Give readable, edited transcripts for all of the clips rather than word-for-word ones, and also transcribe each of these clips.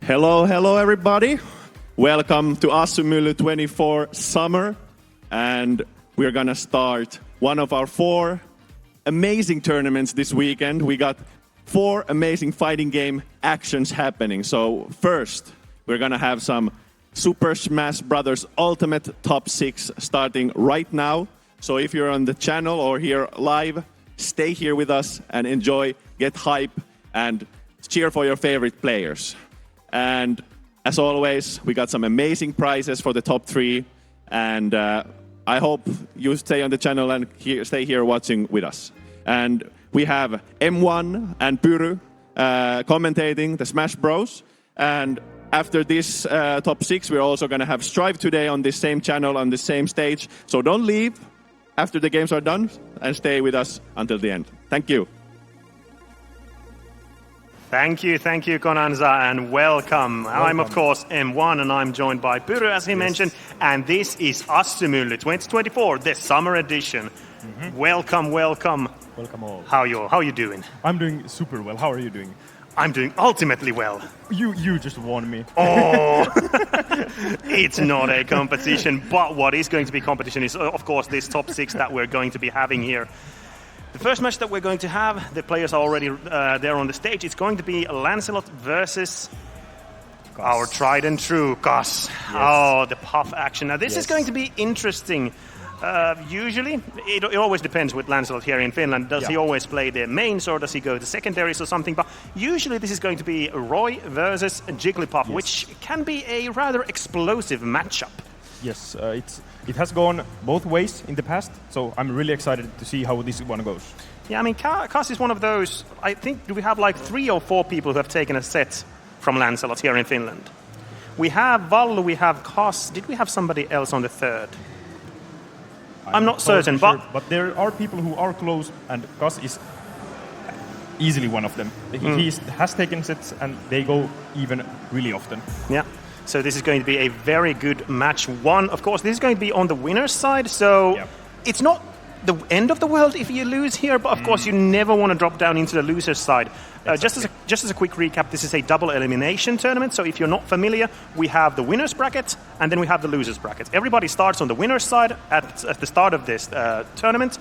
Hello everybody. Welcome to Assymylly 24 Summer. And we're gonna start one of our 4 amazing tournaments this weekend. We got 4 amazing fighting game actions happening. So first, we're gonna have some Super Smash Bros. Ultimate Top 6 starting right now. So if you're on the channel or here live, stay here with us and enjoy, get hype, and cheer for your favorite players. And as always, we got some amazing prizes for the top 3. And I hope you stay on the channel and stay here watching with us. And we have M1 and Pyry commentating the Smash Bros. And after this top 6, we're also going to have Strive today on this same channel, on the same stage. So don't leave after the games are done and stay with us until the end. Thank you. Thank you, Konanza, and welcome. I'm, of course, M1, and I'm joined by Pyry, as he mentioned, and this is Assymylly 2024, the summer edition. Welcome. Welcome all. How you doing? I'm doing super well. How are you doing? I'm doing ultimately well. You just won me. Oh, it's not a competition, but what is going to be competition is, of course, this top 6 that we're going to be having here. The first match that we're going to have, the players are already there on the stage. It's going to be Lancelot versus our tried and true Gus. Yes. Oh, the puff action. Now, this is going to be interesting. Usually, it always depends with Lancelot here in Finland. Does he always play the mains or does he go to secondaries or something? But usually this is going to be Roy versus Jigglypuff, which can be a rather explosive matchup. Yes, it has gone both ways in the past, so I'm really excited to see how this one goes. Yeah, I mean, Kas is one of those, I think we have like 3 or 4 people who have taken a set from Lancelot here in Finland. We have Vallu, we have Kas. Did we have somebody else on the third? I'm not certain, but there are people who are close, and Kas is easily one of them. He has taken sets, and they go even really often. Yeah. So this is going to be a very good match 1. Of course, this is going to be on the winner's side, so it's not the end of the world if you lose here, but of course you never want to drop down into the loser's side. Exactly. Just as a quick recap, this is a double elimination tournament, so if you're not familiar, we have the winner's bracket, and then we have the loser's bracket. Everybody starts on the winner's side at the start of this tournament.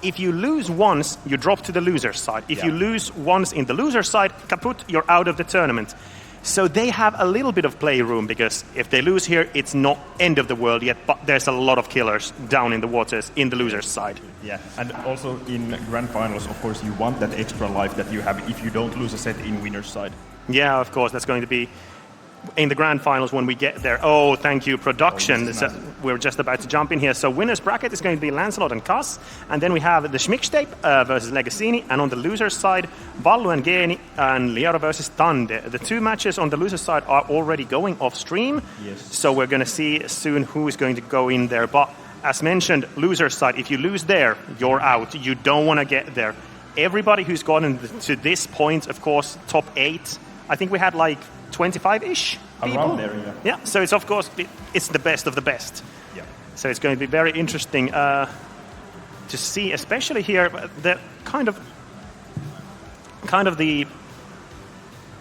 If you lose once, you drop to the loser's side. If you lose once in the loser's side, kaput, you're out of the tournament. So they have a little bit of playroom, because if they lose here, it's not end of the world yet, but there's a lot of killers down in the waters in the loser's side. Yeah, and also in grand finals, of course, you want that extra life that you have if you don't lose a set in winner's side. Yeah, of course, that's going to be in the grand finals when we get there. Oh, thank you, production. Nice. We're just about to jump in here. So winner's bracket is going to be Lancelot and Kas, and then we have the Schmickstape versus Legassini, and on the loser's side, Vallu and Geni and Liara versus Tande. The 2 matches on the loser's side are already going off stream, so we're going to see soon who is going to go in there. But as mentioned, loser's side, if you lose there, you're out. You don't want to get there. Everybody who's gotten to this point, of course, top 8, I think we had like 25-ish people. Around there, yeah. So it's, of course, it's the best of the best. Yeah. So it's going to be very interesting to see, especially here, the kind of the,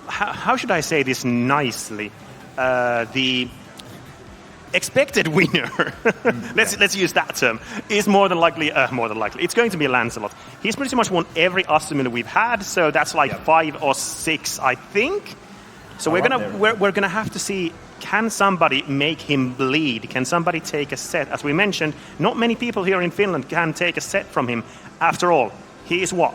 how should I say this nicely? The expected winner, let's use that term, is more than likely, it's going to be Lancelot. He's pretty much won every Assymylly we've had, so that's like 5 or 6, I think. So we're gonna have to see, can somebody make him bleed? Can somebody take a set? As we mentioned, not many people here in Finland can take a set from him. After all, he is what?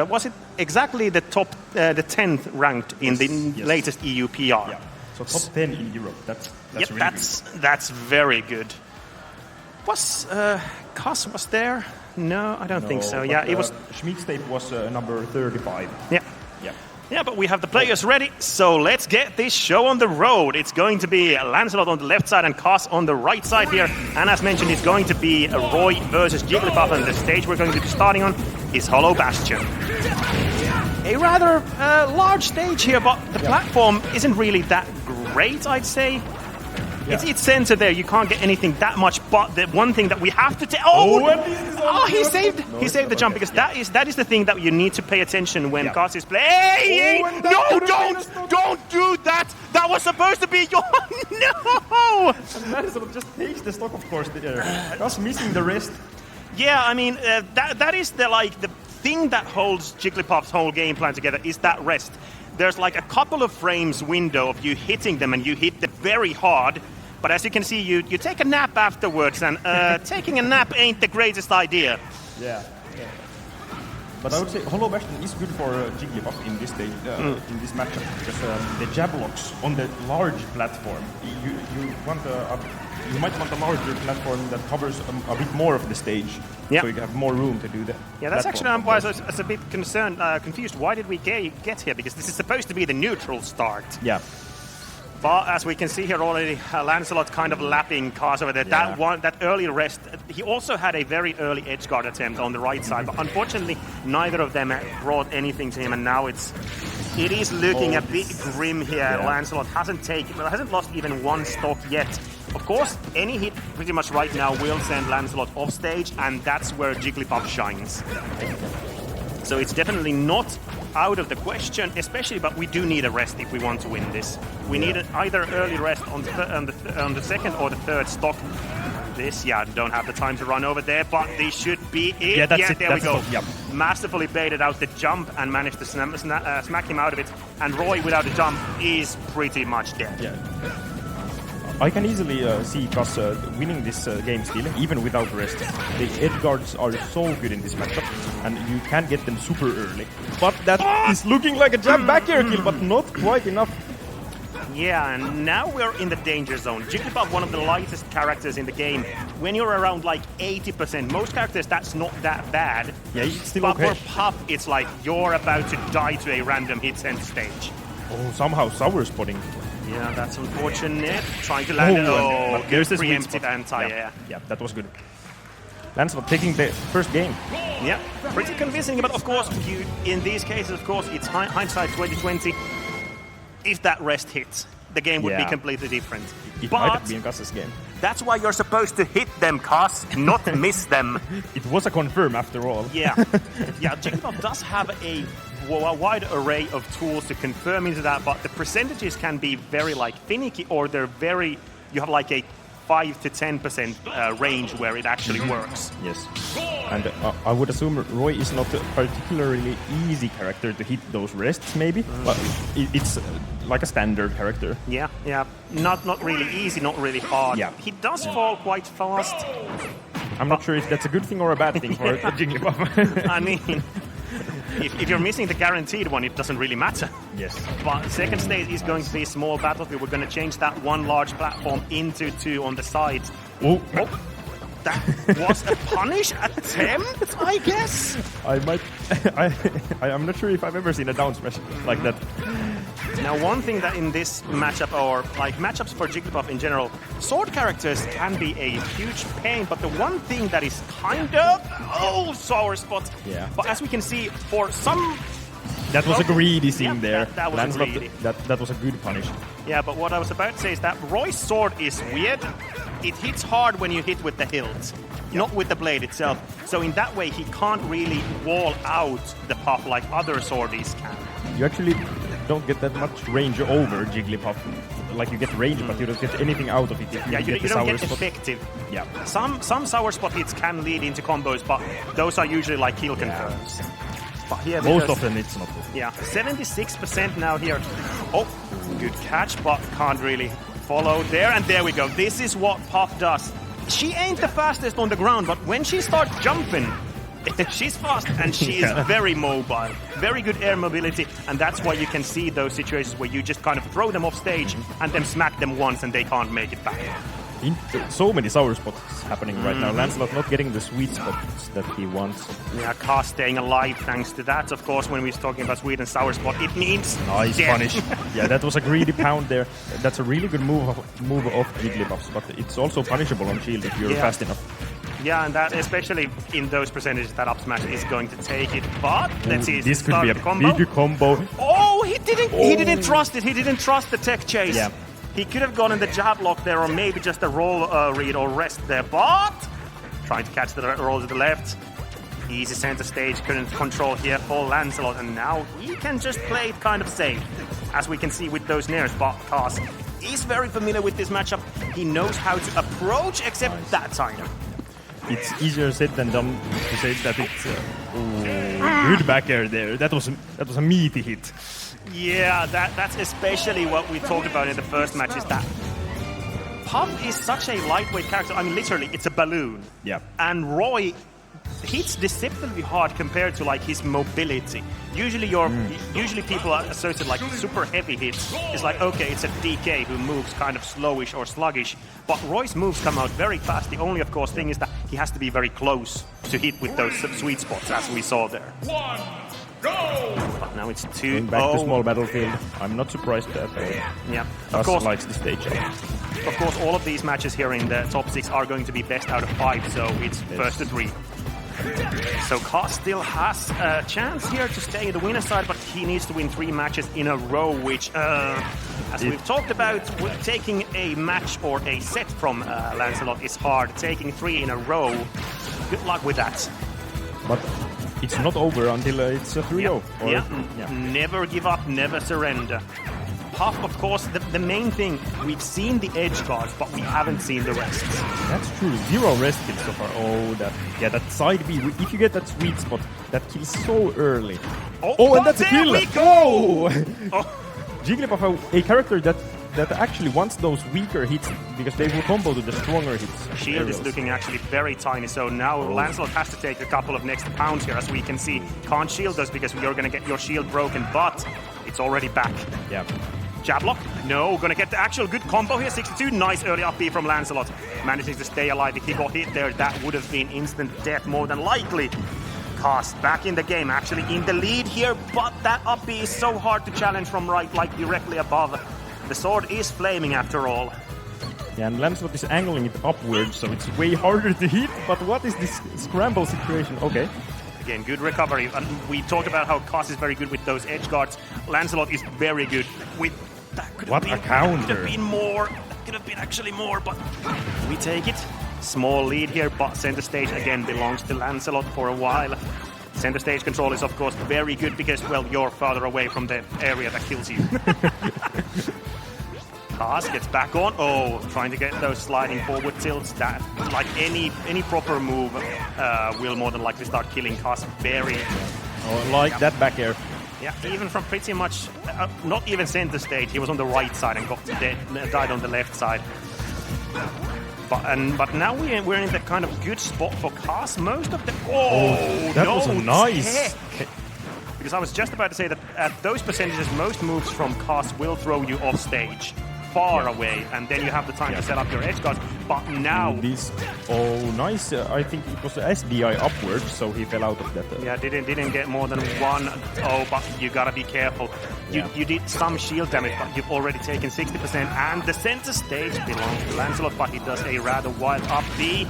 Was it exactly the top, the 10th ranked in the latest EU PR? Yeah. So top 10 in Europe. That's really good. That's very good. Was Kas was there? No, I don't think so. Yeah, it was. Schmickstape was number 35. Yeah. Yeah, but we have the players ready, so let's get this show on the road. It's going to be Lancelot on the left side and Kas on the right side here. And as mentioned, it's going to be Roy versus Jigglypuff, and the stage we're going to be starting on is Hollow Bastion. A rather large stage here, but the platform isn't really that great, I'd say. It's censored there. You can't get anything that much. But the one thing that we have to take. He saved the jump because that is the thing that you need to pay attention when Gus is playing. Hey, don't do that. That was supposed to be your no. And Lancelot just takes the stock, of course. Gus missing the rest. Yeah, I mean that is the thing that holds Jigglypuff's whole game plan together is that rest. There's like a couple of frames window of you hitting them, and you hit them very hard. But as you can see, you take a nap afterwards, and taking a nap ain't the greatest idea. Yeah. But I would say Hollow Bastion is good for Jigglypuff in this stage, in this matchup, because the jab locks on the large platform. You might want a larger platform that covers a bit more of the stage, so you have more room to do that. Yeah, that's actually why I was a bit confused. Why did we get here? Because this is supposed to be the neutral start. Yeah. But as we can see here already, Lancelot kind of lapping Kaz over there. Yeah. That early rest. He also had a very early edge guard attempt on the right side, but unfortunately, neither of them brought anything to him. And now it is looking a bit grim here. Yeah. Lancelot hasn't lost even one stock yet. Of course, any hit pretty much right now will send Lancelot off stage, and that's where Jigglypuff shines. So it's definitely not out of the question, especially, but we do need a rest if we want to win this. We need either early rest on the second or the third stock. Don't have the time to run over there, but this should be it. Yeah, that's it. There we go. Yep. Masterfully baited out the jump and managed to smack him out of it. And Roy, without a jump, is pretty much dead. Yeah. I can easily see Gus winning this game still, even without rest. The edge guards are so good in this matchup, and you can get them super early. But that is looking like a jab back air kill, but not quite enough. Yeah, and now we're in the danger zone. Jigglypuff, one of the lightest characters in the game. When you're around like 80%, most characters, that's not that bad. Yeah, it's still but okay. for Puff, it's like you're about to die to a random hit center stage. Oh, somehow sour spotting. Yeah, that's unfortunate. Trying to land it. Oh, there's this preemptive anti, Yeah, that was good. Lancelot taking the first game. Yeah, pretty convincing, but of course, in these cases, of course, it's hindsight 2020. If that rest hits, the game would be completely different. It might have been Gus's game. That's why you're supposed to hit them, Gus, not miss them. It was a confirm after all. Yeah, Jigglypuff does have a wide array of tools to confirm into that, but the percentages can be very finicky, or you have like a 5 to 10% range where it actually works. Yes, and I would assume Roy is not a particularly easy character to hit those rests, maybe, but it's like a standard character. Yeah, not really easy, not really hard. Yeah. He does fall quite fast. I'm not sure if that's a good thing or a bad thing for Jigglypuff. I mean, if you're missing the guaranteed one, it doesn't really matter. Yes. But second stage is going to be a small battlefield. We're going to change that one large platform into two on the sides. Oh. That was a punish attempt, I guess? I'm not sure if I've ever seen a down smash like that. Now, one thing that in this matchup, or matchups for Jigglypuff in general, sword characters can be a huge pain, but the one thing that is kind of sour spot. Yeah. But as we can see, for some... That was a greedy scene there. That was Lancelot, greedy. That was a good punish. Yeah, but what I was about to say is that Roy's sword is weird. It hits hard when you hit with the hilt, not with the blade itself. So in that way, he can't really wall out the Puff like other swordies can. You actually don't get that much range over Jigglypuff. Like, you get range, but you don't get anything out of it if you don't get effective. Yeah. Some sour spot hits can lead into combos, but those are usually like kill confirms. But here, most of them it's not. Yeah, 76% now here. Oh, good catch, but can't really follow there. And there we go. This is what Puff does. She ain't the fastest on the ground, but when she starts jumping, she's fast and she is very mobile. Very good air mobility, and that's why you can see those situations where you just kind of throw them off stage and then smack them once and they can't make it back. So many sour spots happening right now. Lancelot not getting the sweet spots that he wants. Yeah, Kaz staying alive thanks to that. Of course, when we're talking about sweet and sour spot, it means nice punish. Yeah, that was a greedy pound there. That's a really good move off Jigglypuff's, but it's also punishable on shield if you're fast enough. Yeah, and that, especially in those percentages, that up smash is going to take it. But let's see. This could be a big combo. Oh, he didn't trust it. He didn't trust the tech chase. Yeah. He could have gone in the jab lock there, or maybe just a roll read or rest there, but trying to catch the roll to the left. Easy center stage current control here for Lancelot, and now he can just play it kind of safe, as we can see with those nairs. But Kaz is very familiar with this matchup. He knows how to approach, except that time. It's easier said than done to say that it's good back air there. That was a meaty hit. Yeah, that's especially what we talked about in the first match, is that Puff is such a lightweight character. I mean, literally, it's a balloon. Yeah. And Roy hits deceptively hard compared to like his mobility. Usually people are associated like super heavy hits. It's like, okay, it's a DK who moves kind of slowish or sluggish, but Roy's moves come out very fast. The only, of course, thing is that he has to be very close to hit with those sweet spots, as we saw there. But now it's 2-0. Going back to small battlefield. I'm not surprised that of course likes the stage. Of course, all of these matches here in the top 6 are going to be best out of 5, so it's first to 3. So Kaz still has a chance here to stay in the winner's side, but he needs to win 3 matches in a row, which, as we've talked about, taking a match or a set from Lancelot is hard. Taking 3 in a row, good luck with that. But it's not over until it's a 3-0. Never give up, never surrender. Puff, of course, the main thing, we've seen the edge guards, but we haven't seen the rest. That's true. 0 rest kills so far. Oh, that side B. If you get that sweet spot, that kills so early. Oh, and that's a kill! Oh! Jigglypuff, a character that actually wants those weaker hits because they will combo to the stronger hits. Shield is looking actually very tiny, so now Lancelot has to take a couple of next pounds here, as we can see. Can't shield us because you're going to get your shield broken, but it's already back. Yeah. Jab lock? No, gonna get the actual good combo here. 62, nice early up B from Lancelot. Managing to stay alive. If he got hit there, that would have been instant death more than likely. Kaz back in the game, actually in the lead here, but that up B is so hard to challenge from right, like directly above. The sword is flaming after all. Yeah, and Lancelot is angling it upwards, so it's way harder to hit, but what is this scramble situation? Okay. Again, good recovery. And we talked about how Kaz is very good with those edge guards. Lancelot is very good with... That could have been, a counter. Could have been more. That could have been actually more, but we take it. Small lead here, but center stage again belongs to Lancelot for a while. Center stage control is, of course, very good because, well, you're farther away from the area that kills you. Kaz gets back on. Oh, trying to get those sliding forward tilts. That, like any proper move, will more than likely start killing Kaz very... that back air. Yeah, even from pretty much, not even center stage, he was on the right side and died on the left side. But now we're in the kind of good spot for Kaz. Most of the... that was a nice... Tech. Because I was just about to say that at those percentages, most moves from Kaz will throw you off stage. Far away, and then you have the time to set up your edge guards. But now... nice. I think it was SDI upwards, so he fell out of that. Didn't get more than 1. Oh, but you gotta be careful. You did some shield damage, but you've already taken 60%, and the center stage belongs to Lancelot, but he does a rather wild up B.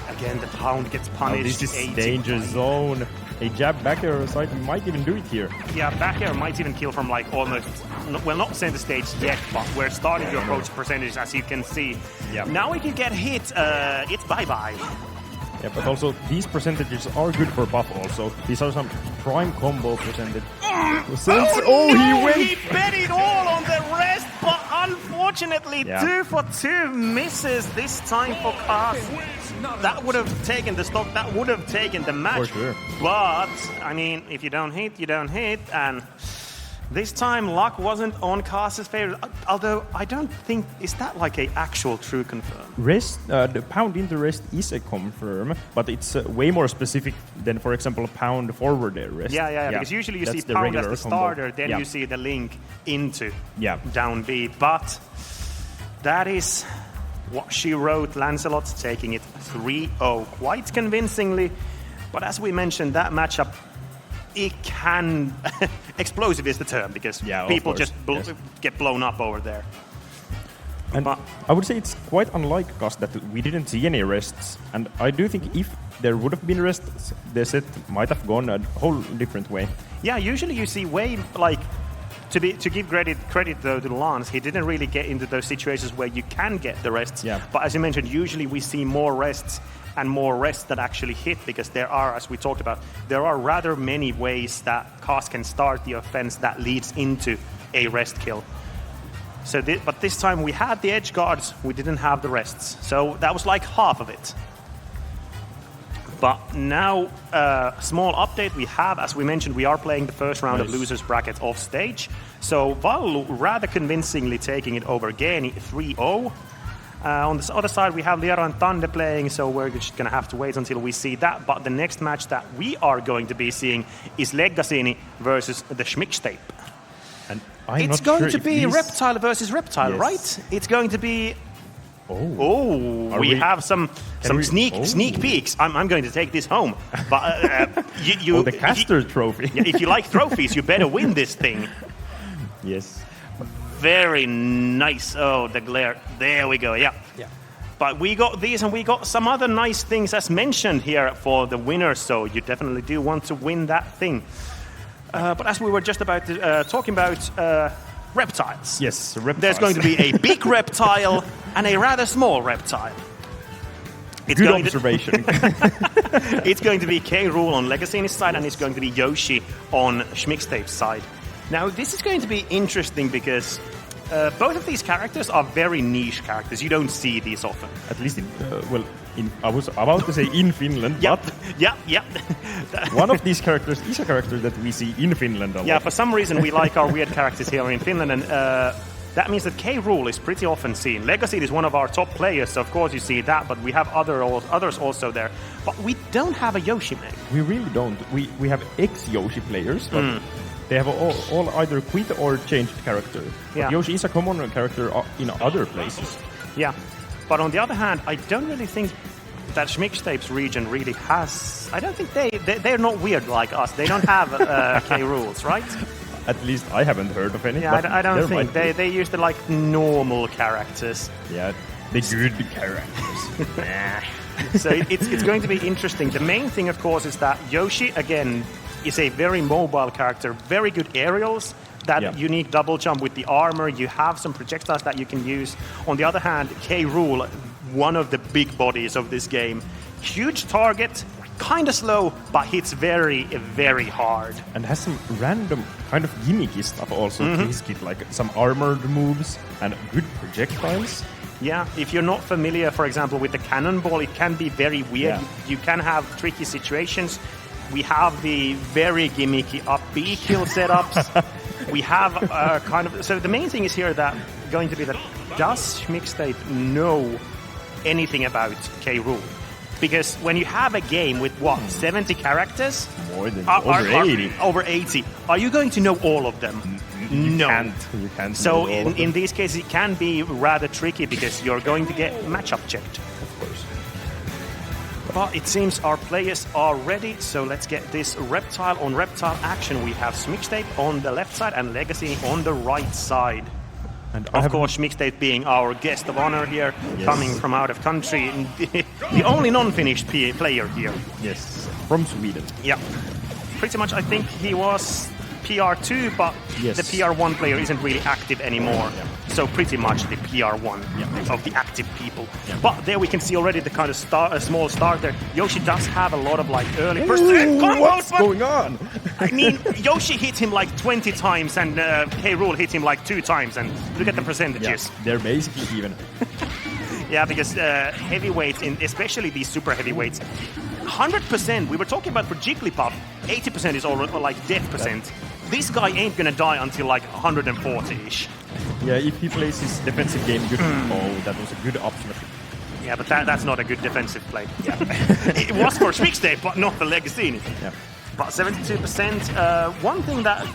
Again, the pound gets punished. This is danger zone. A jab back air side might even do it here. Yeah, back air might even kill from like almost, well, not center stage yet, but we're starting to approach percentage, as you can see. Yeah. Now we can get hit. It's bye-bye. Yeah, but also these percentages are good for buff also. These are some prime combo percentage. He went! He bet it all on the rest, but unfortunately 2 for 2 misses this time for Kaz. That would have taken the stock, that would have taken the match. For sure. But, I mean, if you don't hit, you don't hit, and this time luck wasn't on Kaz's favor. Although I don't think, is that like a actual true confirm? Rest, the pound into rest is a confirm, but it's way more specific than, for example, a pound forward air rest. Yeah. Because usually you see pound as the starter, then you see the link into down B. But that is what she wrote. Lancelot taking it 3-0 quite convincingly. But as we mentioned, that matchup, it can... explosive is the term, because people just get blown up over there. And I would say it's quite unlike us that we didn't see any rests. And I do think if there would have been rests, the set might have gone a whole different way. Yeah, usually you see way, like, to give credit though to Lance, he didn't really get into those situations where you can get the rests. Yeah. But as you mentioned, usually we see more rests and more rests that actually hit, because there are, as we talked about, there are rather many ways that Cast can start the offense that leads into a rest kill. So, but this time we had the edge guards, we didn't have the rests. So that was like half of it. But now, small update we have, as we mentioned, we are playing the first round of losers bracket off stage. So Valu rather convincingly taking it over Geni 3-0. On the other side, we have Liero and Tande playing, so we're just going to have to wait until we see that. But the next match that we are going to be seeing is Legacy versus the Schmickstape. And it's going to be Reptile versus Reptile, right? It's going to be... we have some sneak peeks. I'm going to take this home. But the caster trophy. If you like trophies, you better win this thing. Yes. Very nice. Oh, the glare. There we go. Yeah. But we got these, and we got some other nice things as mentioned here for the winners. So you definitely do want to win that thing. But as we were just about talking about reptiles. Yes, reptiles. There's going to be a big reptile and a rather small reptile. Good observation. It's going to be K-Rool on Legacy's side, and it's going to be Yoshi on Schmickstape's side. Now, this is going to be interesting because both of these characters are very niche characters. You don't see these often. At least, I was about to say in Finland, but one of these characters is a character that we see in Finland a lot. Yeah, for some reason we like our weird characters here in Finland, and that means that K-Rool is pretty often seen. Legacy is one of our top players, so of course you see that, but we have others also there. But we don't have a Yoshi main. We really don't. We have ex-Yoshi players, but they have all either quit or changed character. But Yoshi is a common character in other places. Yeah, but on the other hand, I don't really think that Schmickstape's region really has... I don't think they're not weird like us. They don't have K-Rules, right? At least I haven't heard of any. Yeah, I don't think. They use the like normal characters. Yeah, the good characters. So it's going to be interesting. The main thing, of course, is that Yoshi, again, is a very mobile character, very good aerials, that unique double jump with the armor. You have some projectiles that you can use. On the other hand, K-Rool, one of the big bodies of this game. Huge target, kind of slow, but hits very, very hard. And has some random kind of gimmicky stuff also to his kit, like some armored moves and good projectiles. Yeah, if you're not familiar, for example, with the cannonball, it can be very weird. You can have tricky situations. We have the very gimmicky up B kill setups. We have kind of... So the main thing is here that going to be that does Schmickstape know anything about K-Rool? Because when you have a game with, 70 characters? More than over 80. Over 80. Are you going to know all of them? No. You can't. So in these cases, it can be rather tricky because you're going to get matchup checked. Of course. But it seems our players are ready, so let's get this reptile on reptile action. We have Schmickstape on the left side and Legacy on the right side. And of course, Schmickstape being our guest of honor here, coming from out of country, the only non-Finnish player here. Yes, from Sweden. Yeah, pretty much. I think he was PR2, but the PR1 player isn't really active anymore. Yeah. So pretty much the PR1 of the active people. Yeah. But there we can see already the kind of small start there. Yoshi does have a lot of like early... What's going on? I mean, Yoshi hit him like 20 times and K-Rool hit him like 2 times. And look at the percentages. Yeah, they're basically even. Yeah, because heavyweights, especially these super heavyweights, 100%, we were talking about for Jigglypuff, 80% is already like death percent. This guy ain't gonna die until like 140-ish. Yeah, if he plays his defensive game good, that was a good option. Yeah, but that's not a good defensive play. Yeah. It was for Schmickstape, but not for Legacy. Yeah. But 72%, one thing that...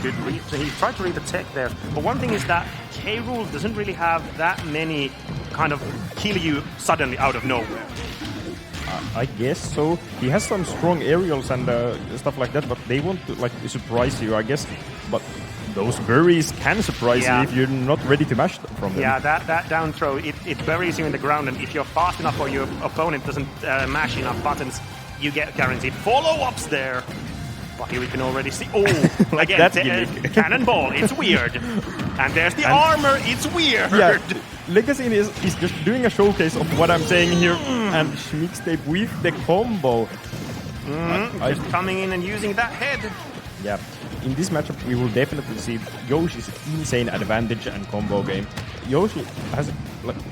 good read. He tried to read the tech there. But one thing is that K-Rool doesn't really have that many kind of kill you suddenly out of nowhere. I guess so. He has some strong aerials and stuff like that, but they won't like surprise you, I guess. But those buries can surprise you if you're not ready to mash them from them. Yeah, that down throw, it buries you in the ground, and if you're fast enough or your opponent doesn't mash enough buttons, you get guaranteed follow-ups there. But here we can already see. Oh, Like again, that the, gimmick. cannonball. It's weird. And there's the armor. It's weird. Yeah, Legacy is just doing a showcase of what I'm saying here, and Mixtape with the combo. Just coming in and using that head. Yeah, in this matchup we will definitely see Yoshi's insane advantage and combo game. Yoshi has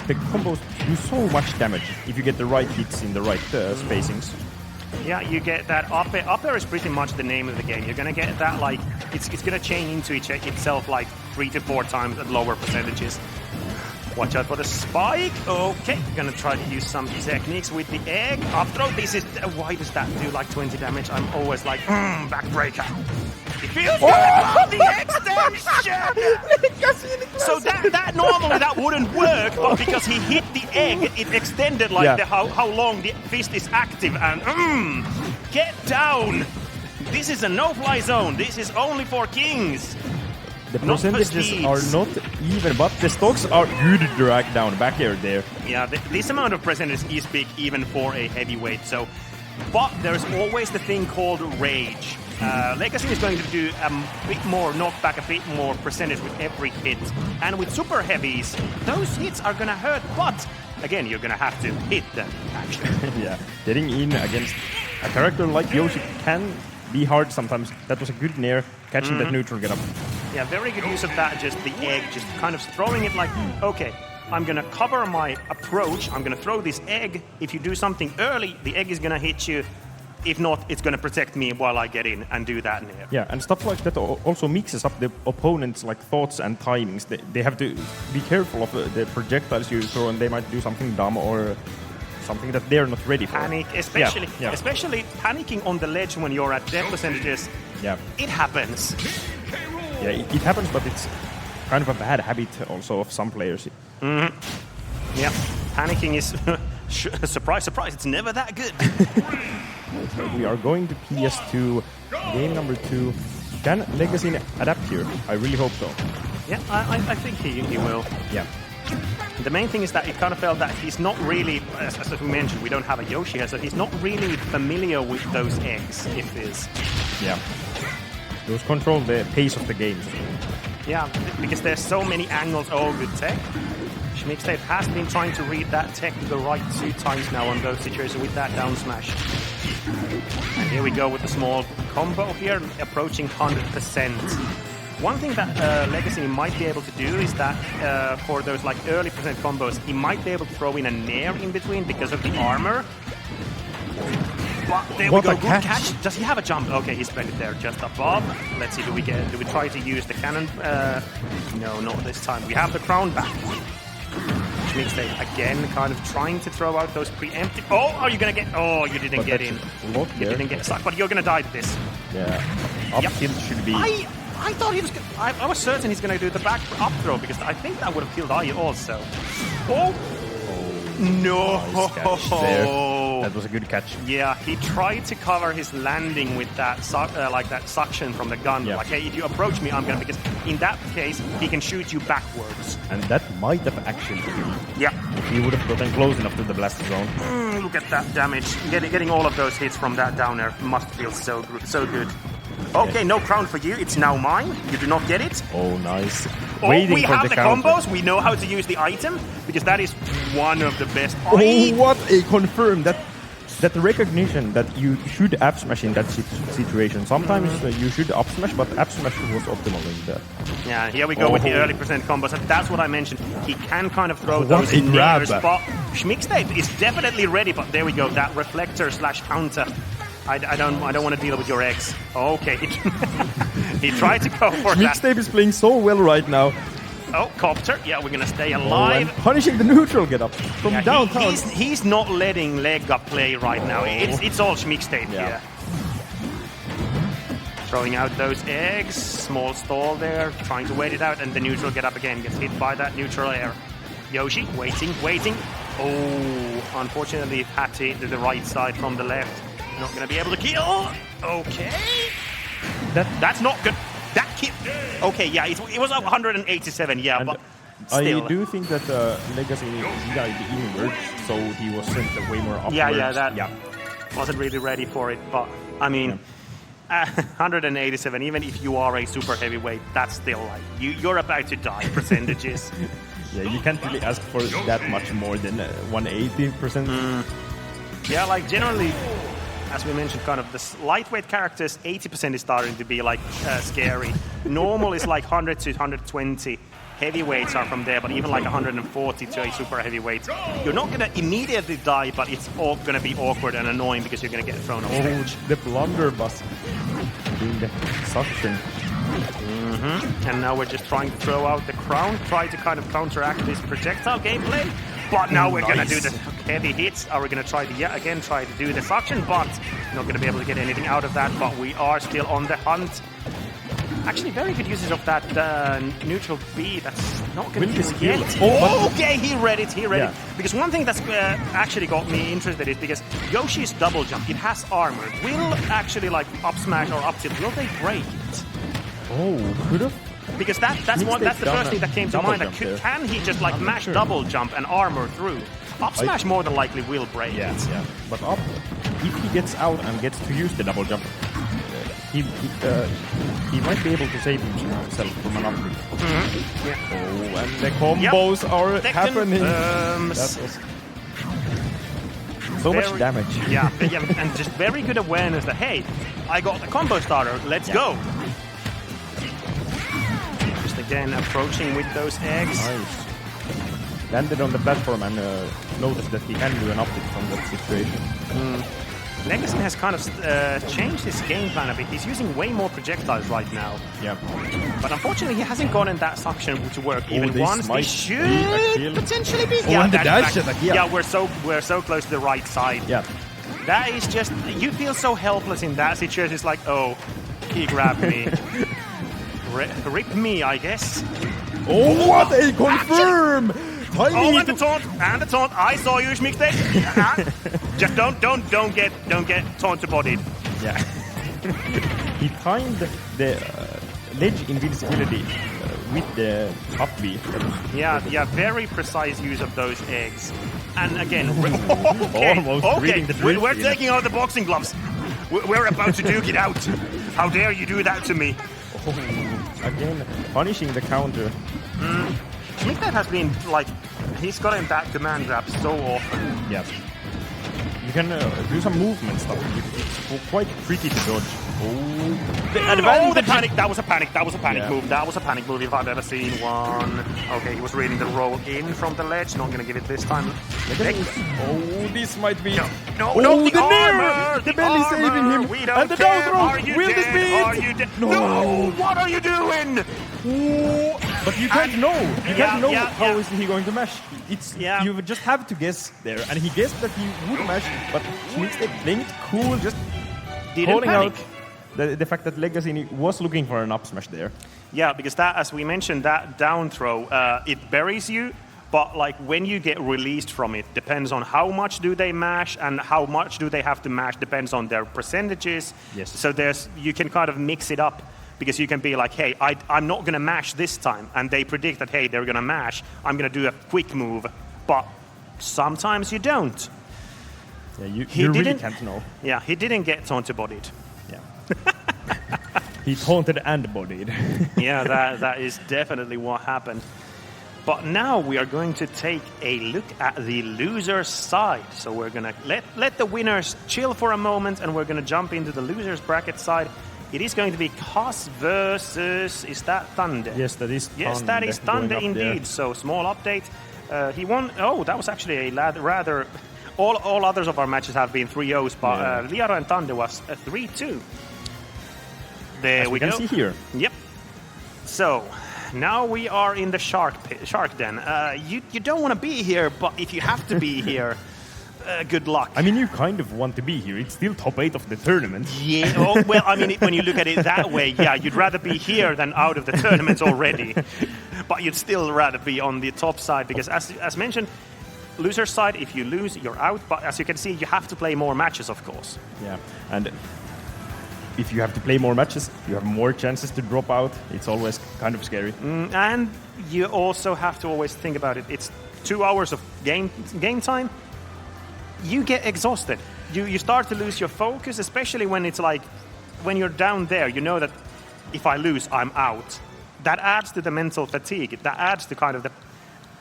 the combos do so much damage if you get the right hits in the right spacings. Yeah, you get that up air. Up air is pretty much the name of the game. You're gonna get that like it's gonna chain into itself like 3 to 4 times at lower percentages. Watch out for the spike. Okay, gonna try to use some techniques with the egg. Up throw. This is why does that do like 20 damage? I'm always like backbreaker. It feels good. Oh, the extension. So that normally that wouldn't work, but because he hit the egg, it extended like how long the fist is active. And get down. This is a no-fly zone. This is only for kings. The percentages are not even, but the stocks are good drag down back air there. Yeah, this amount of percentage is big even for a heavyweight. So, but there's always the thing called rage. Legacy is going to do a bit more knockback, a bit more percentage with every hit. And with super heavies, those hits are going to hurt, but again, you're going to have to hit them, actually. Yeah, getting in against a character like Yoshi can be hard sometimes. That was a good nair, catching that neutral get up. Yeah, very good use of that, just the egg, just kind of throwing it like, okay, I'm going to cover my approach, I'm going to throw this egg. If you do something early, the egg is going to hit you. If not, it's going to protect me while I get in and do that nair. Yeah, and stuff like that also mixes up the opponent's like thoughts and timings. They have to be careful of the projectiles you throw, and they might do something dumb or something that they're not ready for. Panic, especially panicking on the ledge when you're at death percentages. Yeah, it happens. Yeah, it happens, but it's kind of a bad habit also of some players. Yeah, panicking is surprise, surprise. It's never that good. So we are going to PS2, game number 2. Can Legacy adapt here? I really hope so. Yeah, I think he will. Yeah. The main thing is that it kind of felt that he's not really, as we mentioned, we don't have a Yoshi here, so he's not really familiar with those eggs, if it is. Yeah. Those control the pace of the game. Yeah, because there's so many angles. Oh, good tech. Mixtape has been trying to read that tech to the right 2 times now on those situations with that down smash. And here we go with the small combo here, approaching 100%. One thing that Legacy might be able to do is that for those like early percent combos, he might be able to throw in a nair in between because of the armor. But there we go, good catch. Does he have a jump? Okay, he spent it there just above. Let's see, do we try to use the cannon? No, not this time. We have the crown back. Mixtape again, kind of trying to throw out those preemptive. Oh, are you gonna get? Oh, you didn't get in. You didn't get stuck, but you're gonna die to this. Yeah, up tilt should be. I thought he was. I was certain he's gonna do the back up throw because I think that would have killed Ayu also. Oh no! Nice catch there. That was a good catch. Yeah, he tried to cover his landing with that like that suction from the gun. Yeah. Like, hey, if you approach me, I'm gonna, because in that case he can shoot you backwards. And that might have actually killed. Yeah. If he would have gotten close enough to the blast zone. Look at that damage. Getting all of those hits from that down air must feel so good. Okay, no crown for you. It's now mine. You do not get it. Oh, nice. Oh, Waiting we for have the counter. combos. We know how to use the item because that is one of the best. Oh, what a confirm that recognition that you should up smash in that situation. Sometimes you should up smash, but up smash was optimal in that. Yeah, here we go with the early percent combos. And that's what I mentioned. He can kind of throw What those a in grab. there. But Mixtape is definitely ready. But there we go. That reflector / counter. I don't want to deal with your eggs. Okay. He tried to go for that. Mixtape is playing so well right now. Oh, copter. Yeah, we're gonna stay alive. And punishing the neutral get up from downtown. He's not letting Lega play right now. It's all Mixtape here. Throwing out those eggs. Small stall there. Trying to wait it out. And the neutral get up again. Gets hit by that neutral air. Yoshi waiting. Oh, unfortunately had to hit to the right side from the left. Not going to be able to kill. Okay. That's not good. That kill. Okay, yeah, it was 187, yeah, and but still. I do think that Legacy died inwards, so he was sent way more upwards. Yeah, wasn't really ready for it, but I mean, 187, even if you are a super heavyweight, that's still like, you're about to die percentages. Yeah, you can't really ask for that much more than 180%. Yeah, like generally, as we mentioned, kind of the lightweight characters, 80% is starting to be like scary. Normal is like 100 to 120. Heavyweights are from there, but even like 140 to a super heavyweight, you're not going to immediately die, but it's all going to be awkward and annoying because you're going to get thrown off stage. The blunderbuss doing the suction. And now we're just trying to throw out the crown, try to kind of counteract this projectile gameplay. But now we're going to do the heavy hits. Are we going to try to yet again try to do the suction? But not going to be able to get anything out of that. But we are still on the hunt. Actually, very good usage of that neutral B. That's not going to do yet. Okay, he read it. Because one thing that's actually got me interested is because Yoshi's double jump, it has armor. Will actually like up smash or up tilt, will they break it? Oh, could have. Because that's the first thing that came to mind. Can he just like mash double jump and armor through? Up smash more than likely will break it. Yeah. But up, if he gets out and gets to use the double jump, he might be able to save himself from an up. Yeah. Oh, and the combos are happening. That was so much damage. Yeah, and just very good awareness that, hey, I got the combo starter, let's go. Just again approaching with those eggs. Nice. Landed on the platform and noticed that he can do an uptick from that situation. Legacy has kind of changed his game plan a bit. He's using way more projectiles right now. Yeah. But unfortunately, he hasn't gotten that suction to work even once. They should potentially be. Oh, and the dash attack, yeah, we're so close to the right side. Yeah. That is just, you feel so helpless in that situation. It's like, oh, he grabbed me. Rip me, I guess. Oh, what a confirm! Oh, and the taunt! I saw you, Schmickstead. Just don't get taunted bodied. Yeah. He timed the ledge invincibility with the up B. Yeah, very precise use of those eggs. And again, we're taking out the boxing gloves. We're about to duke it out. How dare you do that to me? Oh, again, punishing the counter. Schmickstead has been like, he's gotten that command grab so often. Yeah. You can do some movement stuff. It's quite tricky to dodge. The panic! That was a panic move. That was a panic move if I've ever seen one. Okay, he was reading the roll in from the ledge. Not gonna give it this time. Oh, this might be. No, the armor! The belly saving him! We don't and the care. down throw! Will this be Are you dead? No! What are you doing? But you can't know. You can't know how is he going to mash. You just have to guess there. And he guessed that he would mash, but Schmickstead playing it cool, just calling out the fact that Legacy was looking for an up smash there. Yeah, because that, as we mentioned, that down throw, it buries you, but like when you get released from it, depends on how much do they mash and how much do they have to mash, depends on their percentages. Yes. So you can kind of mix it up. Because you can be like, hey, I'm not going to mash this time. And they predict that, hey, they're going to mash. I'm going to do a quick move. But sometimes you don't. Yeah, you really can't know. Yeah, he didn't get taunted bodied. Yeah. He taunted and bodied. Yeah, that is definitely what happened. But now we are going to take a look at the loser's side. So we're going to let the winners chill for a moment. And we're going to jump into the loser's bracket side. It is going to be Cos versus, is that Thunder? Yes, that is Thunder. Yes, that is Thunder indeed. There. So, small update. He won, that was actually a rather, all others of our matches have been 3-0s, but Liara and Thunder was 3-2. There we go. As we can see here. Yep. So, now we are in the shark den. You don't want to be here, but if you have to be here... good luck. I mean, you kind of want to be here. It's still top 8 of the tournament. Yeah. Oh, well, I mean, when you look at it that way, yeah, you'd rather be here than out of the tournament already. But you'd still rather be on the top side because, as mentioned, loser side, if you lose, you're out. But as you can see, you have to play more matches, of course. Yeah, and if you have to play more matches, you have more chances to drop out. It's always kind of scary. And you also have to always think about it. It's 2 hours of game time. You get exhausted. You start to lose your focus, especially when it's like when you're down there, you know that if I lose, I'm out. That adds to the mental fatigue. That adds to kind of the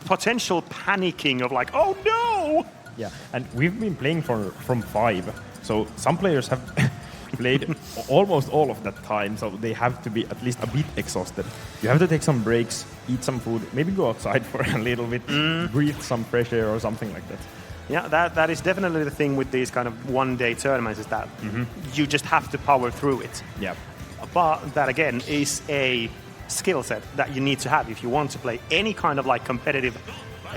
potential panicking of like, oh no! Yeah, and we've been playing from 5, so some players have played almost all of that time, so they have to be at least a bit exhausted. You have to take some breaks, eat some food, maybe go outside for a little bit, breathe some fresh air or something like that. Yeah, that is definitely the thing with these kind of one-day tournaments is that you just have to power through it. Yeah. But that again is a skill set that you need to have if you want to play any kind of like competitive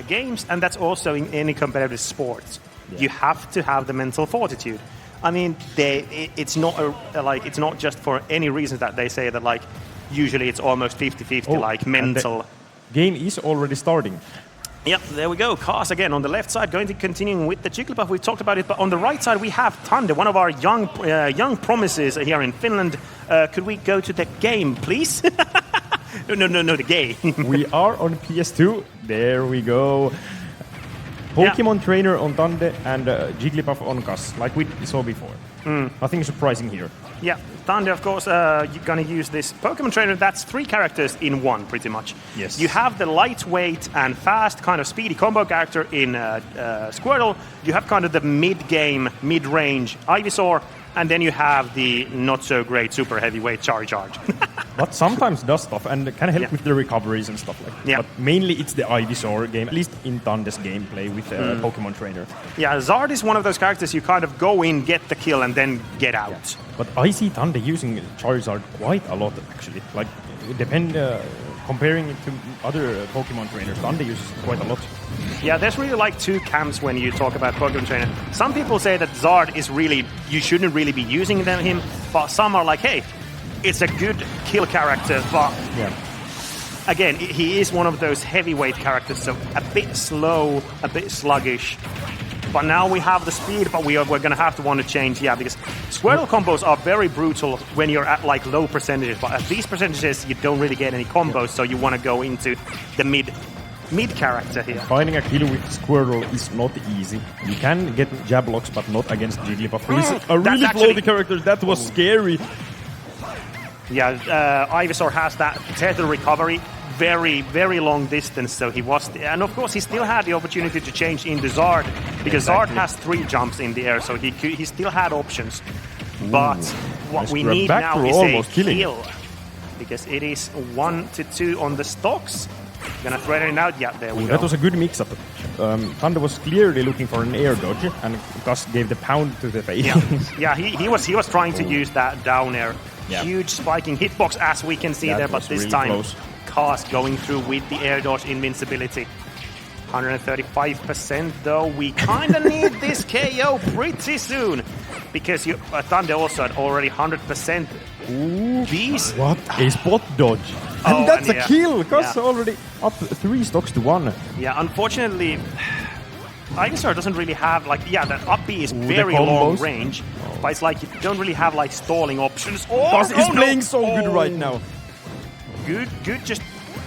games, and that's also in any competitive sports. Yeah. You have to have the mental fortitude. I mean, it's not it's not just for any reason that they say that like usually it's almost 50-50 like mental. Game is already starting. Yep, there we go. Cars again on the left side, going to continue with the Jigglypuff. We've talked about it, but on the right side we have Thunder, one of our young promises here in Finland. Could we go to the game, please? No, the game. We are on PS2. There we go. Pokemon Trainer on Thunder and Jigglypuff on Gus, like we saw before. Nothing surprising here. Yeah, Thunder, of course, you're going to use this Pokemon Trainer. That's 3 characters in one, pretty much. Yes. You have the lightweight and fast, kind of speedy combo character in Squirtle. You have kind of the mid-game, mid-range Ivysaur. And then you have the not-so-great super heavyweight Charizard. But sometimes does stuff and can help with the recoveries and stuff like that. Yeah. But mainly it's the Ivysaur game, at least in Thunder's gameplay with Pokemon Trainer. Yeah, Zard is one of those characters you kind of go in, get the kill, and then get out. Yeah. But I see Thunder using Charizard quite a lot, actually. Like, comparing it to other Pokemon trainers, Thunder uses it quite a lot. Yeah, there's really like 2 camps when you talk about Pokemon Trainer. Some people say that Zard is really, you shouldn't really be using him, but some are like, hey, it's a good kill character, but again, he is one of those heavyweight characters, so a bit slow, a bit sluggish. But now we have the speed, but we're going to have to want to change, because Squirtle combos are very brutal when you're at like low percentages, but at these percentages you don't really get any combos, so you want to go into the mid character here. Finding a kill with Squirtle is not easy. You can get jab locks, but not against Jigglypuff, who is a really floaty character. That was scary. Yeah, Ivysaur has that tether recovery, very, very long distance, so he was... And of course, he still had the opportunity to change into Zard, because Zard has 3 jumps in the air, so he still had options. But what we need now is a kill, because it is 1-2 on the stocks. Gonna threaten it out. Yeah, there we go. That was a good mix-up. Thunder was clearly looking for an air dodge, and Gus gave the pound to the face. Yeah, he was trying to use that down air. Yeah. Huge spiking hitbox, as we can see there, but this really time Cast going through with the air dodge invincibility. 135% though. We kind of need this KO pretty soon, because Thunder also had already 100%. Ooh, what a spot dodge. And that's a kill! Gus already up 3 stocks to 1. Yeah, unfortunately, Ivysaur doesn't really have, like, that up B is very long range, but it's like you don't really have, like, stalling options. Gus is playing so good right now. Good, just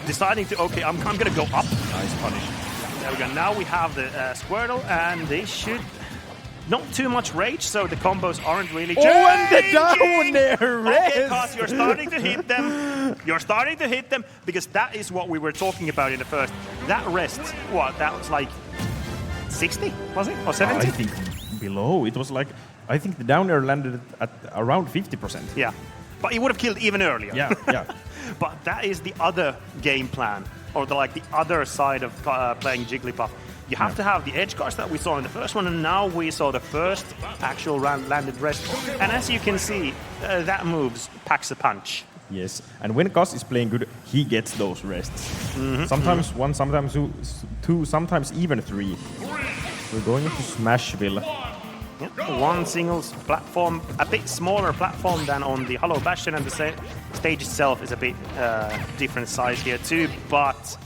deciding to, okay, I'm going to go up. Nice punish. There we go. Now we have the Squirtle, and they should... Not too much rage, so the combos aren't really... and the down there, Okay, Cos, you're starting to hit them. You're starting to hit them, because that is what we were talking about in the first. That rest, that was like 60, was it? Or 70? I think below. It was like, I think the down air landed at around 50%. Yeah, but he would have killed even earlier. Yeah. But that is the other game plan, or the other side of playing Jigglypuff. You have to have the edge guards that we saw in the first one, and now we saw the first actual landed rest. And as you can see, that moves packs a punch. Yes, and when Gus is playing good, he gets those rests. Sometimes 1, sometimes 2, sometimes even 3. We're going into Smashville. Yeah, 1 single platform, a bit smaller platform than on the Hollow Bastion, and the stage itself is a bit different size here too, but...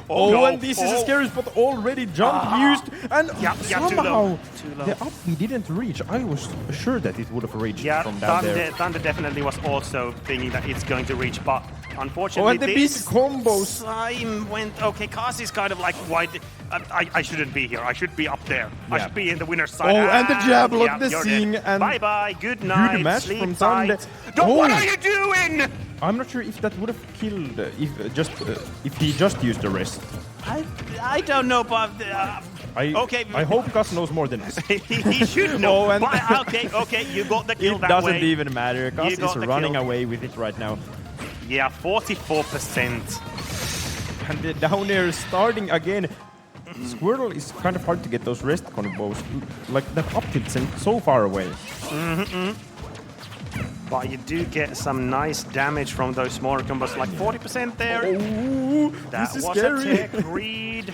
and this is a scary spot already. Jump used, and somehow the up B didn't reach. I was sure that it would have reached from down there. Thunder definitely was also thinking that it's going to reach, but unfortunately and the big combos. Time went... Okay, Cos is kind of like wide. I shouldn't be here. I should be up there. I should be in the winner's side. Oh, and the jab lock, the you're sing, dead. and bye-bye, good night, good match sleep from tight. Tande. What are you doing? I'm not sure if that would have killed if he just used the rest. I don't know, but okay. I hope Gus knows more than us. He should know. Oh, and okay, you got the kill it that doesn't way. even matter. Gus is running kill. away with it right now. Yeah, 44%. And the down air is starting again. Squirtle is kind of hard to get those rest combos. Like that up tilt sent so far away. But you do get some nice damage from those smaller combos, like 40% there. Oh, that this is was scary. a tech read.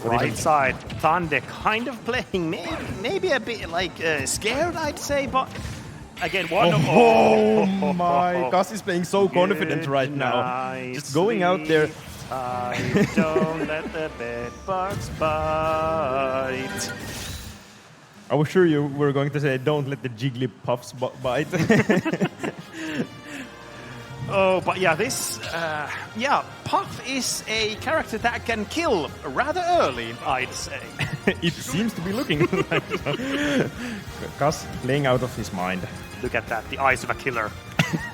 Right side, Tande kind of playing maybe a bit like scared, I'd say, but again, Oh my, Gus is playing so confident right now. Just going out there. Don't let the bed bugs bite. I was sure you were going to say, don't let the Jigglypuffs bite. Oh, but yeah, this... Puff is a character that can kill rather early, I'd say. It seems to be looking like so. Gus playing out of his mind. Look at that, the eyes of a killer.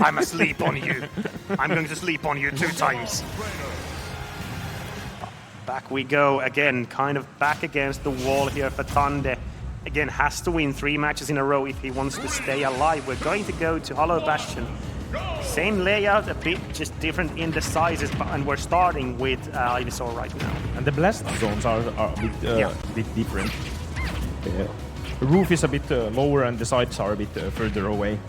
I'm asleep on you. I'm going to sleep on you 2 times. Back we go again, kind of back against the wall here for Tande. Again, has to win 3 matches in a row if he wants to stay alive. We're going to go to Hollow Bastion. Same layout, a bit just different in the sizes, and we're starting with Ivysaur right now. And the blast zones are a bit different. The roof is a bit lower and the sides are a bit further away.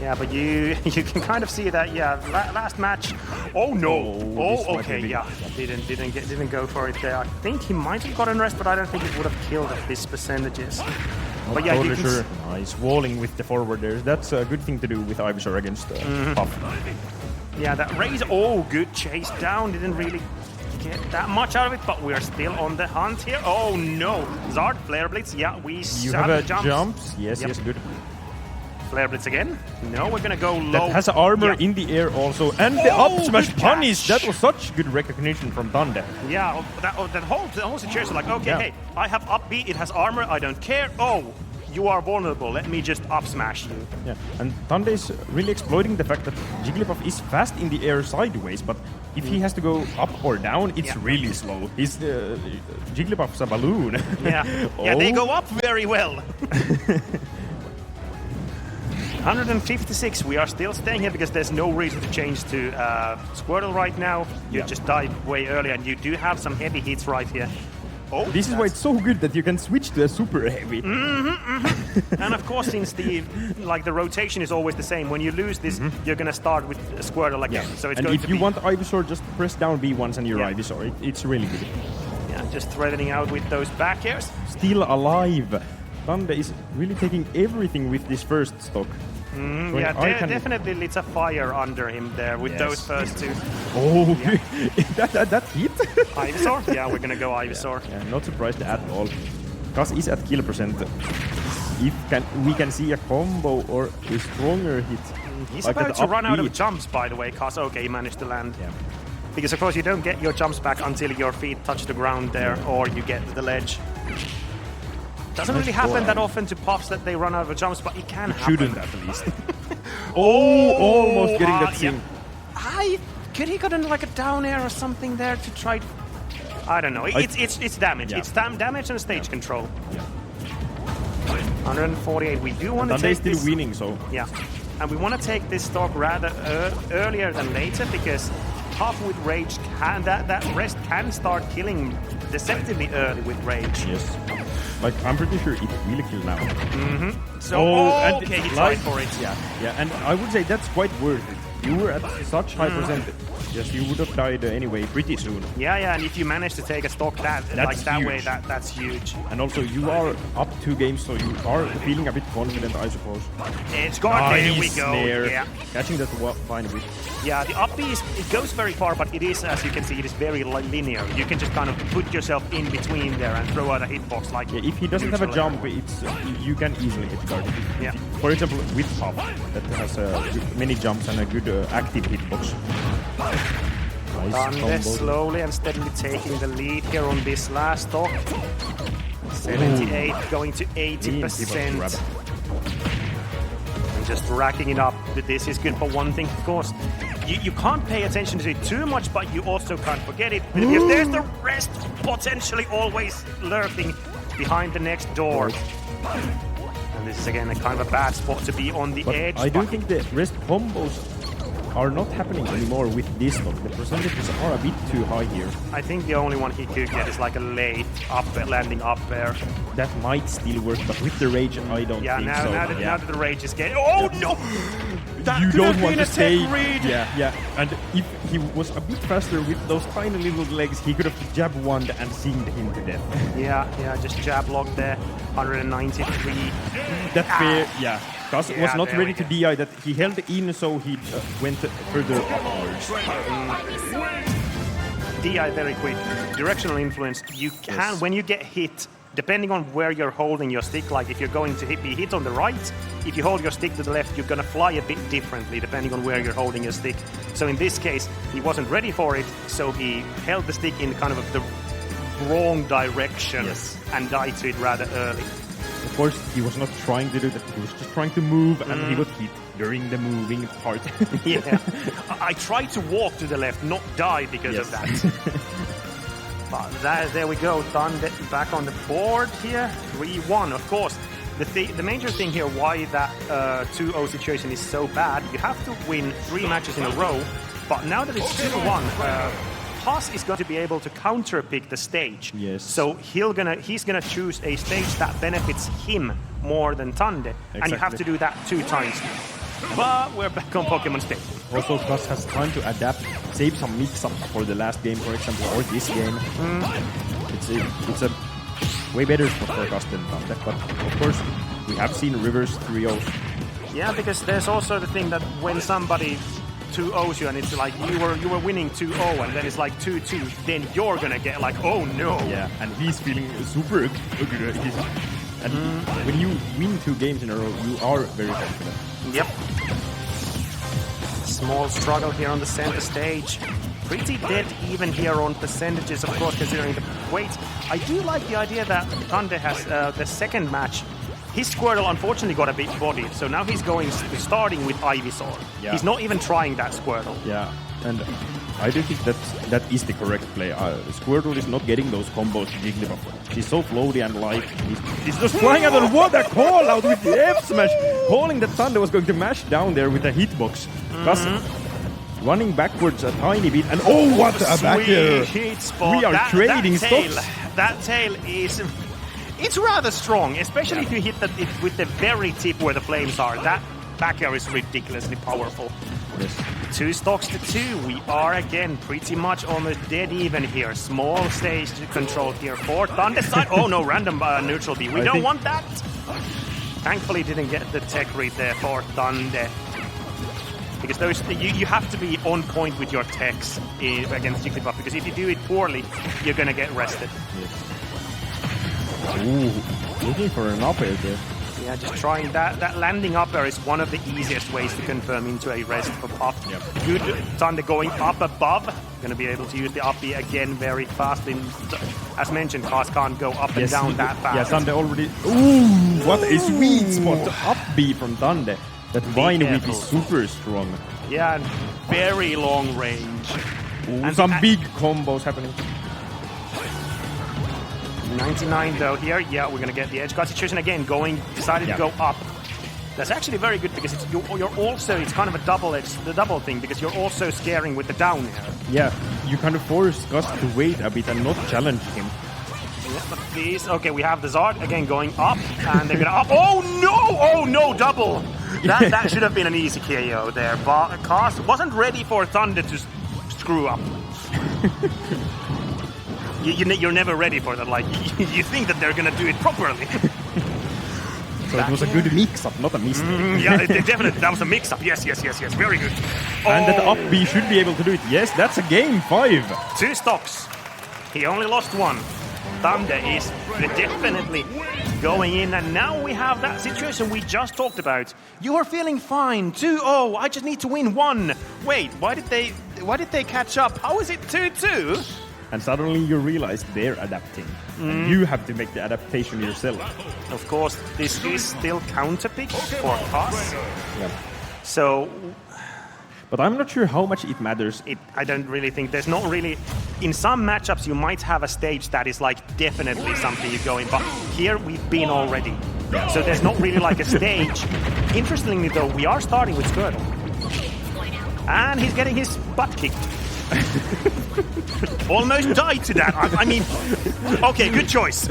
Yeah, but you can kind of see that. Yeah, last match. Oh no! Oh, okay, yeah, didn't go for it there. I think he might have gotten rest, but I don't think it would have killed at these percentages. But yeah, totally sure. Nice walling with the forward there. That's a good thing to do with Ivysaur against Puff. Yeah, that raise. Oh, good chase down. Didn't really get that much out of it, but we're still on the hunt here. Oh no! Zard, Flare Blitz. Yeah, You have a jumps. Yes, yes, good. Flare Blitz again. No, we're gonna go low. That has armor in the air also, and the up smash punish. That was such good recognition from Tande. Yeah, that whole situation. Like, okay, hey, I have up B. It has armor. I don't care. Oh, you are vulnerable. Let me just up smash you. Yeah, and Tande is really exploiting the fact that Jigglypuff is fast in the air sideways, but if he has to go up or down, it's really slow. His Jigglypuff's a balloon. Yeah, yeah, they go up very well. 156, we are still staying here because there's no reason to change to Squirtle right now. You just died way earlier, and you do have some heavy hits right here. Oh, this is why it's so good that you can switch to a super heavy. And of course, since the rotation is always the same, when you lose this, you're gonna start with Squirtle again. So it's and going if to you want Ivysaur, just press down B once and you're Ivysaur. It's really good. Yeah, just threatening out with those back airs. Still alive. Tande is really taking everything with this first stock. Yeah, definitely lit a fire under him there with those first 2. Oh, that hit? Ivysaur? Yeah, we're gonna go Ivysaur. Yeah, not surprised at all. Gus is at kill percent. If we can see a combo or a stronger hit. He's like about to run out of jumps, by the way, Cos. Okay, he managed to land. Yeah. Because, of course, you don't get your jumps back until your feet touch the ground there, or you get to the ledge. Doesn't really happen that often to Puffs that they run out of jumps, but it can happen. Shouldn't at least. Almost getting that thing. Could he got like a down air or something there to try? I don't know. It's damage. Yeah. It's damage and stage control. Yeah. 148. We do want to take still this. winning, so Yeah, and we want to take this stock rather earlier than later because Puff with rage that rest can start killing deceptively early with rage. yes. Like, I'm pretty sure it will kill now. So, okay, he tried for it. Yeah, and I would say that's quite worth it. You were at such high percentage. Yes, you would have died anyway pretty soon. Yeah, and if you manage to take a stock that way, that's huge. And also, you are up 2 games, so you are feeling a bit confident, I suppose. It's gone. There we go. Snare. Yeah. Catching that fine a bit. Yeah, the up B it goes very far, but it is, as you can see, it is very linear. You can just kind of put yourself in between there and throw out a hitbox like. Yeah, if he doesn't have a jump, it's you can easily get guarded. Yeah. For example, with Puff, that has many jumps and a good active hitbox. Nice Tande combo. slowly and steadily taking the lead here on this last stock. 78 going to 80%. And just racking it up. This is good for one thing, of course. You can't pay attention to it too much, but you also can't forget it. Because there's the rest potentially always lurking behind the next door. And this is again a kind of a bad spot to be on the edge. I do think the rest combos are not happening anymore with this stock. The percentages are a bit too high here. I think the only one he could get is like a late up landing up there. That might still work, but with the rage, I don't think so. Now that the rage is getting... Oh no! That you could don't have want been to a stay. tech read. Yeah. And if he was a bit faster with those tiny little legs, he could have jab wand and singed him to death. Yeah, just jab locked there. 193. That's fair, yeah. Gus was not ready to DI that. He held in, so he went further upwards. DI very quick. Directional influence. You can, when you get hit, depending on where you're holding your stick, like if you're going to be hit on the right, if you hold your stick to the left, you're going to fly a bit differently depending on where you're holding your stick. So in this case, he wasn't ready for it, so he held the stick in kind of the wrong direction and died to it rather early. Of course, he was not trying to do that. He was just trying to move, and he got hit during the moving part. Yeah. I tried to walk to the left, not die because of that. But there we go. Tande back on the board here. 3-1, of course. The major thing here why that 2-0 situation is so bad, you have to win 3 matches in a row. But now that it's 2-1, Haas is going to be able to counterpick the stage. Yes. So he's gonna choose a stage that benefits him more than Tande. Exactly. And you have to do that 2 times. But we're back on Pokemon State. Also, Gus has time to adapt, save some mix-up for the last game, for example, or this game. It's a way better spot for Gus than Tande, but of course, we have seen reverse 3-0s. Yeah, because there's also the thing that when somebody 2-0s you and it's like you were winning 2-0 and then it's like 2-2, then you're gonna get like, oh no. Yeah, and he's feeling super good. And when you win 2 games in a row, you are very confident. Yep. Small struggle here on the center stage. Pretty dead even here on percentages, of course, considering the weight. I do like the idea that Tande has the second match. His Squirtle unfortunately got a bit bodied, so now he's starting with Ivysaur. Yeah. He's not even trying that Squirtle. Yeah, and I do think that is the correct play. Squirtle is not getting those combos to Jigglypuff. He's so floaty and light. He's just flying out of what a call out with the F smash, calling that Thunder was going to mash down there with a hitbox. Gus running backwards a tiny bit, and oh, what a back air! We are trading stocks. That tail is... It's rather strong, especially if you hit it with the very tip where the flames are. That back air is ridiculously powerful. Yes. 2 stocks to 2. We are again pretty much almost dead even here. Small stage control here for Thunder side. Oh no, random neutral B. We don't want that. Thankfully didn't get the tech read there for Thunder. Because those you have to be on point with your techs against Jigglypuff, because if you do it poorly, you're gonna get rested. Yes. Ooh, looking for an up air there. Yeah, just trying that. That landing up air is one of the easiest ways to confirm into a rest for Puff. Yep. Good Thunder going up above. Going to be able to use the up B again very fastly. As mentioned, Cars can't go up and down that fast. Yeah, Thunder already... Ooh, what a sweet spot. Up B from Thunder. That Vine Whip is super strong. Yeah, and very long range. Ooh, and some big combos happening. 99 though here. Yeah, we're gonna get the edge guard situation again. Decided to go up. That's actually very good because you're also, it's kind of a double thing, because you're also scaring with the down air. Yeah, you kind of force Gus to wait a bit and not challenge him. Yeah, but these, okay, we have the Zard again going up, and they're gonna up. Oh no, double. That should have been an easy KO there, but Cars wasn't ready for Thunder to screw up. You're never ready for that. Like, you think that they're gonna do it properly. So it was a good mix-up, not a mistake. Yeah, definitely. That was a mix-up. Yes. Very good. And that up B should be able to do it. Yes, that's a game 5. 2 stocks. He only lost 1. Thunder is definitely going in, and now we have that situation we just talked about. You are feeling fine. 2-0. I just need to win 1. Wait, why did they Why did they catch up? How is it 2-2? And suddenly you realize they're adapting. And you have to make the adaptation yourself. Of course, this is still counter pick for us. Yeah. So... But I'm not sure how much it matters. I don't really think there's not really... In some matchups, you might have a stage that is like definitely something you go in, but here we've been already. So there's not really like a stage. Interestingly, though, we are starting with Skirtle. And he's getting his butt kicked. Almost died to that. I mean, okay, good choice.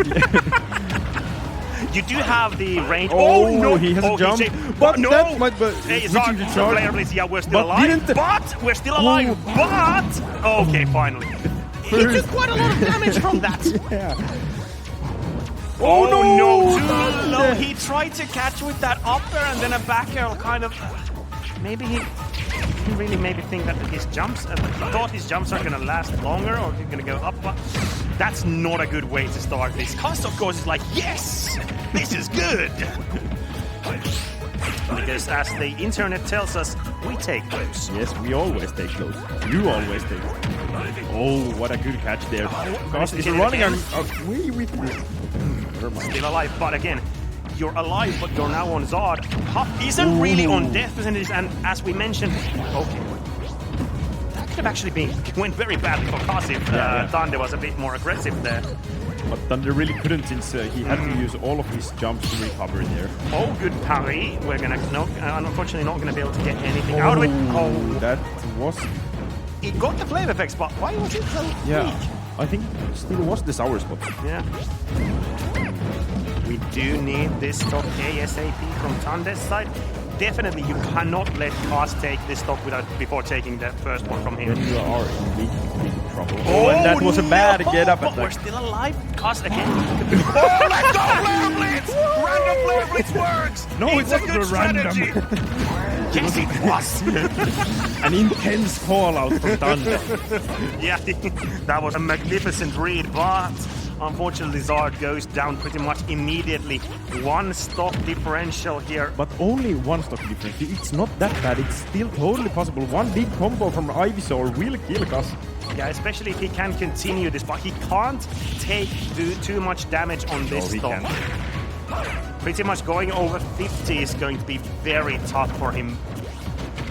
You do have the range. Oh no, he has a jump. But no, that might be switching to player, please. Yeah, we're still alive. But we're still alive. But okay, finally. He took quite a lot of damage from that. Yeah. Oh no, too low. He tried to catch with that up air and then a back air kind of. Maybe he didn't really maybe think that his jumps, he thought his jumps are gonna last longer or he's gonna go up, but that's not a good way to start this. Cos, of course, is like, yes, this is good. Because as the internet tells us, we take those. Yes, we always take those. You always take those. Oh, what a good catch there. Cos is running away with this. Still alive, but again, you're alive, but you're now on Zard. Huff isn't really on death percentage, and as we mentioned, okay, that could have actually went very bad for Cos if Thunder was a bit more aggressive there. But Thunder really couldn't, since he had to use all of his jumps to recover there. Oh, good parry. We're gonna unfortunately not gonna be able to get anything out of it. Oh, that was. It got the flame effects, but why was it so weak? I think it still was the sour spot. Yeah. We do need this stock ASAP from Thunder's side. Definitely, you cannot let Cos take this stock before taking the first one from him. Then you are in big trouble. Oh, and that was a bad get-up attack. But we're still alive. Cos again. Oh, let's go, Flare Blitz! Random Flare Blitz works! No, it's a good strategy. Yes, it was. An intense call-out from Thunder. Yeah, that was a magnificent read, but unfortunately Zard goes down pretty much immediately. One stock differential here. But only one stock differential. It's not that bad. It's still totally possible. One big combo from Ivysaur will kill Cos. Yeah, especially if he can continue this, but he can't take too much damage on this stock. Pretty much going over 50 is going to be very tough for him.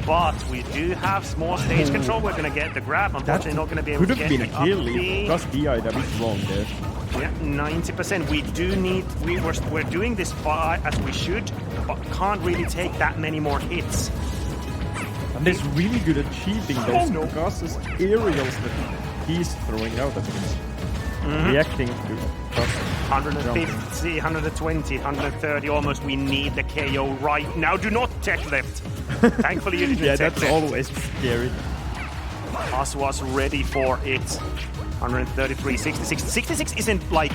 But we do have small stage control. We're going to get the grab. Unfortunately, not going to be able to get the up. Could have been a kill if Cos DI'd a bit wrong there. Yeah, 90%. We do need... We're doing this as we should, but can't really take that many more hits. And he's really good at shielding those Cos's aerials that he's throwing out at him. Reacting to Cos. 150, 120, 130 almost. We need the KO right now. Do not tech left. Thankfully you didn't tech that's left. always scary. Cos was ready for it. 133, 66. 66 isn't like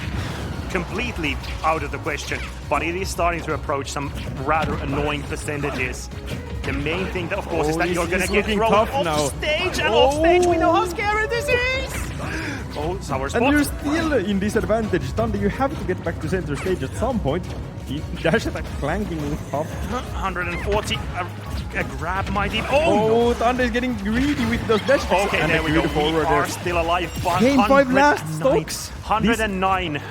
completely out of the question, but it is starting to approach some rather annoying percentages. The main thing, that, of course, is that you're going to get thrown off stage, and off stage we know how scary this is! Oh, sour spot. And you're still in disadvantage. Thunder, you have to get back to center stage at some point. He dash attack flanking with Puff. 140, a grab might even... Oh, Thunder is getting greedy with those dash attacks. Okay, there we go. We are still alive, but Game 5 last stocks. 109.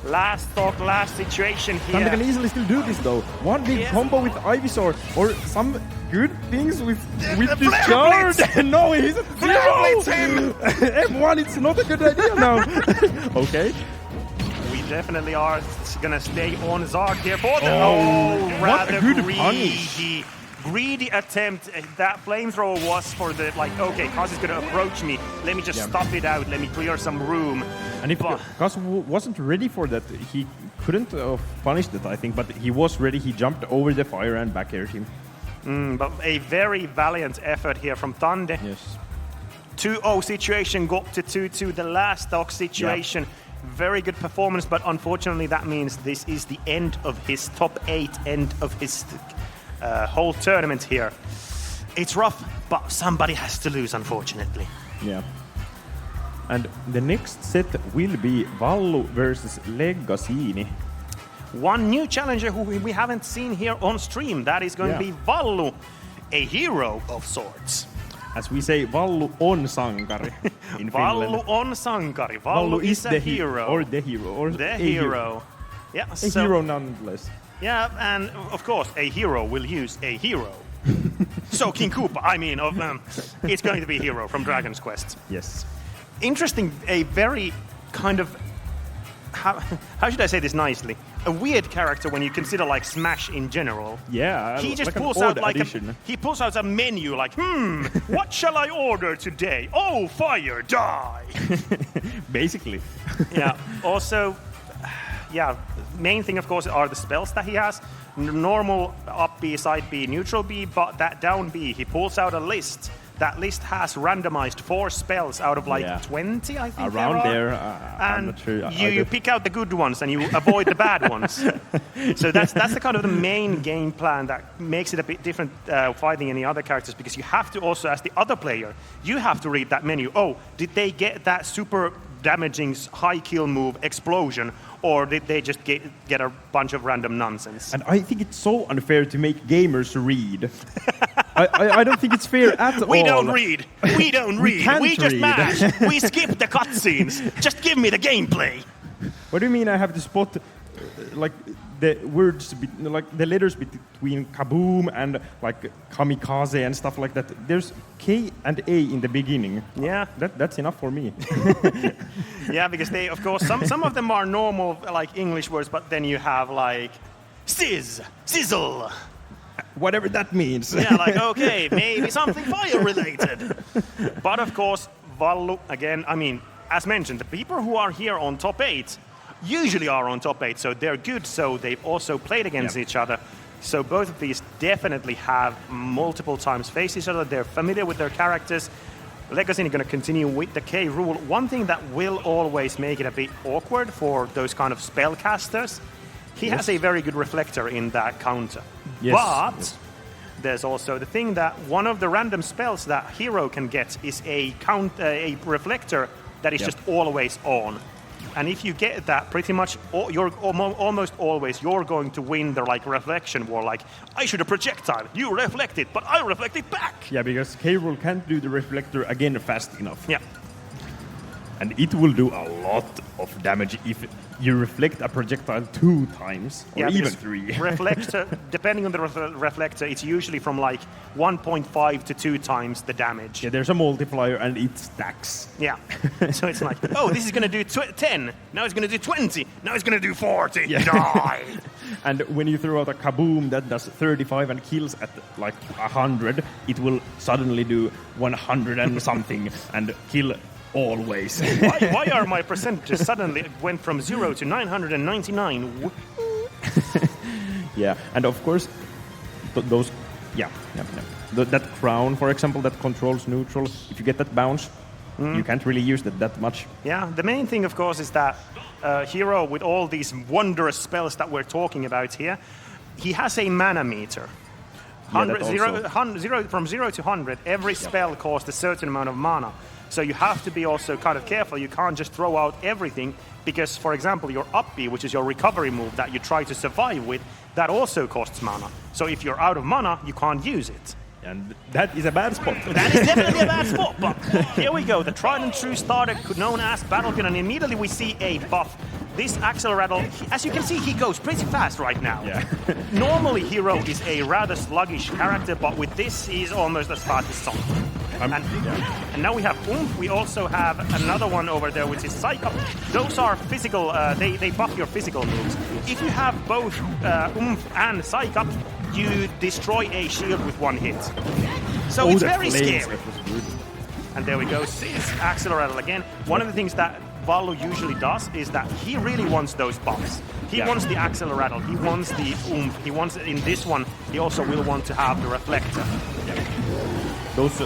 Last stock, last situation here. Thunder can easily still do this though. One big combo with Ivysaur, or some good things with this card. No, he's at 0! M1, it's not a good idea now. Okay. We definitely are gonna stay on Zard here for the... what a good greedy. Greedy attempt. That flamethrower was for the, like, okay, Cos is gonna approach me. Let me just stop it out. Let me clear some room. And if Cos wasn't ready for that, he couldn't punish that, I think, but he was ready. He jumped over the fire and back aired him. But a very valiant effort here from Thunder. Yes. 2-0 situation got to 2-2. The last stock situation. Very good performance, but unfortunately that means this is the end of his top 8, end of his whole tournament here. It's rough, but somebody has to lose, unfortunately. Yeah. And the next set will be Vallu versus Legazzini. One new challenger who we haven't seen here on stream. That is going to be Vallu, a hero of sorts. As we say, Vallu on sankari in Finland. Vallu on sankari. Vallu is a hero. Or the hero. Or the a hero. Yeah, a hero nonetheless. Yeah, and of course, a hero will use a hero. So King Koopa, it's going to be a hero from Dragon's Quest. Yes. Interesting, a very kind of, how should I say this nicely? A weird character when you consider like Smash in general. Yeah, he just like pulls out like he pulls out a menu like, what shall I order today? Oh, fire, die. Basically. Yeah. Also, main thing of course are the spells that he has. Normal up B, side B, neutral B, but that down B, he pulls out a list. That list has randomized 4 spells out of 20, I think. Around there, I'm and not sure. You pick out the good ones and you avoid the bad ones. So that's the kind of the main game plan that makes it a bit different fighting any other characters, because you have to also, as the other player, you have to read that menu. Oh, did they get that super damaging high kill move explosion, or did they just get a bunch of random nonsense? And I think it's so unfair to make gamers read. I don't think it's fair at all. We don't read. We don't read. We just read. mash. We skip the cutscenes. Just give me the gameplay. What do you mean I have to spot like the words, like the letters between kaboom and like kamikaze and stuff like that? There's K and A in the beginning. Yeah. That's enough for me. Yeah, because they, of course, some of them are normal like English words, but then you have like sizzle. Whatever that means. Yeah, like, okay, maybe something fire-related. But, of course, Vallu, again, as mentioned, the people who are here on top 8 usually are on top 8, so they're good, so they've also played against each other. So both of these definitely have multiple times faced each other. They're familiar with their characters. Legacy is going to continue with the K rule. One thing that will always make it a bit awkward for those kind of spellcasters, he has a very good reflector in that counter. Yes. But there's also the thing that one of the random spells that hero can get is a reflector that is just always on. And if you get that, pretty much you're almost always you're going to win the like reflection war. Like, I shoot a projectile, you reflect it, but I reflect it back. Yeah, because K-Rool can't do the reflector again fast enough. Yeah. And it will do a lot of damage if you reflect a projectile 2 times, or even 3. Reflector, depending on the reflector, it's usually from like 1.5 to 2 times the damage. Yeah, there's a multiplier and it stacks. Yeah. So it's like, oh, this is going to do 10. Now it's going to do 20. Now it's going to do 40. Yeah. Die. And when you throw out a kaboom that does 35 and kills at like 100, it will suddenly do 100 and something and kill always. Why are my percentages suddenly went from 0 to 999? Yeah, and of course, those, that crown, for example, that controls neutral. If you get that bounce, you can't really use that much. Yeah, the main thing, of course, is that hero with all these wondrous spells that we're talking about here, he has a mana meter. 100, from 0 to 100, every spell costs a certain amount of mana. So you have to be also kind of careful. You can't just throw out everything because, for example, your up B, which is your recovery move that you try to survive with, that also costs mana. So if you're out of mana, you can't use it. And that is a bad spot. That is definitely a bad spot, but here we go. The tried and true starter known as Battlefield, and immediately we see a buff. This Accelerator, as you can see, he goes pretty fast right now. Yeah. Normally, Hero is a rather sluggish character, but with this, he's almost as fast as Sonic. And now we have Oomph. We also have another one over there, which is Psych Up. Those are physical, they buff your physical moves. If you have both Oomph and Psych Up, you destroy a shield with 1 hit. So it's very scary. And there we go, this Accelerator again. One of the things that Vallu usually does is that he really wants those buffs. He wants the Accelerator, he wants the Oomph, he wants, in this one, he also will want to have the Reflector. Yeah. Those,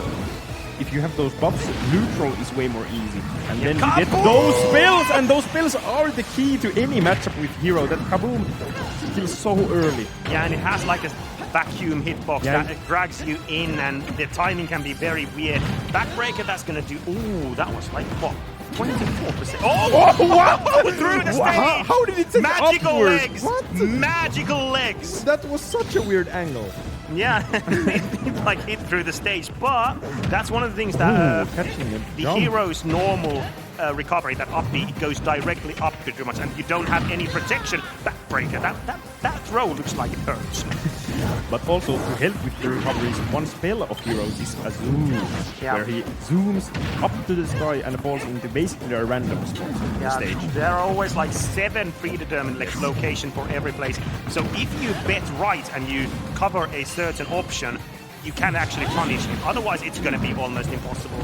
if you have those buffs, neutral is way more easy. And then you get those spells, and those spells are the key to any matchup with Hero. That kaboom kills so early. Yeah, and it has like a vacuum hitbox that drags you in, and the timing can be very weird. Backbreaker, that's gonna do, ooh, that was like, what? 24%. Oh, wow! Through the stage! How did it take Magical upwards? legs! What? Magical legs! That was such a weird angle. Yeah, it like hit through the stage, but that's one of the things that the hero's normal recovery, that up B, it goes directly up pretty much, and you don't have any protection. Backbreaker, that throw looks like it hurts. But also to help with the recoveries, one spell of heroes is a zoom, where he zooms up to the sky and falls into basically a random spot on the stage. There are always like 7 predetermined locations for every place. So if you bet right and you cover a certain option, you can actually punish him. Otherwise, it's going to be almost impossible.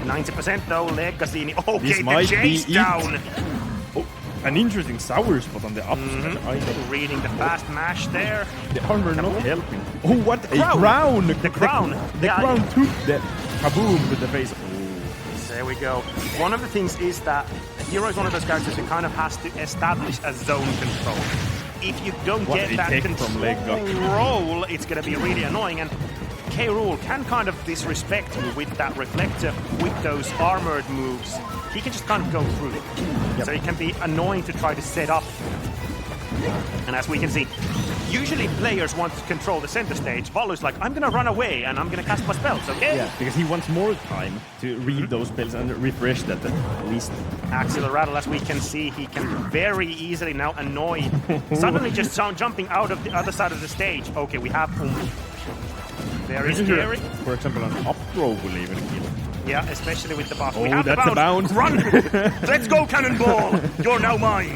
90% though, Legacy. Okay, the chase down. Oh, an interesting sour spot on the up. Reading the fast mash there. The armor not helping. Oh, what a crown! The crown. The crown took the kaboom to the face. There we go. One of the things is that the hero is one of those characters who kind of has to establish a zone control. If you don't get that control, it's going to be really annoying. And K. Rool can kind of disrespect you with that reflector, with those armored moves. He can just kind of go through it. So it can be annoying to try to set up. And as we can see, usually players want to control the center stage. Valu's like, I'm going to run away and I'm going to cast my spells, okay? Yeah, because he wants more time to read those spells and refresh that at least. Axel Rattle, as we can see, he can very easily now annoy. Suddenly just jumping out of the other side of the stage. Okay, we have very scary. For example, an up throw will even kill. Yeah, especially with the buff. Oh, we have that's the bounce. Run! Let's go, Cannonball! You're now mine!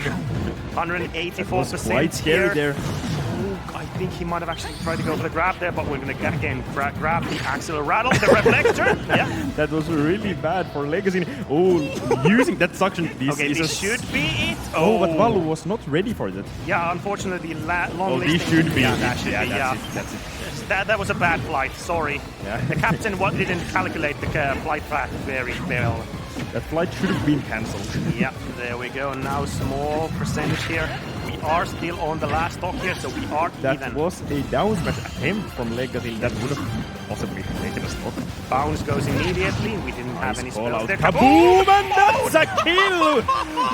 184% quite scary there. Ooh, I think he might have actually tried to go for the grab there, but we're going to again grab the Axel Rattle, the reflector. Yeah, that was really bad for Legacy. Oh, using that suction. This should be it. Oh, but Valu was not ready for that. Yeah, unfortunately, long this should be. That's it. That was a bad flight. Sorry. Yeah. The captain didn't calculate the flight path very well. That flight should have been cancelled. Yeah, there we go. Now small percentage here. We are still on the last stock here, so we are that even. That was a down smash attempt from Legacy that would have possibly taken a stock. Bounce goes immediately. We didn't have any spells there. Kaboom! And that's a kill!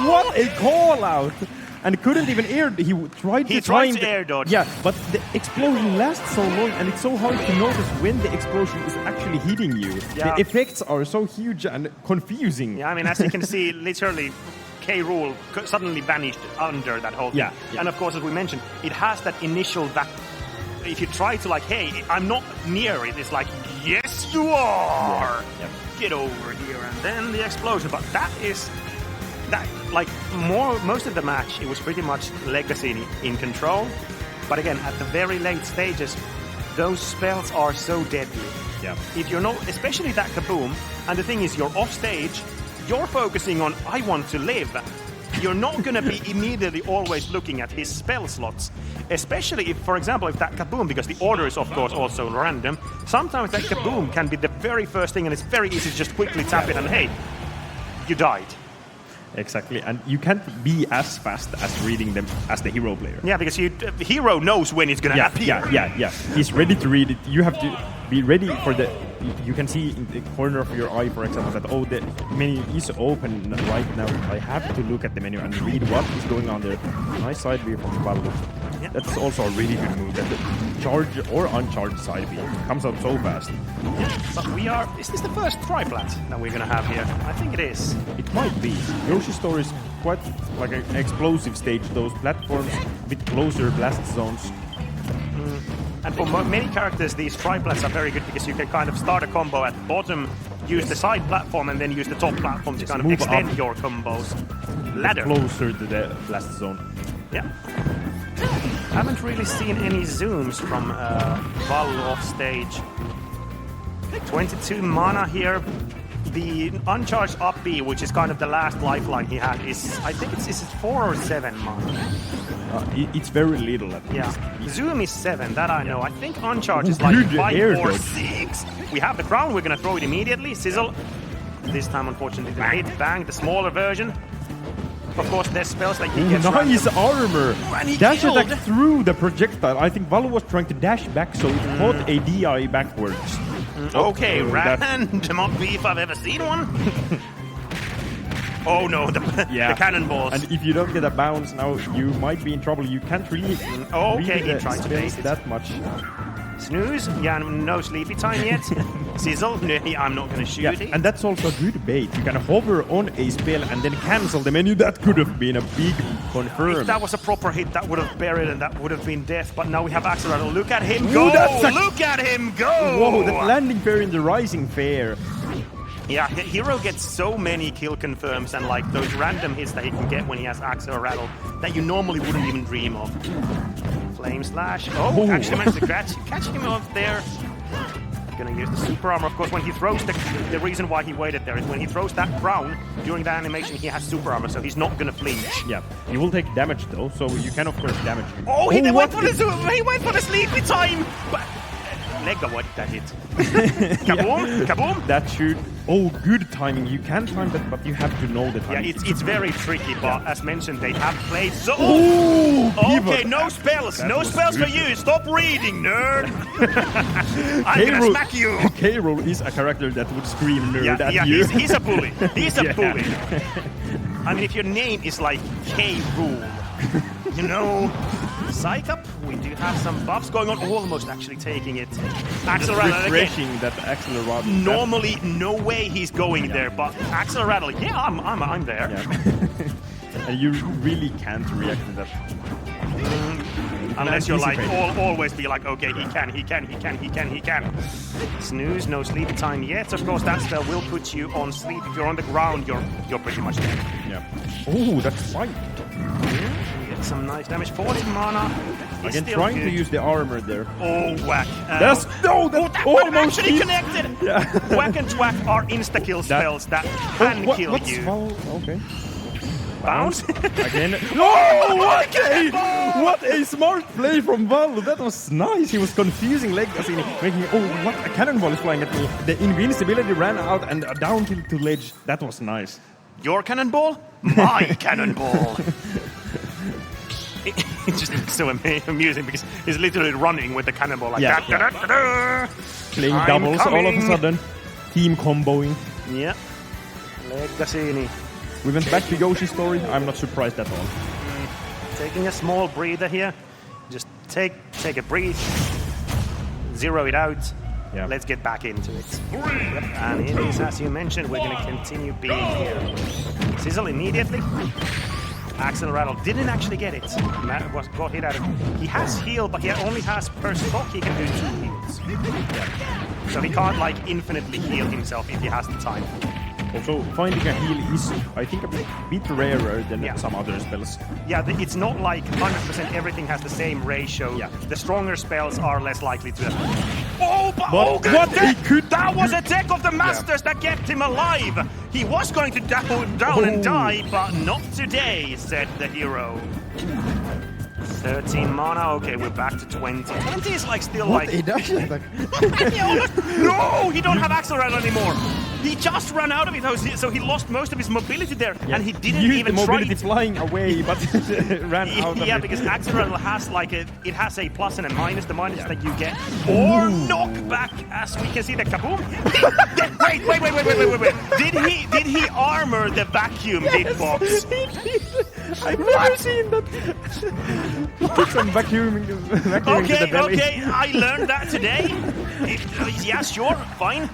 What a call out! And couldn't even air. He tried to air dodge. Yeah, but the explosion lasts so long, and it's so hard to notice when the explosion is actually hitting you. Yeah. The effects are so huge and confusing. Yeah, I mean, as you can see, literally, K. Rool suddenly vanished under that whole thing. Yeah. And of course, as we mentioned, it has that initial if you try to like, hey, I'm not near it, it's like, yes, you are. Yeah. Get over here, and then the explosion. But that is. Most of the match, it was pretty much Legacy in control. But again, at the very late stages, those spells are so deadly. Yeah. If you're not, especially that kaboom, and the thing is, you're off stage, you're focusing on, I want to live. You're not going to be immediately always looking at his spell slots. Especially if, for example, if that kaboom, because the order is of course also random, sometimes that kaboom can be the very first thing and it's very easy to just quickly tap it and hey, you died. Exactly, and you can't be as fast as reading them as the hero player. Yeah, because the hero knows when it's going to appear. Yeah. He's ready to read it. You have to be ready for the... You can see in the corner of your eye, for example, that, the menu is open right now. I have to look at the menu and read what is going on there. Nice side view from Valu. Yeah. That's also a really good move, that the charge or uncharged side view comes out so fast. But is this the first triplat that we're going to have here? I think it is. It might be. Yoshi's Story is quite like an explosive stage, those platforms with closer blast zones. And for many characters, these triplats are very good because you can kind of start a combo at the bottom, use the side platform, and then use the top platform to kind of extend up your combos. Ladder. Closer to the blast zone. Yeah. Haven't really seen any zooms from Valu off stage. 22 mana here. The uncharged up B, which is kind of the last lifeline he had, I think it's 4 or 7 mana. It's very little at least. Yeah. Zoom is 7, that I know. I think uncharged is like 5 or 6. We have the crown, we're gonna throw it immediately. Sizzle. This time, unfortunately, the hit. Bang, the smaller version. Of course, there's spells like he gets nice armor! Dash killed. attack through the projectile. I think Valu was trying to dash back, so it caught a DI backwards. Okay, random up B if I've ever seen one. Oh no, the cannonballs. And if you don't get a bounce now, you might be in trouble. You can't really he tried to base it that much. Snooze. Yeah, no sleepy time yet. Sizzle. No, I'm not going to shoot it. And that's also a good bait. You can hover on a spell and then cancel the menu. That could have been a big confirm. If that was a proper hit, that would have buried and that would have been death. But now we have Accelerator. Look at him go! Look at him go! Whoa, that landing fair in the rising fair. Yeah, Hero gets so many kill confirms and like those random hits that he can get when he has Axel Rattle that you normally wouldn't even dream of. Flame Slash. Oh, actually managed to catch him off there. Gonna use the super armor, of course. When he throws the reason why he waited there is when he throws that crown during that animation, he has super armor, so he's not gonna flinch. Yeah, he will take damage though, so you can of course damage him. Oh, he went for the sleepy time. But Lega, what did that hit? Kaboom! Kaboom! That should. Oh, good timing. You can time that, but you have to know the timing. Yeah, it's very tricky, but as mentioned, they have played so. Okay, no spells. No spells for you. Stop reading, nerd. I'm gonna smack you. K-Roll is a character that would scream nerd at you. He's a bully. He's a bully. I mean, if your name is like K-Rool, you know. Psych up, we do have some buffs going on, almost actually taking it. Axel Rattle refreshing again. That Axel Rattle. Normally, no way he's going there, but Axel Rattle, yeah, I'm there. Yeah. And you really can't react to that. Unless you're like, always be like, okay, he can. Snooze, no sleep time yet. Of course, that spell will put you on sleep. If you're on the ground, you're pretty much dead. Yeah. Oh, that's fine. Get some nice damage. 40 mana. Again, trying to use the armor there. Oh, whack. That's that almost actually connected. Yeah. Whack and twack are insta-kill spells that can kill you. Okay. Bounce. Again. Oh, okay! What a smart play from Val. That was nice. He was confusing Legacy, making, what? A cannonball is flying at me. The invincibility ran out and down to ledge. That was nice. Your cannonball? My cannonball. It's just so amusing because he's literally running with the cannonball like that. Yeah. Da-da-da-da. Playing doubles all of a sudden. Team comboing. Yeah. Legacy. We went back to Yoshi's story. I'm not surprised at all. Taking a small breather here. Just take a breath. Zero it out. Yeah. Let's get back into it. Yep. And it is, as you mentioned, we're going to continue being here. Sizzle immediately. Axel Rattle didn't actually get it. Got hit out of it. He has heal, but he only has per stock he can do 2 heals. Yeah. So he can't like infinitely heal himself if he has the time. Also, finding a heal is, I think, a bit rarer than some other spells. Yeah, it's not like 100% everything has the same ratio. Yeah. The stronger spells are less likely to. That was a deck of the masters that kept him alive. He was going to down and die, but not today, said the hero. 13 mana. Okay, we're back to 20. 20 is like still what? Like. He does like. No, he don't have Axel Rattle anymore. He just ran out of it, so he lost most of his mobility there, and he didn't even try. Mobility flying away, but ran out of it. Yeah, because Axel Rattle has it has a plus and a minus. The minus that you get, or knockback, as we can see the kaboom. Wait. Did he armor the vacuum hitbox? I've never seen that. Put some vacuum into the belly. Okay, I learned that today. Yeah, sure, fine.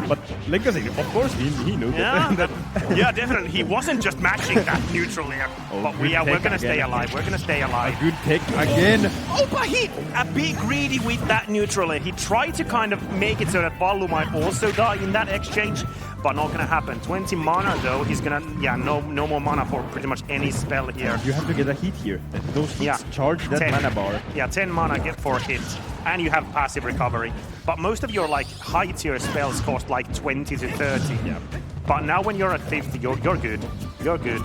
But Legacy, of course, he knew that. Yeah, definitely. He wasn't just matching that neutrally. But we're gonna stay alive. We're gonna stay alive. A good pick again. Oh, but he a bit greedy with that neutrally. He tried to kind of make it so that Valu might also die in that exchange, but not gonna happen. 20 mana though. He's gonna no more mana for pretty much any spell here. You have to get a hit here. Those hits charge that 10. mana bar. Yeah, 10 mana get for a hit, and you have passive recovery. But most of your like high tier spells cost like 20 to 30. Yeah. But now when you're at 50, you're good. You're good.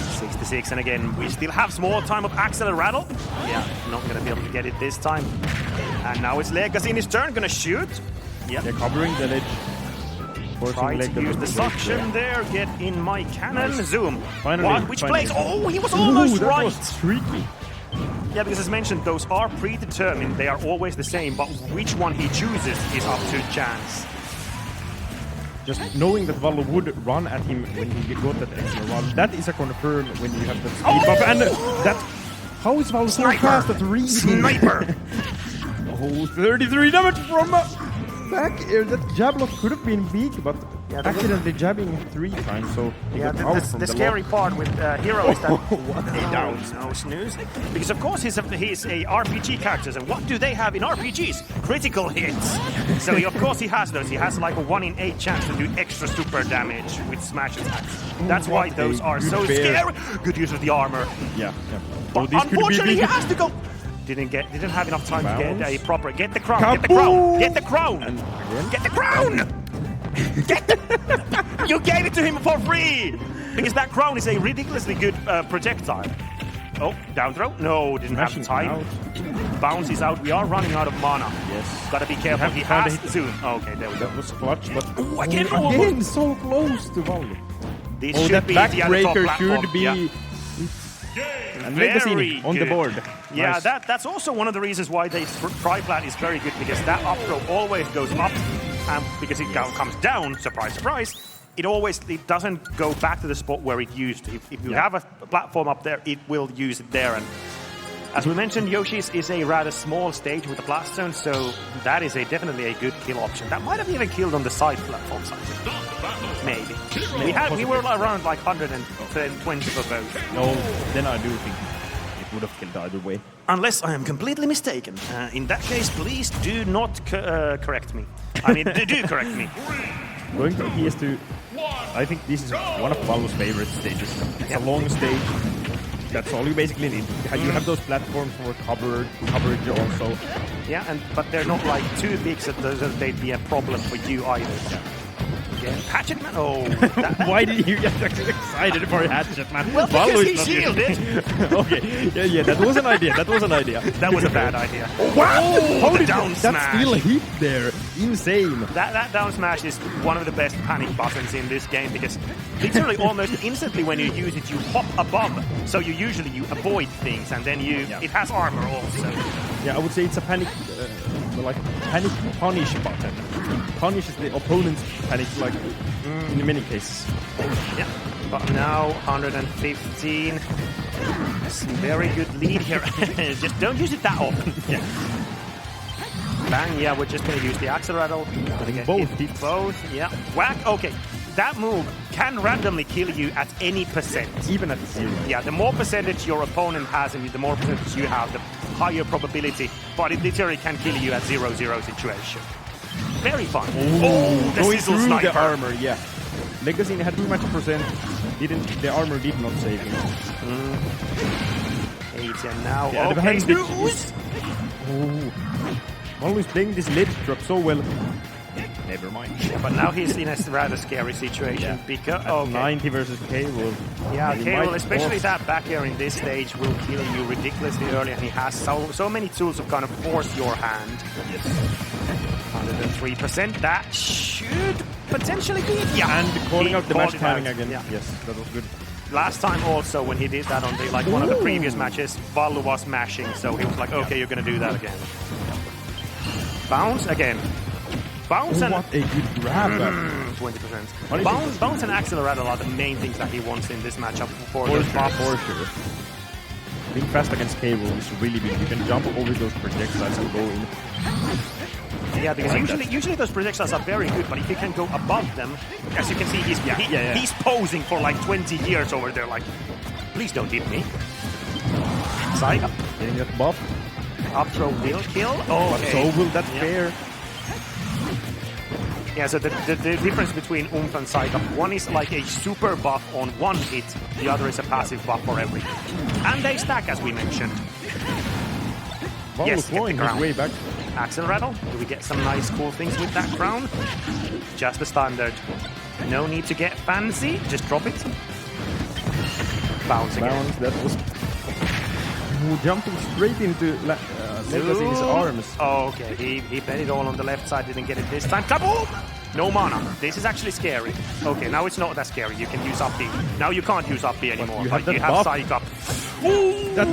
66, and again we still have small time of Axel Rattle. Yeah, not gonna be able to get it this time. And now it's Legacy in his turn, gonna shoot. Yeah, they're covering the ledge. Try to use the suction there. Get in my cannon. Nice. Zoom. Finally, which place? Oh, he was almost that right. Was tricky. Yeah, because as mentioned, those are predetermined. They are always the same, but which one he chooses is up to chance. Just knowing that Valu would run at him when he got that extra run, that is a confirm when you have that speed buff. And that How is Val so fast at reading? Sniper! Oh, 33 damage from back air. That jab block could have been big, but accidentally jabbing 3 times, so he got out from the scary lock. part with Hero is that What a down. no snooze. Because of course he's a RPG character, and what do they have in RPGs? Critical hits. So of course he has those. He has like a 1 in 8 chance to do extra super damage with smash attacks. That's why those are so scary. Good use of the armor. Yeah. But this could be unfortunately, he big. has to go. Didn't have enough time to get a proper. Get the crown. Kaboom! Get the crown. And again. Get the crown. You gave it to him for free because that crown is a ridiculously good projectile. Oh, down throw. No, didn't have time. Out. Bounce is out. We are running out of mana. Yes. Gotta be careful. He found has a hit. soon. Okay, there we go. That was clutch, but Again, so close to Val. This Oh, should that be the other top backbreaker platform. should be. Yeah. And Very Legacy on the good. board. Yeah, Nice. that's also one of the reasons why they Triplat is very good, because that up throw always goes up, and because it comes down, surprise, surprise, it doesn't go back to the spot where it used to. If you have a platform up there, it will use it there. And as we mentioned, Yoshi's is a rather small stage with a blast zone, so that is definitely a good kill option. That might have even killed on the side platform side. Maybe. We were around like 120 for both. No, then I do think it would have killed either way. Unless I am completely mistaken. In that case, please do not correct me. I mean, do correct me. Going to PS2, I think this is one of Valve's favorite stages. It's a long stage. That's all you basically need. You have those platforms for coverage also. Yeah, but they're not like too big so they'd be a problem for you either. Yeah. Hatchet Man? Oh. Why did you get excited for Hatchet Man? Well, because he shielded. Okay, yeah, that was an idea. That was a bad idea. Oh, wow! How did down that smash. still hit there? Insane. That down smash is one of the best panic buttons in this game, because literally almost instantly when you use it, you hop above. So you avoid things, and then it has armor also. Yeah, I would say it's a panic punish button. It punishes the opponent's panic, like in many cases. Yeah, but now 115. Very good lead here. Just don't use it that often. Yeah. Bang, yeah, we're just going to use the Axel Rattle. Both hits. Both, yeah. Whack, okay. That move can randomly kill you at any percent. Even at 0. Yeah, the more percentage your opponent has and the more percentage you have, the higher probability. But it literally can kill you at 0-0 situation. Very fun. The going sizzle through sniper. the armor, yeah. Legacy had too much percent. The armor did not save him. 8 now. Yeah, Okay, the snooze. Always playing this ledge drop so well. Never mind. But now he's in a rather scary situation because 90 versus K-Roll. Yeah, K-Roll, especially that back air in this stage will kill you ridiculously early, and he has so many tools to kind of force your hand. Yes. 103%. That should potentially be it. Yeah. And calling out the match timing out. again. Yeah. Yes, that was good. Last time also when he did that on one of the previous matches, Valu was mashing, so he was like, okay, you're going to do that again. Bounce again. Bounce and what a good grab. 20%. Bounce and Accelerator are the main things that he wants in this matchup for sure. Being fast against K-Roll is really big. You can jump over those projectiles and go in. Yeah, because usually those projectiles are very good, but if you can go above them, as you can see, he's posing for like 20 years over there, like, please don't hit me. Psych. Getting that buff. Up throw will kill. Oh, but so will that fair. Yeah, so the difference between Oomph and Psych Up, one is like a super buff on one hit, the other is a passive buff for every hit. And they stack, as we mentioned. Yes, get the crown. Way back. Axel Rattle, do we get some nice cool things with that crown? Just the standard. No need to get fancy, just drop it. Bounce again. That was... jumping straight into Legacy's arms. Oh, okay, he bet it all on the left side, didn't get it this time. Kaboom! No mana. This is actually scary. Okay, now it's not that scary. You can use up B. Now you can't use up B anymore, but you have Psych Up. That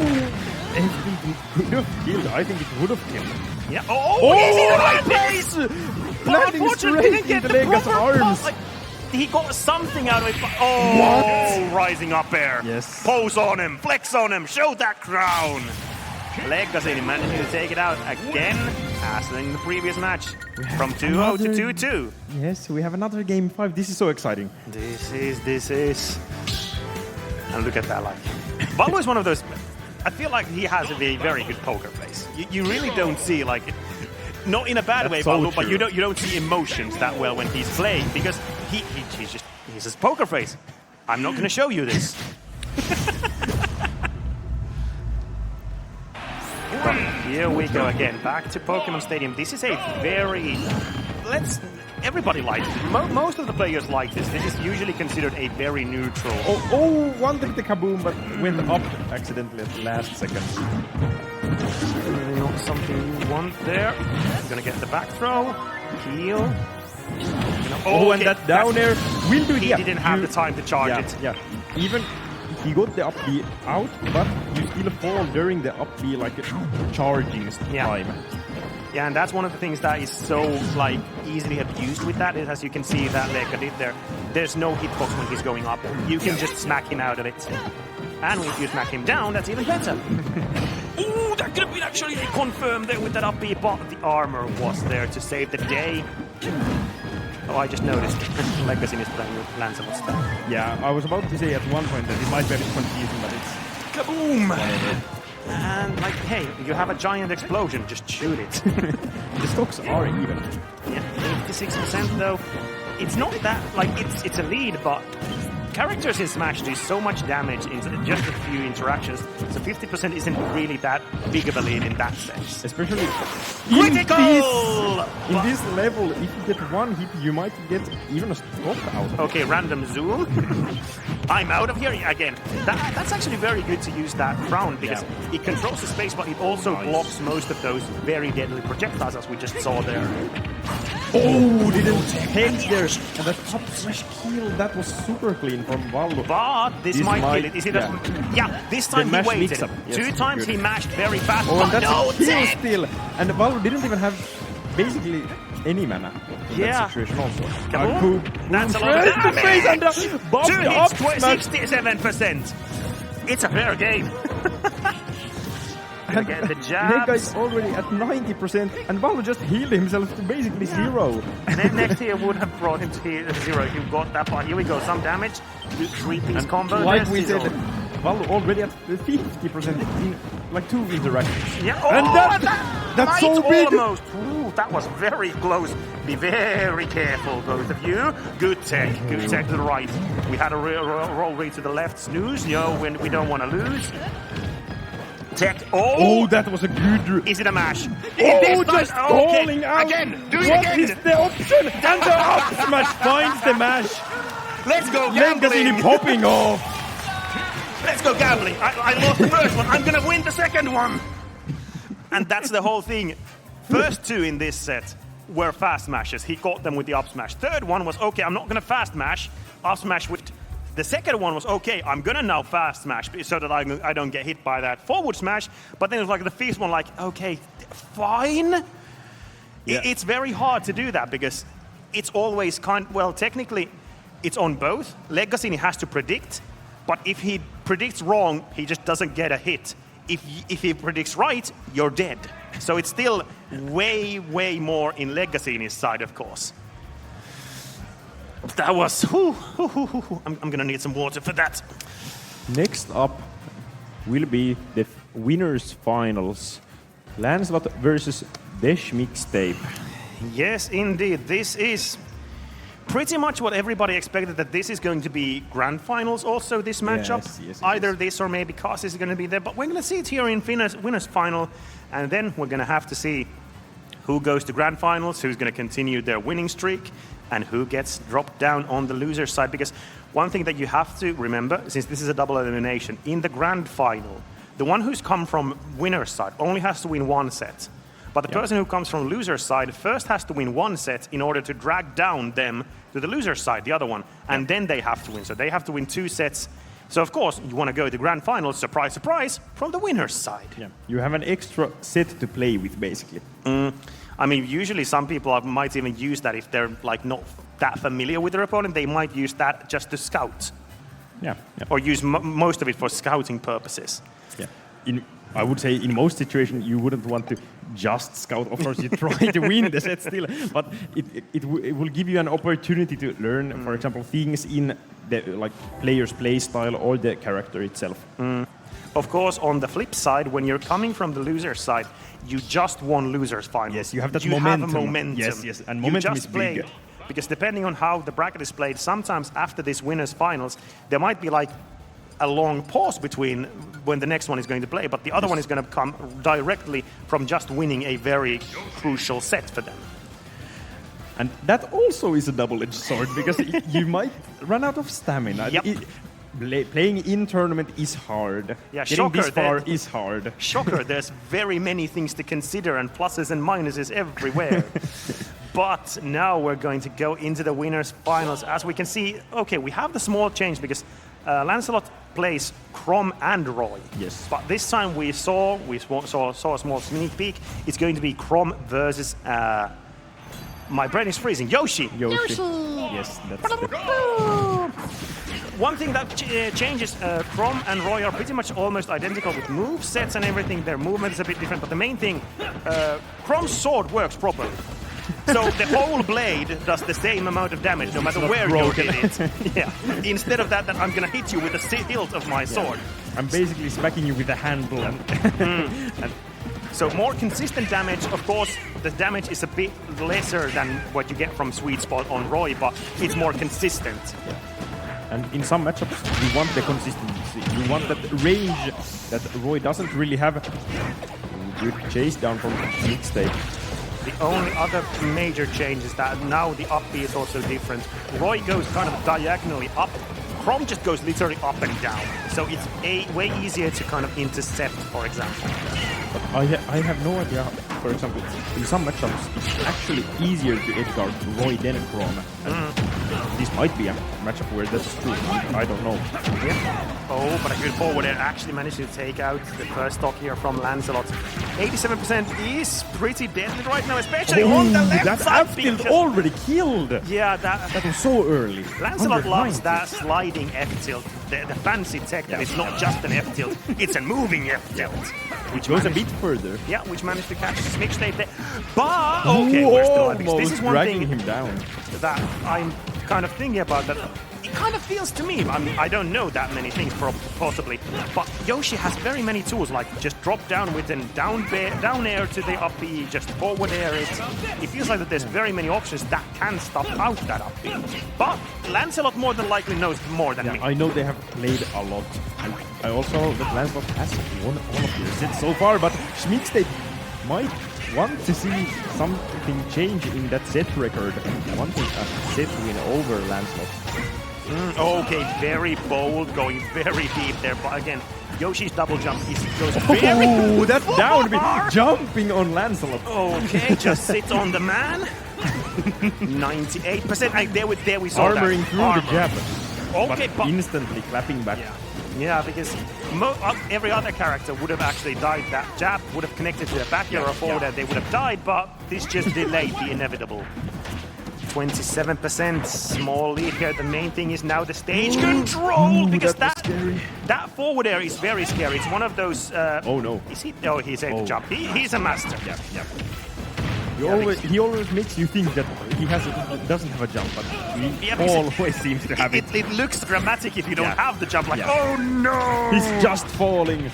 could have killed. I think it would have killed. Yeah. Oh, he's in the right place! Landing straight into Lega's arms. he got something out of it. But, oh, rising up air. Yes. Pose on him, flex on him, show that crown. Legacy managing to take it out again, as in the previous match. From 2-0 to 2-2. Yes, we have another game 5. This is so exciting. This is. And look at that, like. Valvo is one of those. I feel like he has a very good poker face. You really don't see, like, not in a bad way, Valvo, but you don't see emotions that well when he's playing, because he's his poker face. I'm not going to show you this. But here we go again, back to Pokemon Stadium. This is a very... Everybody likes it. Most of the players like this. This is usually considered a very neutral... Wanted the kaboom, but went up accidentally at the last second. Really not something you want there. Gonna get the back throw. Heal. And that down air will do it. He didn't have the time to charge it. Yeah, even... He got the up B out, but you still fall during the up B, like charging time. Yeah, and that's one of the things that is so like easily abused with that, is as you can see that Lega did there. There's no hitbox when he's going up. You can just smack him out of it. And if you smack him down, that's even better. Ooh, that could have been actually confirmed there with that up B, but the armor was there to save the day. Oh, I just noticed Legacy is playing with Lancelot style. Yeah, I was about to say at one point that it might be a bit confusing, but it's... Kaboom! And, like, hey, you have a giant explosion, just shoot it. The stocks are even. Yeah, 56% though. It's not that, like, it's a lead, but characters in Smash do so much damage in just a few interactions, so 50% isn't really that big of a lead in that sense. Especially critical! In this level, if you get one hit, you might get even a stock out. Okay, random zoom. I'm out of here again. That's actually very good to use that crown, because it controls the space, but it also blocks most of those very deadly projectiles, as we just saw there. Oh, didn't hedge there. And that top smash kill, that was super clean from Valvo. But this might kill it. Is it this time he waited. Yes, 2 times good. He mashed very fast. Oh, and that's no, a kill still. And Valvo didn't even have basically any mana in that situation also. That's a lot of damage. And 2 hits, 67%. It's a fair game. Again, the jabs. Nega is already at 90%, and Valvo just healed himself to basically 0. And then next year would have brought him to 0 if you got that part. Here we go, some damage. 3-piece combo. Like we said, Valvo already at 50% in like 2 interactions. Yeah, and that's so big. Almost. Ooh, that was very close. Be very careful, both of you. Good tech to the right. We had a roll read to the left. Snooze, when we don't want to lose. Tech. Oh, that was a good... Is it a mash? Just falling out. Again, do it what again. What is the option? And the up smash finds the mash. Let's go gambling. Legacy popping off. Let's go gambling. I lost the first one. I'm going to win the second one. And that's the whole thing. First 2 in this set were fast smashes. He got them with the up smash. Third one was, okay, I'm not going to fast smash. Up smash with... The second one was, okay, I'm going to now fast smash so that I don't get hit by that forward smash. But then it was like the fifth one, like, okay, fine. Yeah. It's very hard to do that because it's always technically, it's on both. Legacy has to predict, but if he predicts wrong, he just doesn't get a hit. If he predicts right, you're dead. So it's still way, way more in Legacy's side, of course. That was... I'm going to need some water for that. Next up will be the winners' finals. Lancelot versus Desh Mixtape. Yes, indeed. This is pretty much what everybody expected, that this is going to be grand finals also, this matchup. Yes, either this or maybe Cos is going to be there. But we're going to see it here in winners' final. And then we're going to have to see who goes to grand finals, who's going to continue their winning streak, and who gets dropped down on the loser side. Because one thing that you have to remember, since this is a double elimination, in the grand final, the one who's come from winner's side only has to win 1 set. But the person who comes from loser's side first has to win 1 set in order to drag down them to the loser's side, the other one. And then they have to win. So they have to win 2 sets. So, of course, you want to go to grand final, surprise, surprise, from the winner's side. Yeah. You have an extra set to play with, basically. I mean, usually some people might even use that if they're like not that familiar with their opponent, they might use that just to scout. Yeah. Or use most of it for scouting purposes. Yeah. I would say in most situations you wouldn't want to just scout. Of course, you try to win the set still, but it will give you an opportunity to learn, for example, things in the player's play style or the character itself. Of course, on the flip side, when you're coming from the loser's side, you just won loser's final. Yes, you have that momentum. momentum. Have a momentum. Yes, and momentum is big. Because depending on how the bracket is played, sometimes after this winner's finals, there might be like a long pause between when the next one is going to play, but the other one is going to come directly from just winning a very crucial set for them. And that also is a double-edged sword, because you might run out of stamina. Yep. Playing in tournament is hard. Yeah, Getting shocker, this far is hard. Shocker, there's very many things to consider and pluses and minuses everywhere. But now we're going to go into the winners' finals. As we can see, okay, we have the small change because Lancelot plays Chrom and Roy. Yes. But this time we saw a small sneak peek. It's going to be Chrom versus my brain is freezing. Yoshi. Yes, that's One thing that changes, Chrom and Roy are pretty much almost identical with move sets and everything. Their movement is a bit different, but the main thing, Chrom's sword works properly. So the whole blade does the same amount of damage, no matter where you hit it. Yeah. Instead of that, I'm gonna hit you with the hilt of my sword. I'm basically smacking you with a handle. And so more consistent damage. Of course, the damage is a bit lesser than what you get from Sweet Spot on Roy, but it's more consistent. Yeah. And in some matchups, you want the consistency. You want that range that Roy doesn't really have. Good chase down from mid-stage. The only other major change is that now the up B is also different. Roy goes kind of diagonally up. Chrom just goes literally up and down. So it's way easier to kind of intercept, for example. But I have no idea. For example, in some matchups, it's actually easier to edgeguard Roy than Chrom. This might be a matchup where that's true. I don't know. Yeah. Oh, but a good forward there actually managed to take out the first stock here from Lancelot. 87% is pretty deadly right now, especially on the left that side. F-tilt already killed. Yeah, that was so early. Lancelot loves that sliding F-tilt, the fancy tech that is not just an F-tilt, it's a moving F-tilt. Which goes a bit further. Yeah, which managed to catch his mixtape there. But, okay, we're still alive. Because this is one thing him down. That I'm kind of thinking about that. It kind of feels to me, I mean, I don't know that many things possibly, but Yoshi has very many tools, like just drop down with an down air to the up B, just forward air it. It feels like that there's very many options that can stop out that up B. But Lancelot more than likely knows more than me. I know they have played a lot, and I also know that Lancelot has won all of their sets so far, but Schmidt might want to see something change in that set record and wanting a set win over Lancelot. Okay, very bold, going very deep there, but again, Yoshi's double jump goes very... Oh, that down B, jumping on Lancelot. Okay, just sit on the man. 98%, there we saw Armoring through the jab. Okay, but instantly clapping back. Yeah, because every other character would have actually died. That jab would have connected to the back air or forward air. They would have died, but this just delayed the inevitable. 27%, small lead here. The main thing is now the stage control, because that forward air is very scary. It's one of those... oh no. Is he? Oh, he's able to jump. He's a master. Yeah. He always makes you think that he doesn't have a jump, but he always seems to have it. It looks dramatic if you don't have the jump, like, oh no! He's just falling.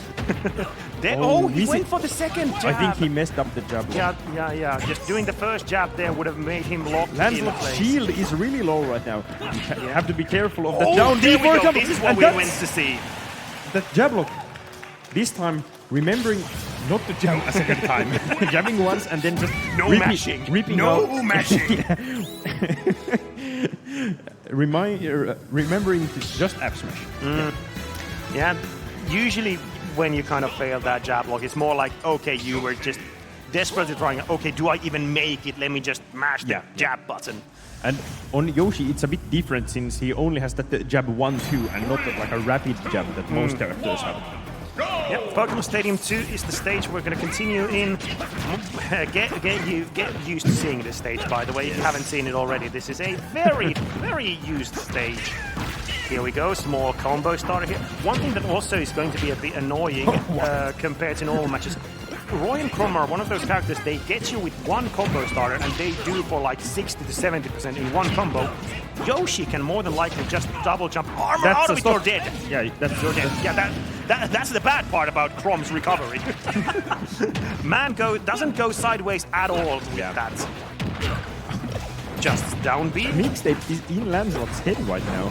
He went for the second jab. I think he messed up the jab. Yeah. Just doing the first jab there would have made him locked in place. Lancelot's shield is really low right now. You have to be careful of that down. There we go. This is what we went to see. That jab lock. This time, remembering not to jump a second time. Jabbing once and then just ripping out. Mashing. Remembering to just F smash. Yeah, usually when you kind of fail that jab lock, it's more like, okay, you were just desperately trying, okay, do I even make it? Let me just mash the jab button. And on Yoshi, it's a bit different since he only has that jab 1-2 and not like a rapid jab that most characters have. Yep, Pokemon Stadium 2 is the stage we're going to continue in. Get used to seeing this stage, by the way, if you haven't seen it already. This is a very, very used stage. Here we go, small combo starter here. One thing that also is going to be a bit annoying compared to normal matches. Roy and Crom are one of those characters, they get you with one combo starter and they do for like 60 to 70% in one combo. Yoshi can more than likely just double jump armor out of it, you're dead. Yeah, you're dead. Yeah, that's the bad part about Crom's recovery. Man doesn't go sideways at all with that. Just down B. Mixtape is in Lancelot's head right now.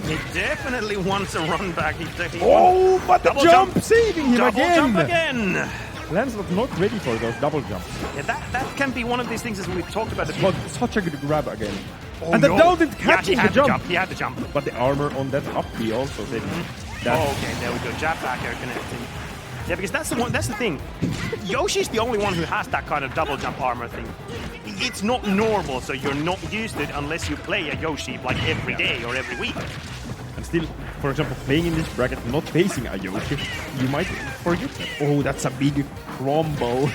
He definitely wants a run back. But the jump saving him double again! Jump again! Lancelot not ready for those double jumps. Yeah, that can be one of these things as we've talked about. But such a good grab again. Oh, and the down didn't catch the jump. He had the jump. But the armor on that up B also saved him. Okay, there we go. Jab back air connecting. Yeah, because that's the thing. Yoshi's the only one who has that kind of double jump armor thing. It's not normal, so you're not used to it unless you play a Yoshi like every day or every week. And still, for example, playing in this bracket, not facing a Yoshi, you might forget that. Oh, that's a big combo.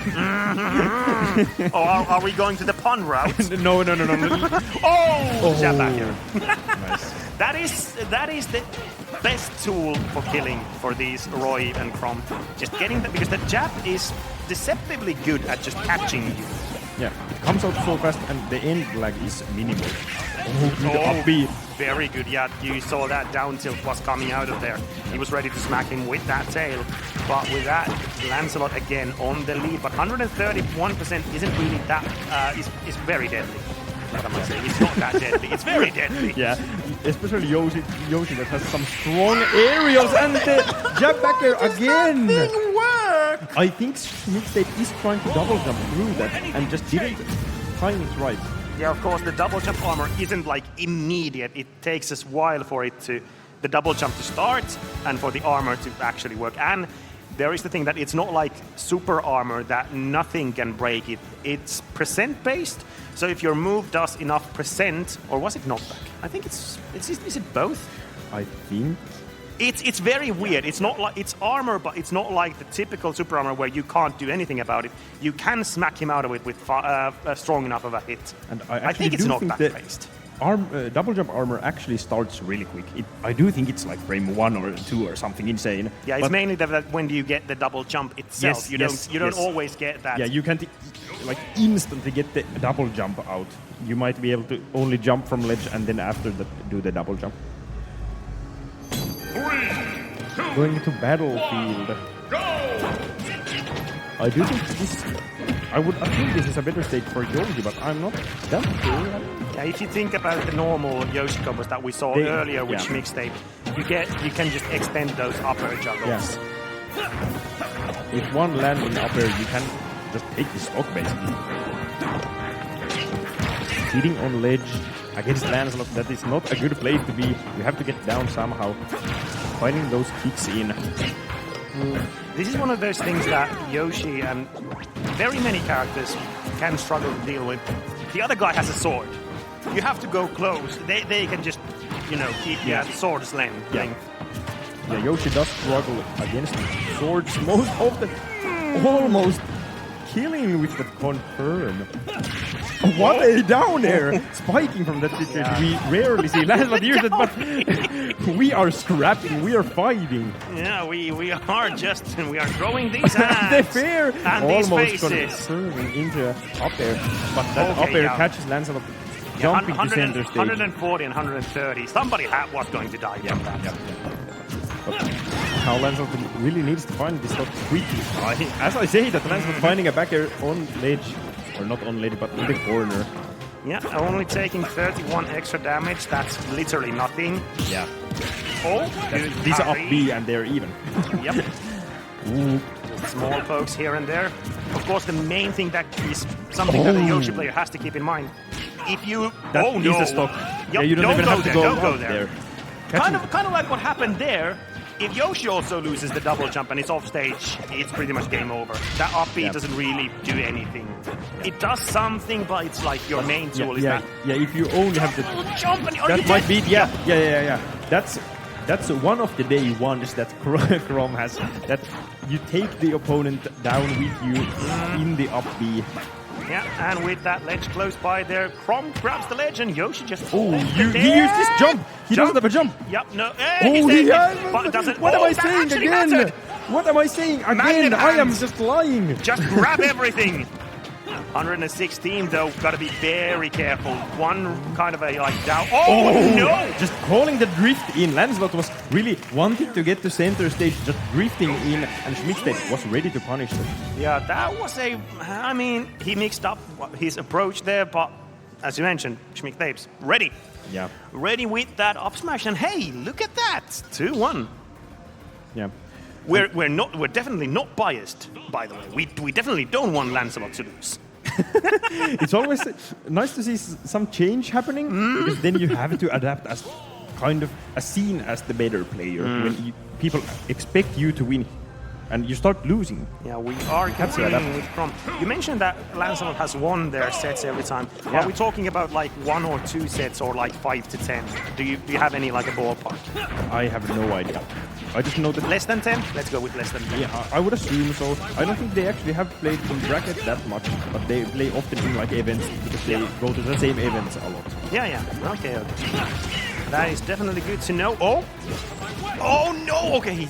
Oh, are we going to the pun route? No. Oh, jab back here. Nice. That is the best tool for killing for these Roy and Crom. Just getting because the jab is deceptively good at just catching you. Yeah, it comes out so fast and the end lag is minimal. Oh, good up B. Very good, yeah. You saw that down tilt was coming out of there. He was ready to smack him with that tail. But with that, Lancelot again on the lead. But 131% isn't really that, is very deadly. What am I saying? It's not that deadly. It's very deadly. Yeah, especially Yoshi that has some strong aerials and the jab back there again. Nothing worked! I think Mixtape is trying to double jump through that and just didn't time it right. Yeah, of course, the double jump armor isn't like immediate. It takes a while for the double jump to start and for the armor to actually work. And there is the thing that it's not like super armor that nothing can break it. It's percent based. So if your move does enough percent, or was it knockback? I think is it both? I think. It's very weird. It's not like it's armor, but it's not like the typical super armor where you can't do anything about it. You can smack him out of it with strong enough of a hit. And I think it's knockback based. Double jump armor actually starts really quick. I do think it's like frame 1 or 2 or something insane. Yeah, it's mainly that when you get the double jump itself, you don't always get that. Yeah, you can't like instantly get the double jump out. You might be able to only jump from ledge and then after that do the double jump. 3, 2, going to battlefield. Go! I do think this. I think this is a better stage for Yoshi, but I'm not that sure. Yeah, if you think about the normal Yoshi combos that we saw earlier with Mixtape, you can just extend those upper juggles. Yes. If one landing upper, you can just take the stock basically. Hitting on ledge against Lancelot, that is not a good place to be. You have to get down somehow. Finding those kicks in. This is one of those things that Yoshi and very many characters can struggle to deal with. The other guy has a sword. You have to go close. They can just, keep you at sword's length. Yeah, Yoshi does struggle against swords most often. Almost killing with the confirm. What a down air! Spiking from that situation. Yeah. We rarely see Lancelot use it, but we are scrapping, we are fighting. Yeah, we are throwing these hands. The fair! And almost these faces. confirming into up air. But that up air catches Lancelot jumping to center stage. 140 and 130. Somebody was going to die from that. Yeah. But now Lancelot really needs to find this stuff quickly. As I say, that Lancelot finding a back air on ledge. Or not on ledge, but in the corner. Yeah, only taking 31 extra damage. That's literally nothing. Yeah. Oh, these are up B and they're even. Yep. Ooh. Small pokes here and there. Of course, the main thing that is something that a Yoshi player has to keep in mind. If you... That is a stock. Yep, Yeah, you don't even have to go there. Kind of like what happened there. If Yoshi also loses the double jump and it's off stage, it's pretty much game over. That up B doesn't really do anything. It does something, but it's like your main tool is that. Yeah, if you only have the jump and that might be yeah. That's That's one of the day ones that Chrome has. That you take the opponent down with you in the up B. Yeah, and with that ledge close by there, Crom grabs the ledge and Yoshi just... Oh, he used this jump! He doesn't have a jump! Yep, no. But it doesn't... What am I saying again? Mattered. What am I saying again? I am just lying! Just grab everything! 116 though, gotta be very careful. One kind of a like down... Oh no! Just calling the drift in. Lancelot was really wanting to get to center stage, just drifting in, and Schmidtstedt was ready to punish them. Yeah, that was a... I mean, he mixed up his approach there, but as you mentioned, Schmidtstedt's ready. Yeah. Ready with that up smash, and hey, look at that! 2-1. Yeah. We're definitely not biased, by the way. We definitely don't want Lancelot to lose. It's always nice to see some change happening, because then you have to adapt as kind of seen as the better player when people expect you to win and you start losing. Yeah, we are continuing with Crom. You mentioned that Lancelot has won their sets every time. Yeah. Are we talking about like 1 or 2 sets or like 5 to 10? Do you have any like a ballpark? I have no idea. I just know that... Less than 10? Let's go with less than 10. Yeah, I would assume so. I don't think they actually have played in bracket that much, but they play often in like events because they go to the same events a lot. Yeah. Okay. That is definitely good to know. Oh no! Okay, he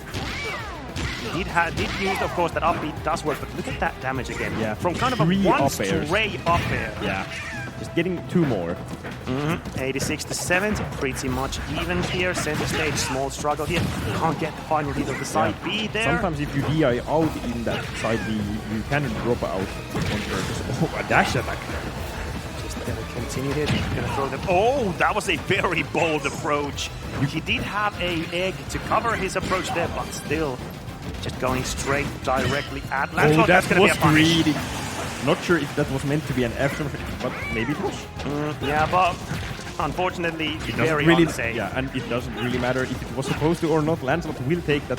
did use, of course, that up beat does work, but look at that damage again. Yeah. From kind of a one straight up air. Yeah. Just getting 2 more. 86 to 70, pretty much even here. Center stage, small struggle here. Can't get the final hit of the side B there. Sometimes if you DI out in that side B, you can drop out on purpose. Oh, a dash attack. Just gonna continue it. Gonna throw them. Oh, that was a very bold approach. He did have an egg to cover his approach there, but still just going straight directly at Lancelot. That gonna was be a punish. greedy. Not sure if that was meant to be an F, but maybe it was. Yeah, but unfortunately, it very really, unsafe. Yeah, and it doesn't really matter if it was supposed to or not. Lancelot will take that.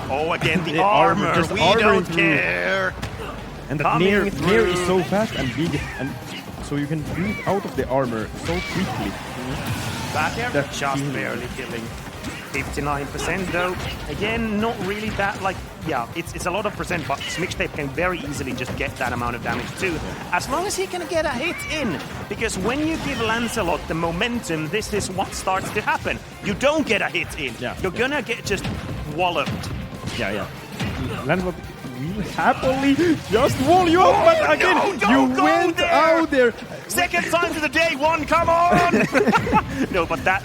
Oh, again, the armor. We don't care. And that Nair is so fast and big, and so you can beat out of the armor so quickly. Back air, just barely killing. 59% though. Again, not really that, like, yeah, it's a lot of percent, but Schmidtstedt can very easily just get that amount of damage too. As long as he can get a hit in. Because when you give Lancelot the momentum, this is what starts to happen. You don't get a hit in. Yeah. You're gonna get just walloped. Yeah. Lancelot will happily just wall you up, but again, you went out there. Second time to the day one, come on! No, but that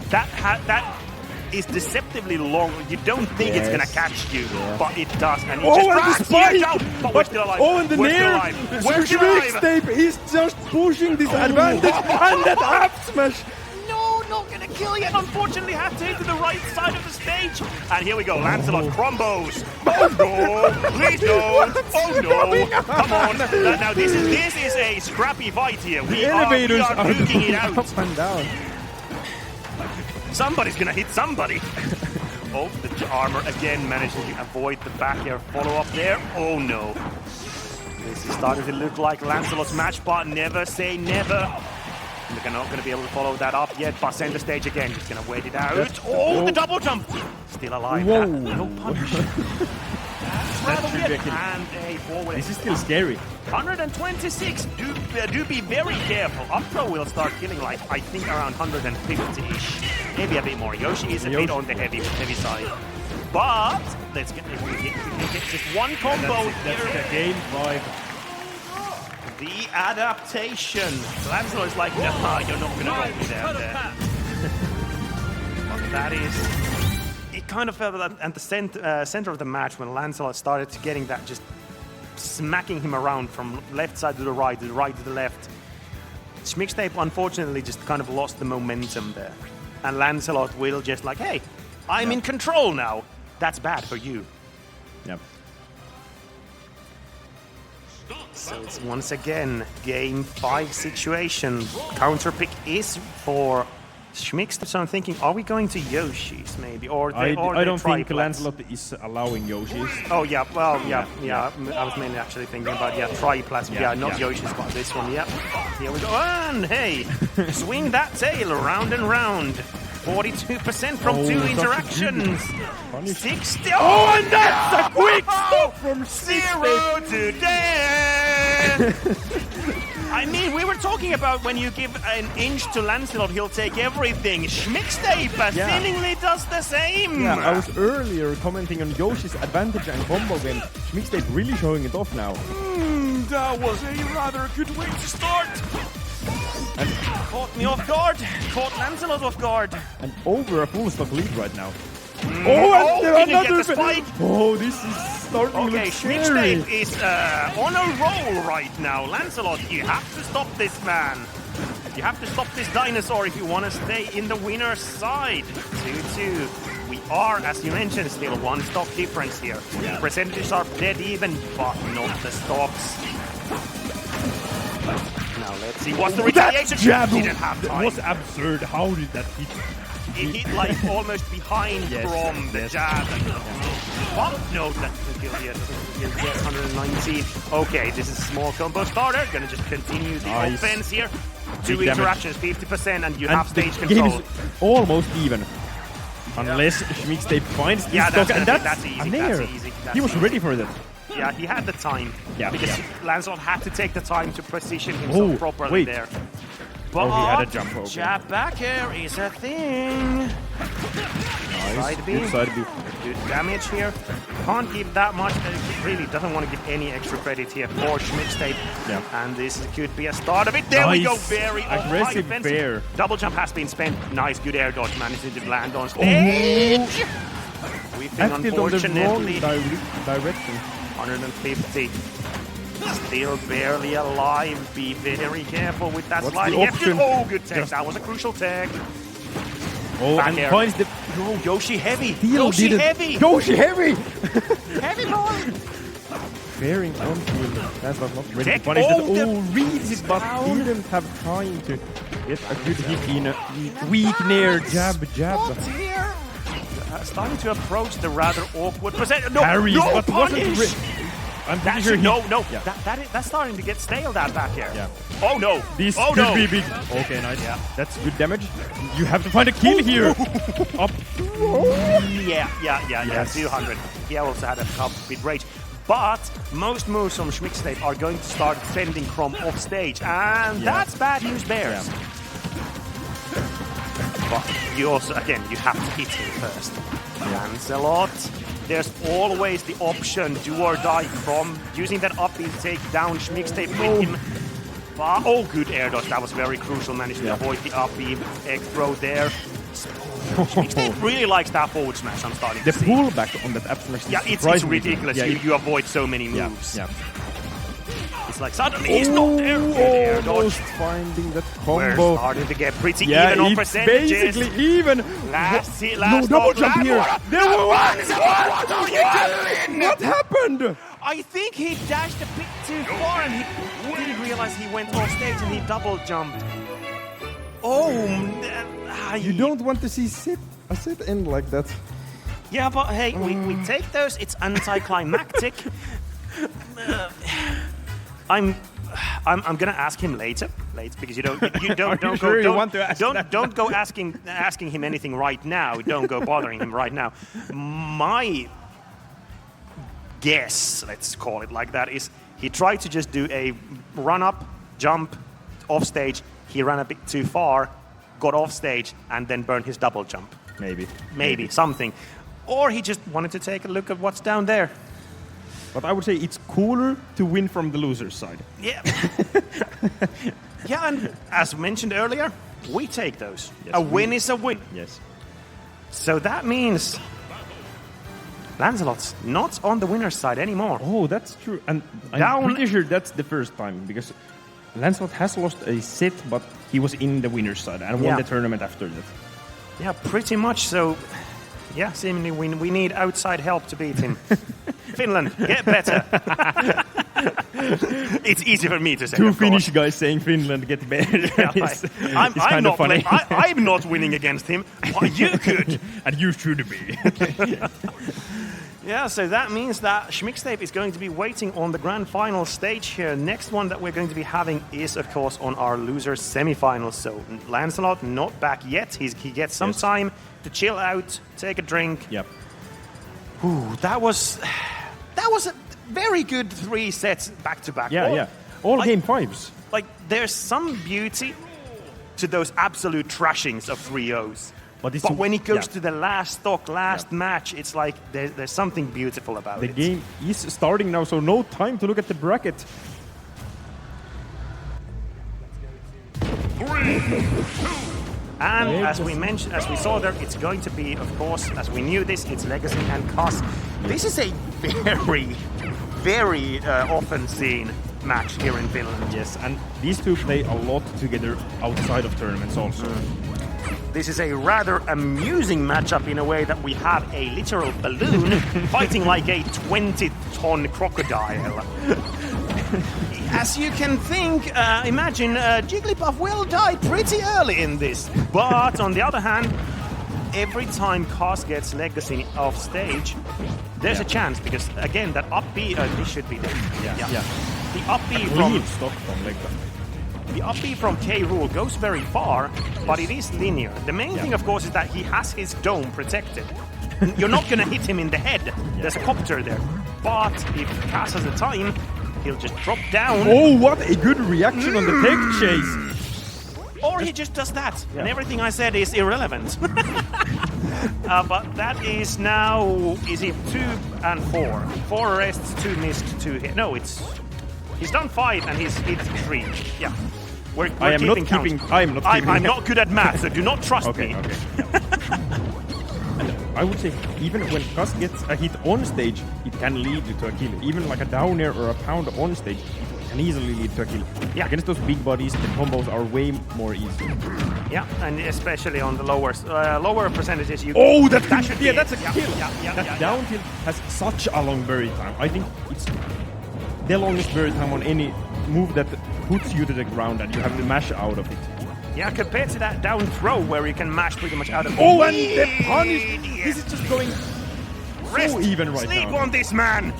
is deceptively long. You don't think it's gonna catch you, but it does, and it just drags you down. But we're still alive. Oh, and the Nair! Schmidtstedt is just pushing this advantage, and that up smash! No, not gonna kill yet. Unfortunately, had to hit to the right side of the stage. And here we go, Lancelot crumbos. Oh no! Please don't! Oh no! Come on! Now this is a scrappy fight here. We are duking it out. Up and down. Somebody's gonna hit somebody. Oh, the armor again manages to avoid the back air follow-up there. Oh no. This is starting to look like Lancelot's match, but never say never. They're not gonna be able to follow that up yet, but center stage again, just gonna wait it out. The double jump! Still alive. No punish. And a forward. This is still scary. 126. Do be very careful. Up throw will start killing like I think around 150-ish. Maybe a bit more. Yoshi is a bit on the heavy side. But let's get if we can get just one combo. That's the game 5. The adaptation. Lancelot is like, nah, you're not gonna drop me there. But that is. It kind of felt at the center of the match when Lancelot started to getting that, just smacking him around from left side to the right to the left. Schmidtstedt unfortunately just kind of lost the momentum there. And Lancelot will just like, hey, I'm in control now. That's bad for you. Yep. So it's once again game 5 situation. Counter pick is for Schmidtstedt, so I'm thinking, are we going to Yoshi's maybe? I don't think Lancelot is allowing Yoshi's. Oh yeah, well yeah. I was mainly actually thinking about tri-plats. Not Yoshi's, but this one. Yeah. Here we go, and hey, swing that tail round and round. 42% from 2 interactions. 60. Oh, and that's a quick stop from 0 to death. I mean, we were talking about when you give an inch to Lancelot, he'll take everything. Schmickstape seemingly does the same. Yeah, I was earlier commenting on Yoshi's advantage and combo game. Schmickstape really showing it off now. That was a rather good way to start. And caught me off guard. Caught Lancelot off guard. And over a full stock lead right now. Didn't get the spike. Oh, this is starting to look Schmickstape scary. is on a roll right now. Lancelot, you have to stop this man. You have to stop this dinosaur if you want to stay in the winner's side. 2-2. We are, as you mentioned, still 1 stock difference here. Percentages are dead even, but not the stocks. Now let's see what's the retaliation. Jab Didn't have time. was absurd. How did that hit? It hit like almost behind from the jab. But no, that's the kill here. 119. Okay, this is a small combo starter. Gonna just continue the offense here. 2 interactions, 50%, and you have stage control. Game is almost even. Unless Schmickstape finds this stock, and that's easy. a nair. That's easy. He was ready for that. Yeah, he had the time. Yeah, because Lancelot had to take the time to position himself properly there. But he had a jump over. Jab back air is a thing. Nice. Good side B. Good damage here. Can't give that much. Really doesn't want to give any extra credit here for Schmickstape. Yeah. And this could be a start of it. There we go. Very aggressive fair. Double jump has been spent. Nice, good air dodge. Managing to land on stage. We've been unfortunately on the wrong direction. 150. Still barely alive. Be very careful with that What's sliding. the option? Oh, good tech. That was a crucial tech. Oh, Back and air. finds the Yoshi heavy. Steel Yoshi didn't- heavy. Yoshi heavy. Heavy boy. Bearing on field. That was not ready Tech. to punish Oh, that. Oh, reads it, but didn't have time to get a good hit in a weak nair jab. What's here? Starting to approach the rather awkward percent. No, Parries, no but wasn't punish. I'm pretty That's sure no. Yeah. That's starting to get stale. That back here. Yeah. Oh no. This oh could no. be big. Okay, nice. Yeah. That's good damage. You have to find a kill here. Up. Yeah. Yes. 200. He also had a bit rage. But most moves from Schmickstape are going to start sending Chrome off stage, and that's bad news bears. Yeah. But you also, again, you have to hit him first. Lancelot. There's always the option, do or die from using that up B to take down Schmickstape with him. But, oh, good air dodge. That was very crucial. Managed to avoid the up B X throw there. Schmickstape really likes that forward smash, I'm starting The to see. pullback on that up smash is It's ridiculous. Yeah, you avoid so many moves. Yeah. It's like suddenly he's not there. Good air dodge. Almost finding that We're combo. starting to get pretty Yeah, even on it's percentages. basically even. Last No double jump here. There was What are you doing? What happened? I think he dashed a bit too far and he didn't realize he went off stage and he double jumped. Oh, You don't want to see a sit end like that. yeah, but hey, we take those. It's anticlimactic. I'm gonna ask him later, because you don't go asking him anything right now. Don't go bothering him right now. My guess, let's call it like that, is he tried to just do a run up, jump, off stage. He ran a bit too far, got off stage, and then burned his double jump. Maybe something, or he just wanted to take a look at what's down there. But I would say it's cooler to win from the loser's side. Yeah. Yeah, and as mentioned earlier, we take those. Yes, A win is a win. Yes. So that means Lancelot's not on the winner's side anymore. Oh, that's true. And I'm Down. pretty sure that's the first time, because Lancelot has lost a set, but he was in the winner's side and won the tournament after that. Yeah, pretty much. So, yeah, seemingly we need outside help to beat him. Finland, get better. It's easy for me to say. Two Finnish guys saying Finland get better. Yeah, It's I'm kind not of funny. I'm not winning against him. Why, you could. And you should be. Yeah, so that means that Schmixtape is going to be waiting on the grand final stage here. Next one that we're going to be having is, of course, on our loser semifinals. So Lancelot not back yet. He gets some time to chill out, take a drink. Yep. Ooh, that was a very good 3 sets back to back. Yeah, all game 5s. Like, there's some beauty to those absolute trashings of 3-0s. But when it goes to the last stock, match, it's like there's something beautiful about it. The game is starting now, so no time to look at the bracket. 3, 2. And as we mentioned, as we saw there, it's going to be, of course, as we knew this, it's Legacy and Cos. This is a very, very often seen match here in Finland. Yes, and these two play a lot together outside of tournaments also. This is a rather amusing matchup in a way that we have a literal balloon fighting like a 20-ton crocodile. As you can think, imagine Jigglypuff will die pretty early in this. But on the other hand, every time Cos gets Legacy off stage, there's a chance because again that up B, this should be there. Yeah. The up B from K. Rool goes very far, but it is linear. The main thing, of course, is that he has his dome protected. You're not going to hit him in the head. There's a copter there. But if Cass has the time, he'll just drop down. Oh, what a good reaction on the tech chase. Or he just does that, and everything I said is irrelevant. But that is now, is it 2 and 4? 4 arrests, 2 missed, 2 hit. No, he's done 5 and he's hit 3. Yeah. We're I'm not keeping keeping. I'm not good at math, so do not trust me. Okay. And I would say, even when Cus gets a hit on stage, it can lead you to a kill. Even like a down air or a pound on stage, it can easily lead to a kill. Yeah. Against those big bodies, the combos are way more easy. Yeah, and especially on the lower percentages, you. Oh, that's a kill! Yeah, that down tilt has such a long bury time. I think it's the longest bury time on any move that puts you to the ground and you have to mash out of it. Yeah, compared to that down throw where you can mash pretty much out of it. Oh, and the punish! This is just going so even right Sleep now. on this man!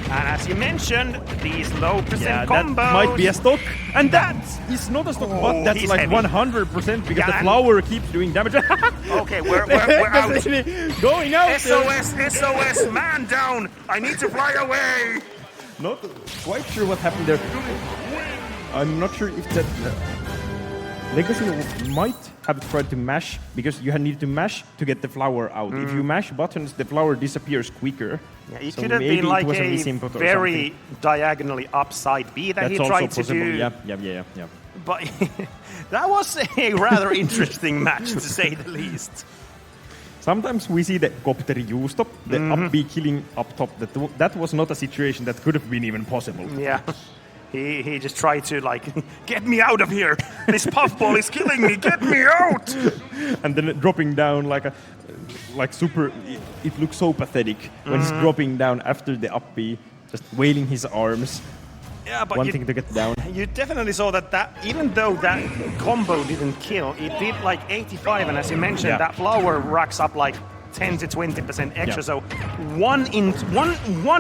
And as you mentioned, these low percent combos. That might be a stock, and that is not a stock, but that's like heavy. 100% because the flower keeps doing damage. Okay, we're out. Going out. SOS, man down! I need to fly away! Not quite sure what happened there. I'm not sure if that Legacy might have tried to mash because you need to mash to get the flower out. If you mash buttons, the flower disappears quicker. Yeah, it so could have been like a or very diagonally upside B that he tried to do. Yeah. But that was a rather interesting match, to say the least. Sometimes we see the Copteri Juusto, the up B killing up top. That was not a situation that could have been even possible. Yeah. He just tried to, like, get me out of here. This puffball is killing me. Get me out. And then dropping down like super. It looks so pathetic when he's dropping down after the up B, just wailing his arms. Yeah, but wanting to get down. You definitely saw that even though that combo didn't kill, it did like 85, and as you mentioned, that flower racks up like 10 to 20% extra. So one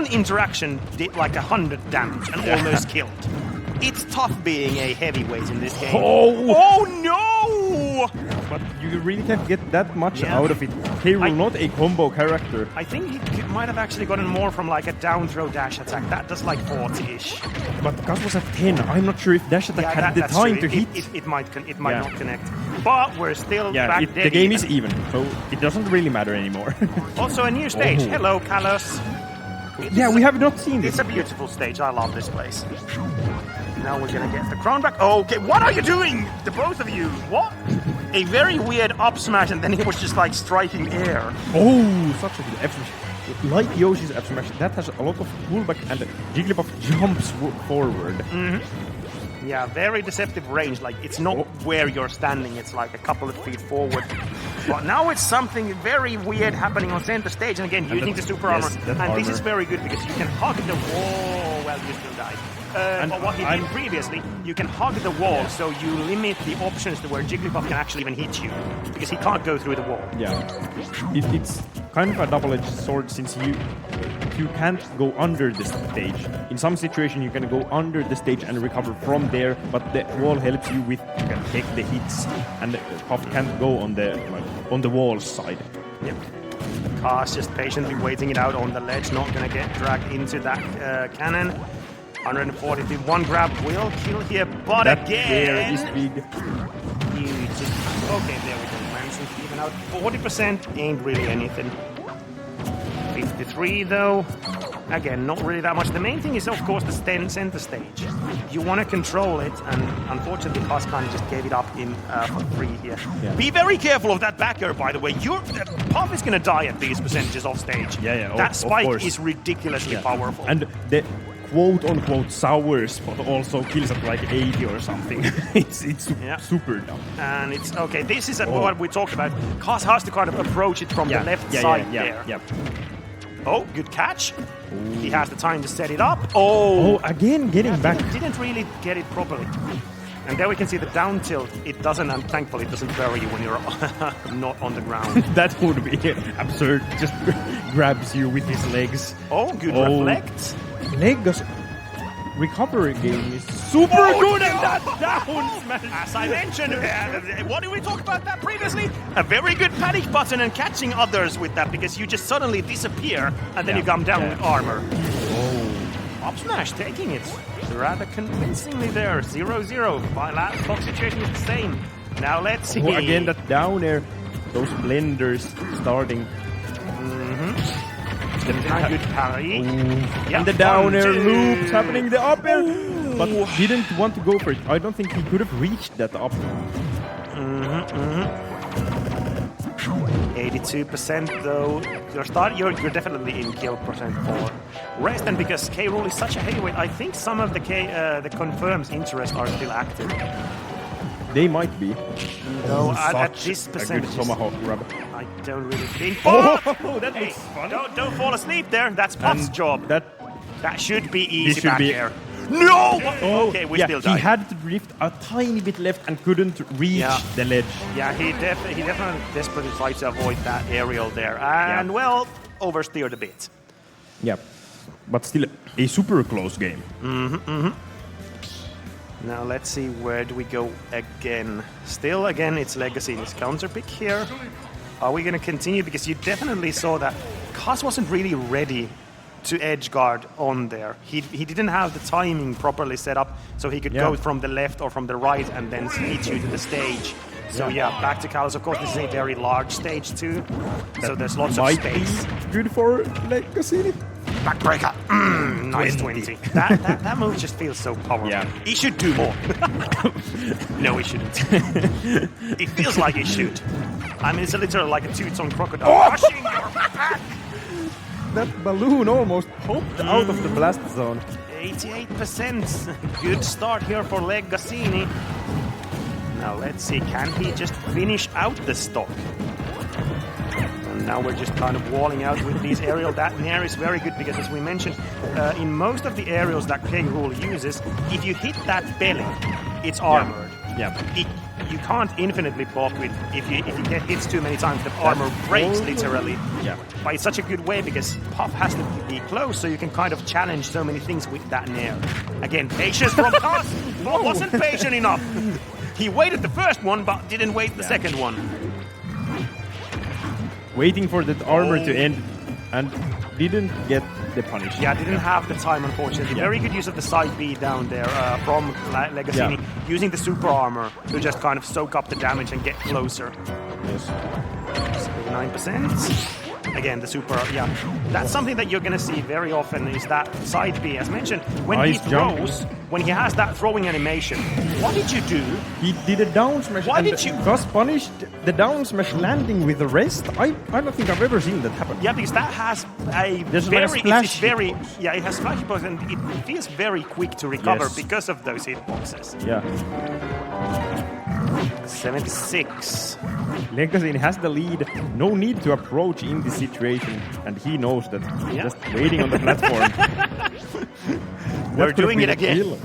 interaction did like 100 damage and almost killed. It's tough being a heavyweight in this game. Oh no! But you really can't get that much out of it. K. Rool, not a combo character. I think he might have actually gotten more from like a down throw dash attack. That does like 40-ish. But Gus was at 10. I'm not sure if dash attack had the time to hit. It might not connect. But we're still back there. The game is even, so it doesn't really matter anymore. Also a new stage. Hello, Kalos. We have not seen this. It's a beautiful stage. I love this place. Now we're gonna get the crown back. Okay, what are you doing? The both of you. What? A very weird up smash, and then he was just like striking air. Oh, such a good F smash. Like Yoshi's F smash, that has a lot of pullback, and Jigglypuff jumps forward. Yeah, very deceptive range. Like, it's not where you're standing, it's like a couple of feet forward. But now it's something very weird happening on center stage, and again, using the super armor. And this is very good because you can hug the wall. Well, you still died. But what he did previously, you can hug the wall, so you limit the options to where Jigglypuff can actually even hit you, because he can't go through the wall. Yeah, it's kind of a double-edged sword since you can't go under the stage. In some situation, you can go under the stage and recover from there, but the wall helps you with you can take the hits, and Puff can't go on the wall side. Yep. Cars just patiently waiting it out on the ledge, not gonna get dragged into that cannon. 142, one grab will kill here, but that again... there is big. Okay, there we go. Manson even out 40%, ain't really anything. 53 though. Again, not really that much. The main thing is, of course, the center stage. You want to control it, and unfortunately, Puff kind of just gave it up for free here. Yeah. Be very careful of that back air, by the way. Puff is going to die at these percentages off stage. Yeah. That spike is ridiculously powerful. And the quote-unquote sour spot also kills at like 80 or something. it's super dumb. And it's okay. This is what we talked about. Cos has to kind of approach it from the left side there. Yeah. Oh, good catch. Ooh. He has the time to set it up. Oh, again getting back. Didn't really get it properly. And there we can see the down tilt. It doesn't, and thankfully it doesn't bury you when you're not on the ground. That would be absurd. Just grabs you with his legs. Oh, good reflect. Legacy recovery game is super good, and that down smash. As I mentioned, what did we talk about that previously? A very good panic button and catching others with that, because you just suddenly disappear and then you come down with armor. Oh. Up smash taking it rather convincingly there. 0-0. My last box situation is the same. Now let's see. Oh, again, that down air. Those blenders starting. Good parry. Yeah, and the down air loops happening, the up air, but didn't want to go for it. I don't think he could have reached that up. 82% though. You're definitely in kill percent for rest, and because K. Rool is such a heavyweight, I think some of the confirms interest are still active. They might be. No, at this percentage. A good tomahawk grab. I don't really think. Oh, that looks fun. Don't fall asleep there. That's Puff's job. That should be easy back there. No! Okay, we still died. He had to drift a tiny bit left and couldn't reach the ledge. Yeah, he definitely desperately tried to avoid that aerial there. And, well, oversteered a bit. Yeah, but still a super close game. Now let's see, where do we go again? Still, again, it's Legacy in his counter pick here. Are we going to continue? Because you definitely saw that Cos wasn't really ready to edge guard on there. He didn't have the timing properly set up, so he could go from the left or from the right and then hit you to the stage. So back to Kalos. Of course, this is a very large stage too, so there's lots of space. Good for Legacy. Backbreaker. Nice 20. That move just feels so powerful. Yeah. He should do more. No, he shouldn't. It feels like he should. I mean, it's literally like a two-ton crocodile rushing your back. That balloon almost popped out of the blast zone. 88%. Good start here for Legacy. Now let's see, can he just finish out the stock? And now we're just kind of walling out with these aerial. That Nair is very good because, as we mentioned, in most of the aerials that K. Rool uses, if you hit that belly, it's armored. You can't infinitely block with if you get hits too many times, the armor breaks literally. But it's such a good way because Puff has to be close, so you can kind of challenge so many things with that Nair. Again, patience from Cos, but wasn't patient enough. He waited the first one, but didn't wait the second one. Waiting for that armor to end, and didn't get the punish. Yeah, didn't have the time, unfortunately. Very good use of the side B down there from Legacy, using the super armor to just kind of soak up the damage and get closer. Yes. 9%. Again, the super, that's something that you're going to see very often, is that side B. As mentioned, when he throws, when he has that throwing animation, what did you do? He did a down smash. Why did you? Cos punished the down smash landing with the rest. I don't think I've ever seen that happen. Yeah, because that has a it has flash hitbox, and it feels very quick to recover because of those hitboxes. Yeah. 76. Legacy has the lead. No need to approach in this situation, and he knows that. Yeah. Just waiting on the platform. We're doing it a again. kill.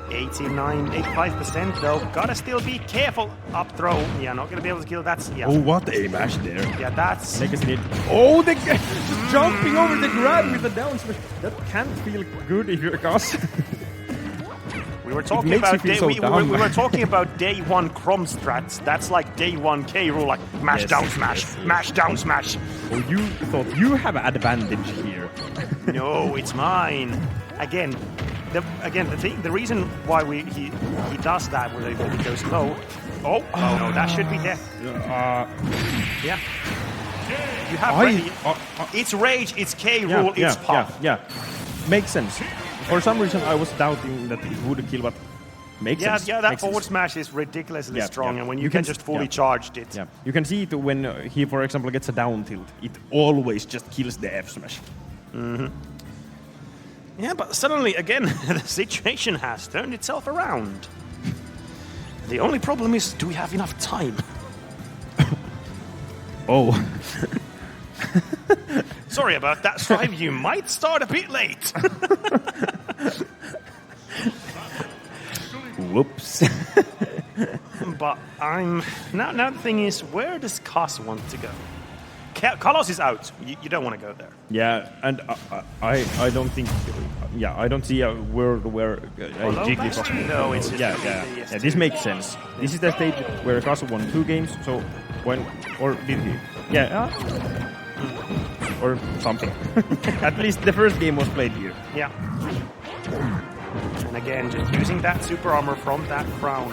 85% though. Gotta still be careful. Up throw. Yeah, not gonna be able to kill that. Yeah. Oh, what a mash there. Yeah, that's. Legacy need. Oh, the just jumping over the grab with the down smash. That can't feel good if you're a Gus. We were talking makes about you feel so dumb. we were talking about day one Crom strats. That's like day one K rule, like mash Yes, down smash, yes. mash down smash. Oh, you thought you have advantage here. No, it's mine. Again, the reason why he does that when he goes low. Oh no, that should be death. Yeah. You have ready. It's rage, it's K rule, it's pop. Yeah. Makes sense. For some reason, I was doubting that it would kill, but makes sense. Yeah, that makes forward sense. smash is ridiculously strong, yeah. and when you can just fully charge it. Yeah, you can see it when he, for example, gets a down tilt. It always just kills the F smash. Mm-hmm. Yeah, but suddenly, again, the situation has turned itself around. The only problem is, do we have enough time? Oh. Sorry about that, Strive. You might start a bit late. Whoops. But now the thing is, where does Kas want to go? Carlos is out. You don't want to go there. Yeah, and I don't think. I don't see a world where Jigglypuff. No, it's just Yeah, this makes sense. This is the stage where Kas won 2 games. So or did he? Yeah. Or something. At least the first game was played here. Yeah. And again, just using that super armor from that crown.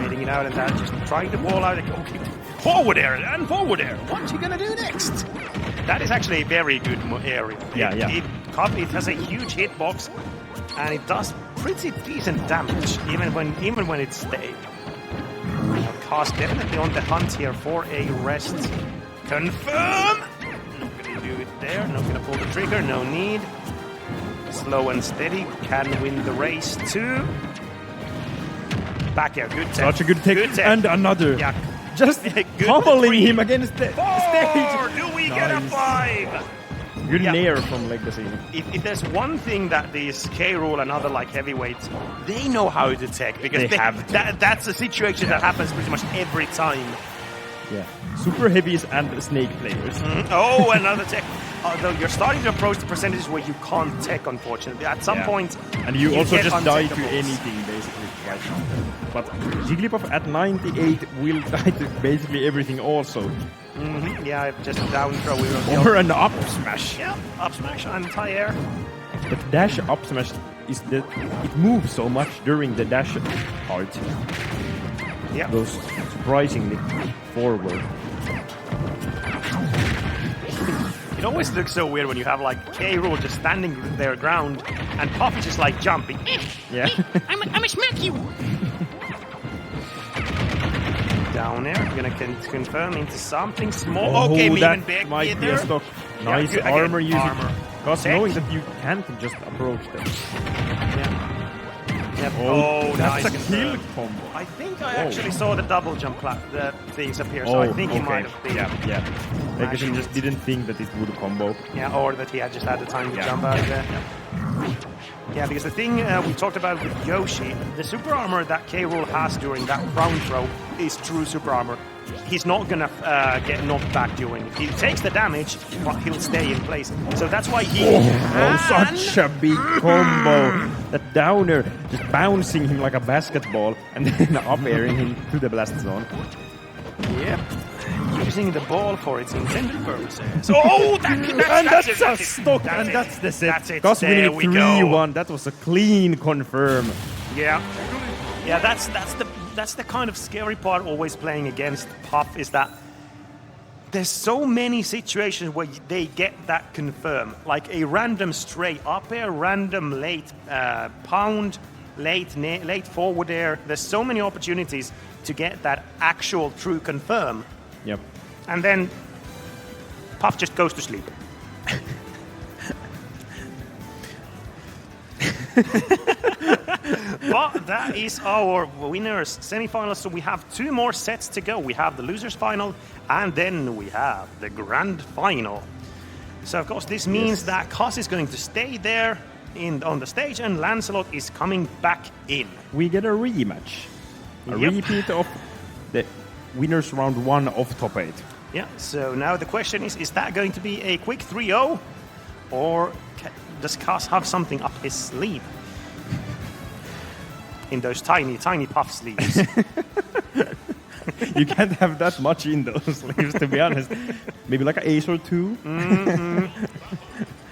Waiting it out and that, just trying to wall out. Okay, forward air and forward air. What you gonna do next? That is actually a very good area. It has a huge hitbox, and it does pretty decent damage, even when it's stayed. Kas definitely on the hunt here for a rest. Confirm! Not gonna do it there, not gonna pull the trigger, no need. Slow and steady, can win the race too. Back air, good tech. Such a good tech. And another. Yeah. Just pummeling him against the stage. Do we get a 5? Good nair from Legacy. If there's one thing that these K Rool and other like heavyweights, they know how to tech, because they have to. That's a situation that happens pretty much every time. Yeah. Super heavies and snake players. Oh, another tech. Although you're starting to approach the percentages where you can't tech, unfortunately. At some point, and you also get just die to untechtables. anything, basically, right now. But Jigglypuff at 98 will die to basically everything also. Mm-hmm. Yeah, just down throw. Or an up smash. Yeah, up smash on high air. But dash up smash is it moves so much during the dash part. Yeah. Goes surprisingly forward. It always looks so weird when you have like K Rool just standing their ground and Puff is just like jumping. Yeah. I'm a smack you. Down there, you're gonna confirm into something small. Oh, okay, that even big might be a stock. Nice good, armor again, using. armor. Because knowing that you can't just approach them. Yeah. Yep. Oh, that's nice. a kill combo. I think I actually saw the double jump the things appear, so I think he might have been. Yeah. Because he just didn't think that it would combo. Yeah, or that he had just had the time to jump out of there. Yeah, because the thing we talked about with Yoshi, the super armor that K Rool has during that crown throw is true super armor. He's not gonna get knocked back during it. He takes the damage, but he'll stay in place. So that's why he. Such a big combo! That downer just bouncing him like a basketball and then up airing him to the blast zone. Yep. Using the ball for its intended purposes. Oh, that's a stock, and that's the set. That's it. Because winning There we go. 3-1, that was a clean confirm. Yeah, that's the kind of scary part always playing against Puff, is that there's so many situations where they get that confirm, like a random straight up air, random late pound, late forward air. There's so many opportunities to get that actual true confirm. Yep. And then Puff just goes to sleep. But that is our winners semifinals. So we have 2 more sets to go. We have the losers final, and then we have the grand final. So of course this means that Cos is going to stay there on the stage, and Lancelot is coming back in. We get a rematch. A repeat of the winners round 1 of top 8. Yeah, so now the question is that going to be a quick 3-0? Or does Cos have something up his sleeve? In those tiny, tiny puff sleeves. You can't have that much in those sleeves, to be honest. Maybe like an ace or 2.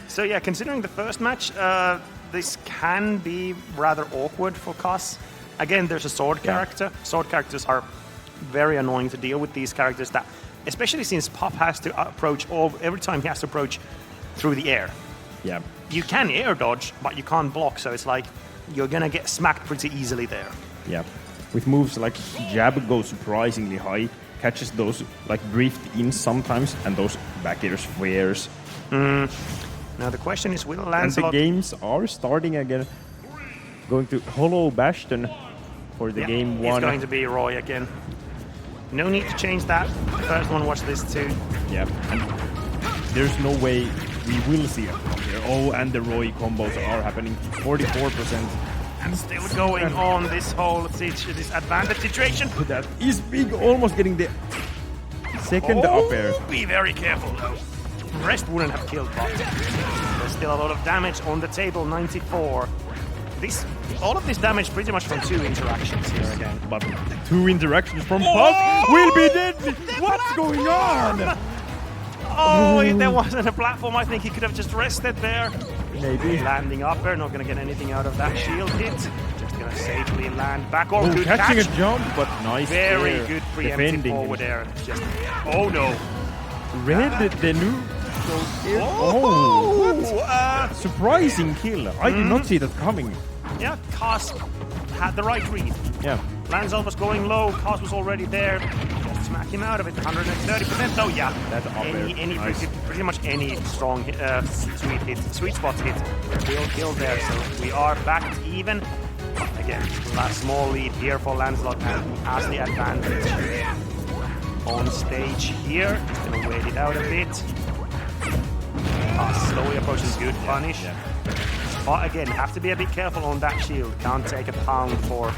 So yeah, considering the first match, this can be rather awkward for Cos. Again, there's a sword character. Sword characters are very annoying to deal with, these characters, that, especially since Puff has to approach every time he has to approach through the air. Yeah. You can air dodge, but you can't block, so it's like you're gonna get smacked pretty easily there. Yeah. With moves like jab goes surprisingly high, catches those like drift in sometimes, and those back air squares. Now the question is, will Lancelot... And the games are starting again. Going to Hollow Bastion for the game 1. It's going to be Roy again. No need to change that. The first one was this too. Yeah. And there's no way we will see it from here. Oh, and the Roy combos are happening. 44%. And still going on this whole this advantage situation. That is big, almost getting the second up air. Be very careful though. Rest wouldn't have killed Bob. There's still a lot of damage on the table, 94. All of this damage pretty much from 2 interactions here again. But 2 interactions from Puff will be deadly. What's going on? Oh, if there wasn't a platform, I think he could have just rested there. Maybe. Landing up there, not going to get anything out of that shield hit. Just going to safely land back. Oh, good catching catch. A jump, but nice. Very there. good preemptive Defending forward air. Just, oh no. Red the new. Surprising kill. I did not see that coming. Yeah, Cos had the right read. Yeah. Lancelot was going low. Cos was already there. Just smack him out of it. 130%. Oh yeah. That's up nice. Pretty much any strong sweet spot hit will kill there. So we are back even. Again, last small lead here for Lancelot, and has the advantage on stage here. He's gonna wait it out a bit. Slowly approaching, good punish. But again, have to be a bit careful on that shield. Can't take a pound for...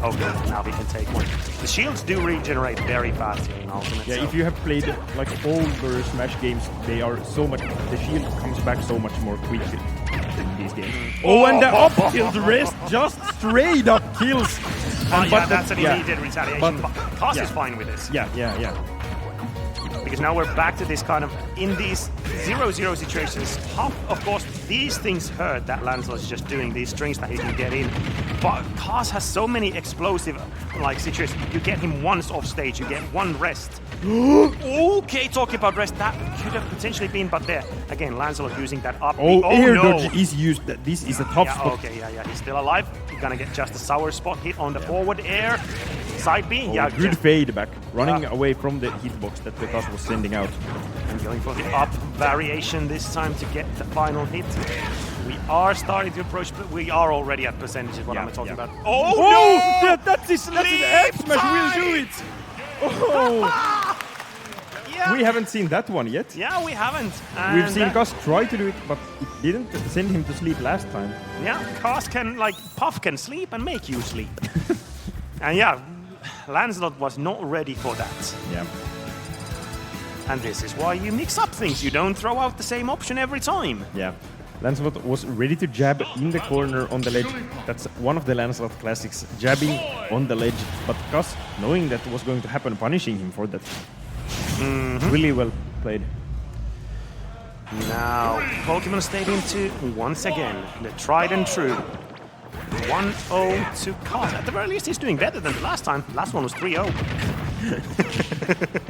Oh good, now we can take one. The shields do regenerate very fast here in Ultimate. Yeah, if you have played like older Smash games, they are so much... The shield comes back so much more quickly in these games. Oh, and the up tilt rest just straight up kills. But that's an immediate retaliation. But Cos is fine with this. Yeah. Because now we're back to this kind of, in these 0-0 situations, of course, these things hurt that Lancelot is just doing, these strings that he can get in. But Cos has so many explosive like situations. You get him once off stage, you get one rest. Okay, talking about rest, that could have potentially been, but there. Again, Lancelot using that up. Air dodge is used. This is a tough spot. Okay, he's still alive. He's gonna get just a sour spot hit on the forward air. Side B, good fade back, running away from the hitbox that the Cos was sending out. And going for the up variation this time to get the final hit. We are starting to approach, but we are already at percentages, what I'm talking about. Oh no! That's an F smash, we'll do it! Oh! Yeah. We haven't seen that one yet. Yeah, we haven't. We've seen Cos try to do it, but it didn't send him to sleep last time. Yeah, Cos can, Puff can sleep and make you sleep. And yeah, Lancelot was not ready for that. Yeah. And this is why you mix up things. You don't throw out the same option every time. Yeah. Lancelot was ready to jab in the corner on the ledge. That's one of the Lancelot classics, jabbing on the ledge. But Cos, knowing that was going to happen, punishing him for that. Really well played. Now, Pokemon Stadium 2, once again, the tried and true. 1-0 to Cos. At the very least, he's doing better than the last time. Last one was 3-0.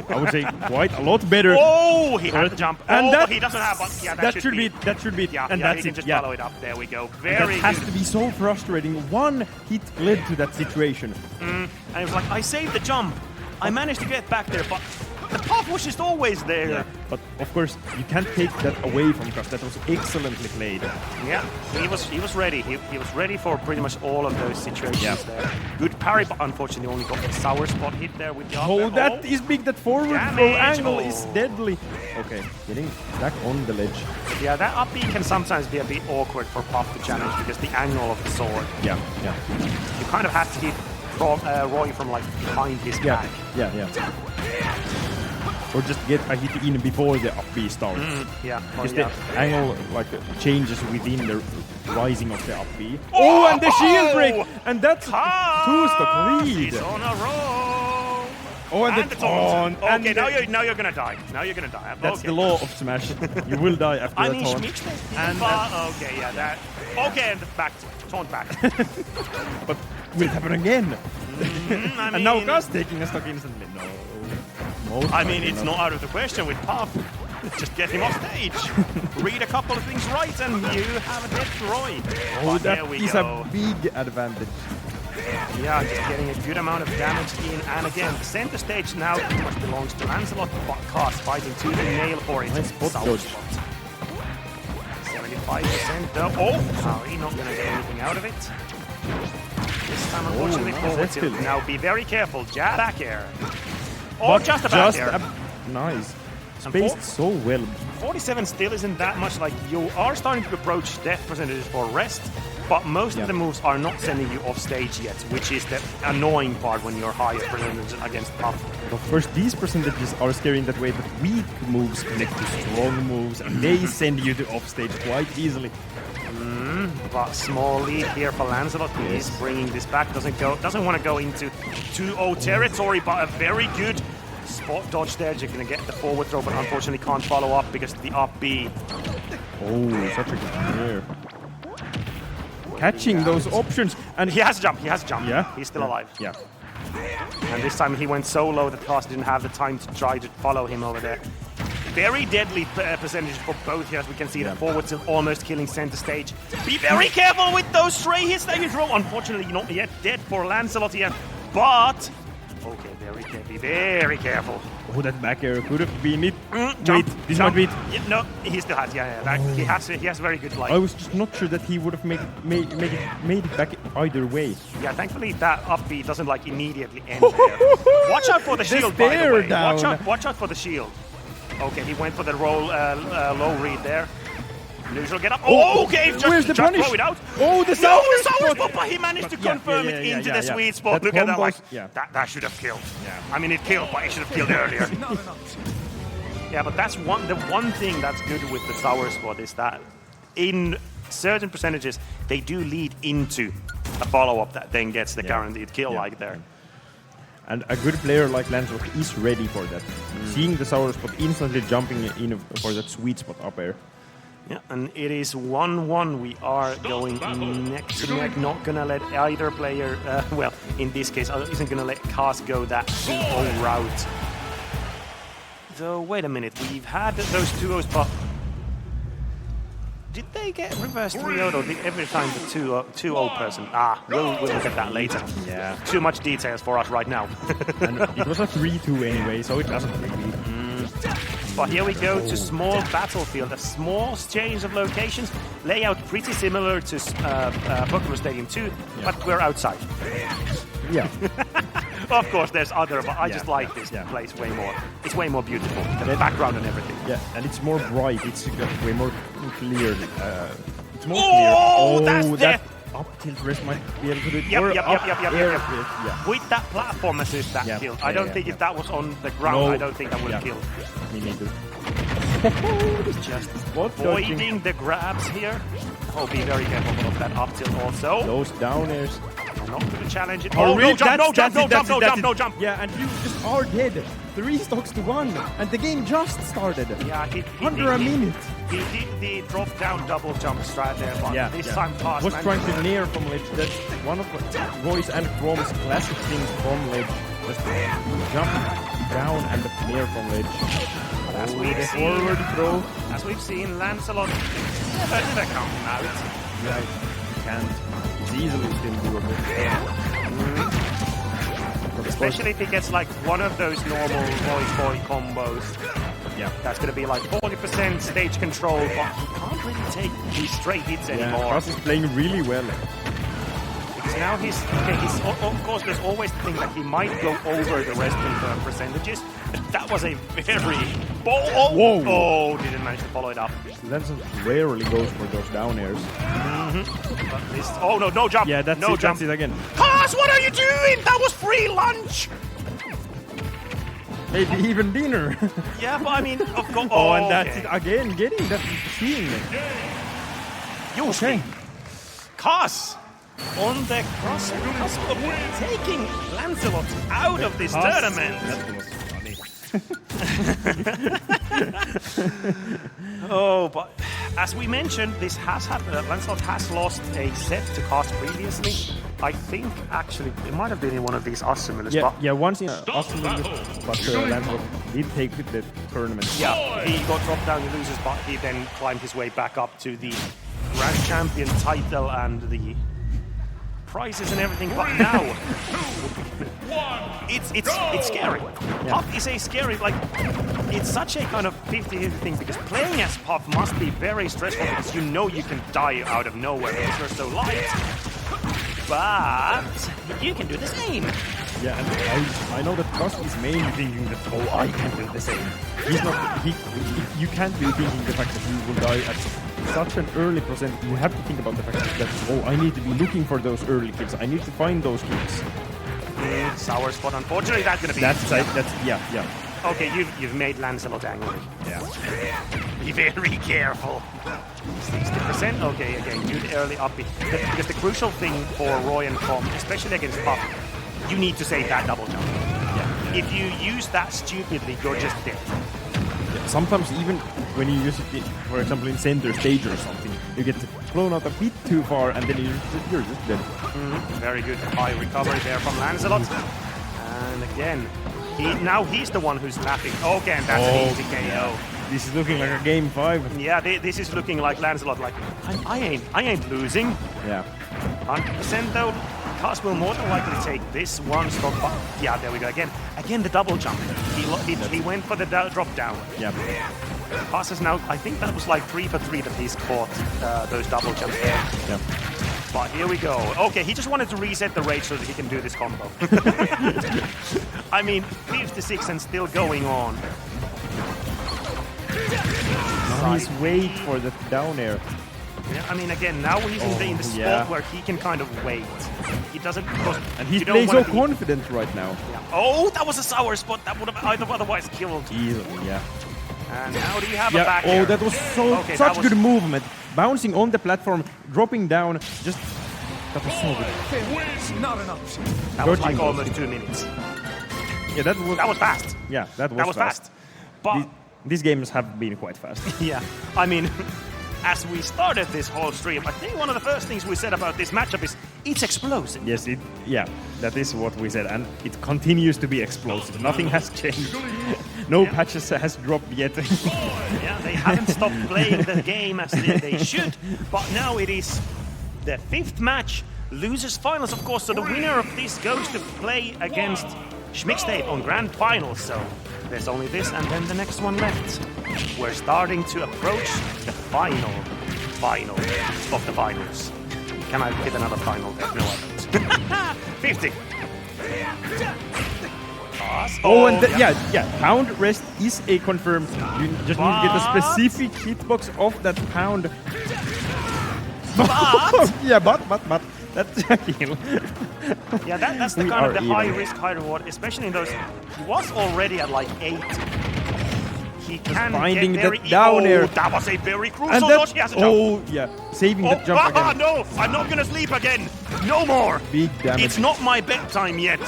I would say quite a lot better. Oh, he had the jump. And he doesn't have one. Yeah, that should be. That should be it. Yeah, and yeah, that's he can it. just Yeah. follow it up. There we go. That has to be so frustrating. One hit led to that situation. And it was like, I saved the jump. I managed to get back there, but The puff was just always there. Yeah, but of course you can't take that away from Gus. That was excellently played. Yeah, he was ready. He was ready for pretty much all of those situations there. Good parry, but unfortunately only got the sour spot hit there with the up Oh, air. that is big. That forward throw Damage. angle Oh. is deadly. Okay, getting back on the ledge. Yeah, that up B can sometimes be a bit awkward for Puff to challenge because the angle of the sword. Yeah. You kind of have to hit Roy from like behind his back. Yeah. Or just get a hit in before the up B starts. Yeah. Because the angle like changes within the rising of the up B. Oh, and the shield break! And that's two-stock lead! He's on a roll! Oh, and the taunt! Okay, now you're gonna die. Now you're gonna die. That's the law of Smash. You will die after I the mean, taunt. and okay, yeah, that. Okay, and back, taunt back. But will it happen again? I And now mean- Gus taking a stock instantly. No. Most I mean, likely it's not out of the question with Puff. Just get him off stage. Read a couple of things right, and you have a dead Roy. Oh, But that there we is go. a big advantage. Yeah, just getting a good amount of damage in. And again, the center stage now pretty much belongs to Lancelot, but Cast fighting to the nail for it. Nice spot Sour dodge. spot. 75% though. Oh, Harry not going to get anything out of it. This time, unfortunately, nice forward escape. tilt. Now be very careful. Back air. Oh, just a back air. Nice. And Spaced so well. 47 still isn't that much. Like, you are starting to approach death percentages for rest, but most of the moves are not sending you off stage yet, which is the annoying part when you're higher percentage against Puff. Of course, these percentages are scary in that way that weak moves connect to strong moves, and they send you to offstage quite easily. But small lead here for Lancelot. He is bringing this back. Doesn't want to go into 2-0 territory, but a very good spot dodge there. You're going to get the forward throw, but unfortunately can't follow up because of the up B. Oh, such a good player. Catching those options, and He has jump. Yeah. He's still alive. Yeah. And this time he went so low that Cast didn't have the time to try to follow him over there. Very deadly percentages for both here, as we can see. The forward tilt almost killing center stage. Be very careful with those stray hits that you throw. Unfortunately, not yet dead for Lancelot here, but... Okay, very deadly, very careful. Oh, that back air could have been it. Jump, Wait, this jump. might be it. Yeah, no, he still has, he has very good life. I was just not sure that he would have made it back either way. Yeah, thankfully that up B doesn't like immediately end there. Watch out for the shield, by the stare way. down. Watch out for the shield. Okay, he went for the roll low read there. Neutral get up. Oh, okay, where's the just punish? throw it out. Oh, the No, sour the sour spot. spot, but he managed to Yeah, confirm yeah, it yeah, into yeah, the yeah. sweet spot. That Look at that, like, combos- that should have killed. Yeah. I mean, it killed, but it should have killed earlier. Yeah, but that's the one thing that's good with the sour spot is that in certain percentages, they do lead into a follow-up that then gets the guaranteed kill like there. And a good player like Lancelot is ready for that. Seeing the sour spot, instantly jumping in for that sweet spot up air. Yeah, and it is 1-1. We are going neck to neck. Not gonna let either player, well, in this case, isn't gonna let Cast go that 2-0 route. So wait a minute, we've had those 2-0s, but did they get reverse 3-0 or did every time the 2-0 person? We'll look at that later. Yeah. Too much details for us right now. And it was a 3-2 anyway, so it doesn't really. But here we go to small battlefield, a small change of locations, layout pretty similar to Pokemon Stadium 2, but we're outside. Yeah. Of course, there's other, but I Yeah, just like yeah, this yeah. place way more. It's way more beautiful, the background and everything. Yeah, and it's more bright. It's way more clear. It's more Oh, clear. that's that death. up tilt rest might be able to do it. Yep, Or yep, up yep, yep, air yep. with- Yeah. With that platform assist that Yeah, killed. yeah, I don't yeah, think yeah. if that was on the ground, No. I don't think that would have Yeah. killed. Me neither. Just What avoiding the grabs here. Oh, be very careful of that up tilt also. Those down airs. Not going to challenge it. Oh, Oh, really? no jump, no jump, That's no it, jump, that's no it, jump, that's no it. jump. Yeah, and you just are dead. 3 stocks to 1, and the game just started. Yeah, Under a minute. He did the drop down double jump strat there, but this time Cast was trying managed to nair from ledge. That's one of Royce and Chrom's classic things from ledge. Just jump down and nair from ledge. As Oh, we've the seen, forward throw. as we've seen, Lancelot never counting out. Yeah, you can't. It's easily still doable. This especially if he gets like one of those normal voice boy combos. Yeah. That's going to be like 40% stage control, but he can't really take these straight hits anymore. Cross is playing really well. Because now he's of course, there's always the thing that he might go over the rest in the percentages. But that was a very... Whoa! Oh, didn't manage to follow it up. Lenson rarely goes for those down airs. But this... Oh, no jump. Yeah, that's no it, jump. that's it again. Cos, what are you doing? That was free lunch! Maybe even dinner. Yeah, but I mean, of course... Oh, and that's it again, getting that machine. Okay. Cos on the cross, taking Lancelot out of this tournament. That was funny. Oh, but as we mentioned, this has happened. Lancelot has lost a set to Cos previously. I think actually it might have been in one of these Assymylly. Yeah, once in Assymylly, but Lancelot did take the tournament. Yeah, he got dropped down, he loses, but he then climbed his way back up to the Grand Champion title and the prizes and everything. But now it's scary. Yeah. Puff is a scary, like, it's such a kind of 50-50 thing, because playing as Puff must be very stressful, because you know you can die out of nowhere because you're so light. But you can do the same. Yeah, and I know that Cross is mainly thinking that, oh, I can do the same. He's not, you can't be thinking the fact that you will die at such an early percent. You have to think about the fact that, oh, I need to be looking for those early kills. I need to find those kills. Sour spot, unfortunately, that's going to be... Yeah. Okay, you've made Lancelot angry. Yeah. Be very careful. 60%. Okay, again, good early up. Because the crucial thing for Roy and Com, especially against Puff, you need to save that double jump. Yeah. If you use that stupidly, you're just dead. Yeah, sometimes even when you use it, for example, in center stage or something, you get flown out a bit too far and then you're just dead. Very good high recovery there from Lancelot. And again, he's the one who's tapping. Okay, and that's an easy KO. This is looking like a game 5. Yeah, this is looking like Lancelot. Like I ain't losing. Yeah. 100% though. Cos will more than likely take this one stock. Yeah, there we go again. Again, the double jump. He went for the drop down. Yeah. Cos is now. I think that was like 3 for 3 that he's caught those double jumps there. Yeah. But here we go. Okay, he just wanted to reset the rage so that he can do this combo. I mean, 56 and still going on. Nice wait for the down air. Yeah, I mean, again, now he's in the spot where he can kind of wait. He doesn't... And he's playing so confident right now. Yeah. Oh, that was a sour spot. That would have otherwise killed. Easily, yeah. And now do you have a back air? Oh, that was such good movement. Bouncing on the platform, dropping down, just... That was so good. Not enough. That was like almost 2 minutes. Yeah, that was fast. Yeah, that was fast. But... These games have been quite fast. Yeah, I mean... As we started this whole stream, I think one of the first things we said about this matchup is it's explosive. Yes, that is what we said, and it continues to be explosive. Nothing has changed. No patches has dropped yet. Yeah, they haven't stopped playing the game as they should, but now it is the 5th match, losers finals, of course. So the winner of this goes to play against Schmickstead on Grand Finals. So there's only this and then the next one left. We're starting to approach the final of the finals. Can I hit another final there? No, I don't. 50. Pound rest is a confirmed. You just need to get a specific hitbox of that pound. But that's a kill. Yeah, that's the kind of the high risk, high reward, especially in those. He was already at like 8. He can finding get very that down air. That was a very crucial dodge. He has a jump. Oh, yeah. Saving the jump again. No, I'm not going to sleep again. No more. Big damage. It's not my bedtime yet.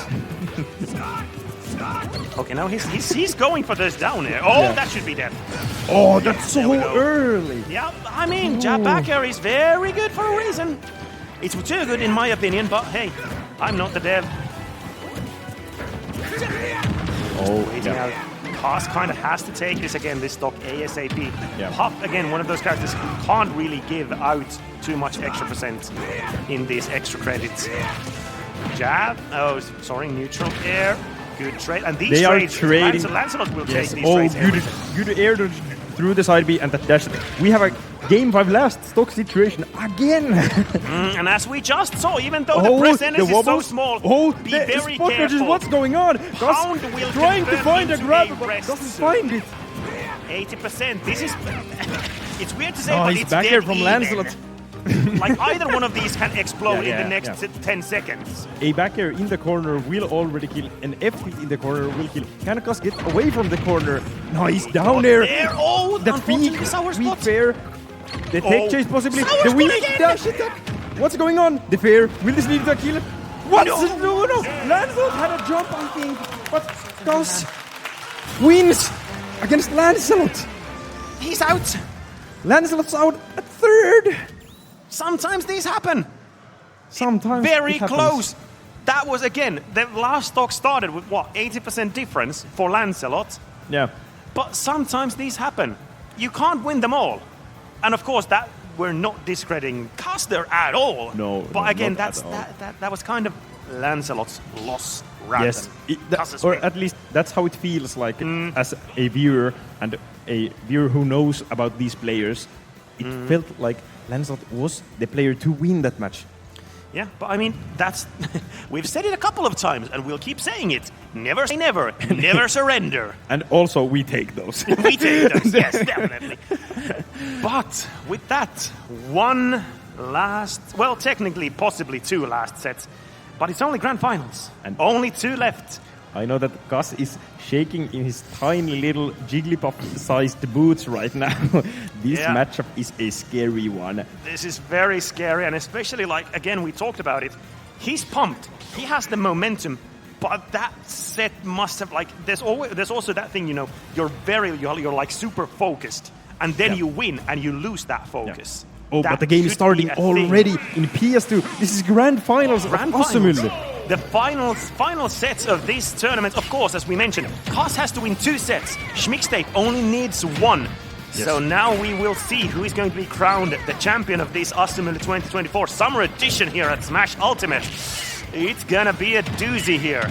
Okay, now he's going for this down air. Oh, that should be dead. Oh, that's so early. Yeah, I mean, jab back air is very good for a reason. It's too good in my opinion, but hey, I'm not the dev. Waiting out. Cos kind of has to take this again, this stock ASAP. Yeah. Puff, again, one of those characters who can't really give out too much extra percent in these extra credits. Jab. Oh, sorry, neutral air. Good trade. And these They are trades, trading. Lancelot will take these Oh, trades. good air dodge through the side B and that dash. We have a Game 5 last stock situation again. And as we just saw, even though the percentage is so small, be very spot careful. What's going on? Pound will trying to convert find a into grab, a but rest doesn't soon. find it. 80%. This is... it's weird to say, Oh, but he's it's back dead here from even. Lancelot. Like either one of these can explode Yeah, in the yeah, next 10 seconds. A back air in the corner will already kill. An F hit in the corner will kill. Can Cos get away from the corner? No, he's down there. Oh, The unfortunately, sour weak spot. fair. The tech chase possibly. Sour The spot weak again. dash attack. What's going on? The fair. Will this lead to a kill? What? No. Lancelot had a jump, I think. But Cos wins against Lancelot. He's out. Lancelot's out at third. Sometimes these happen. Sometimes Very it happens. close. That was, again, the last stock started with, what, 80% difference for Lancelot. Yeah. But sometimes these happen. You can't win them all. And of course, that we're not discrediting Custer at all. No, But no, again, not that's at all. that was kind of Lancelot's loss rather Yes, than Custer's or win. at least that's how it feels like as a viewer and a viewer who knows about these players. It felt like Lancelot was the player to win that match. Yeah, but I mean, that's... we've said it a couple of times, and we'll keep saying it. Never say never. Never surrender. And also, we take those. We take those, yes, definitely. But with that, one last... Well, technically, possibly two last sets. But it's only grand finals. And only two left. I know that Gus is shaking in his tiny little Jigglypuff-sized boots right now. This matchup is a scary one. This is very scary, and especially, like, again, we talked about it. He's pumped. He has the momentum, but that set must have, like, there's also that thing, you know, you're like super focused, and then you win, and you lose that focus. Yeah. Oh, but the game is starting already in PS2. This is grand finals of Assymylly. The final sets of this tournament, of course, as we mentioned, Cos has to win 2 sets. Schmickstead only needs 1. Yes. So now we will see who is going to be crowned the champion of this Assymylly 2024 Summer Edition here at Smash Ultimate. It's gonna be a doozy here.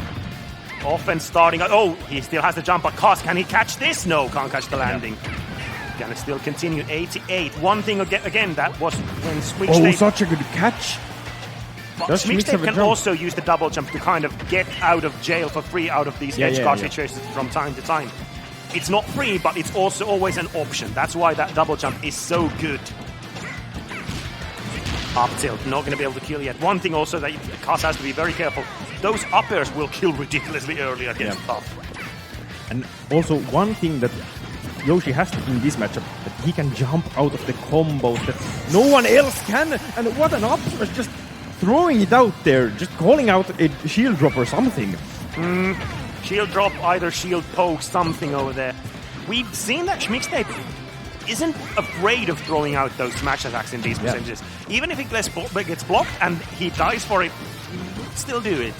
Often starting... Oh, he still has the jump, but Cos, can he catch this? No, can't catch the landing. Gonna still continue 88. One thing again, that was when Schmickstead... Oh, such a good catch. Schmickstead can also use the double jump to kind of get out of jail for free out of these edge guard situations from time to time. It's not free, but it's also always an option. That's why that double jump is so good. Up tilt, not going to be able to kill yet. One thing also that Cos has to be very careful. Those up airs will kill ridiculously early against Puff. And also one thing that Yoshi has in this matchup, that he can jump out of the combos that no one else can. And what an up smash, just throwing it out there, just calling out a shield drop or something. Shield drop, either shield poke, something over there. We've seen that Schmickstead isn't afraid of throwing out those smash attacks in these percentages. Even if it gets blocked and he dies for it, still do it.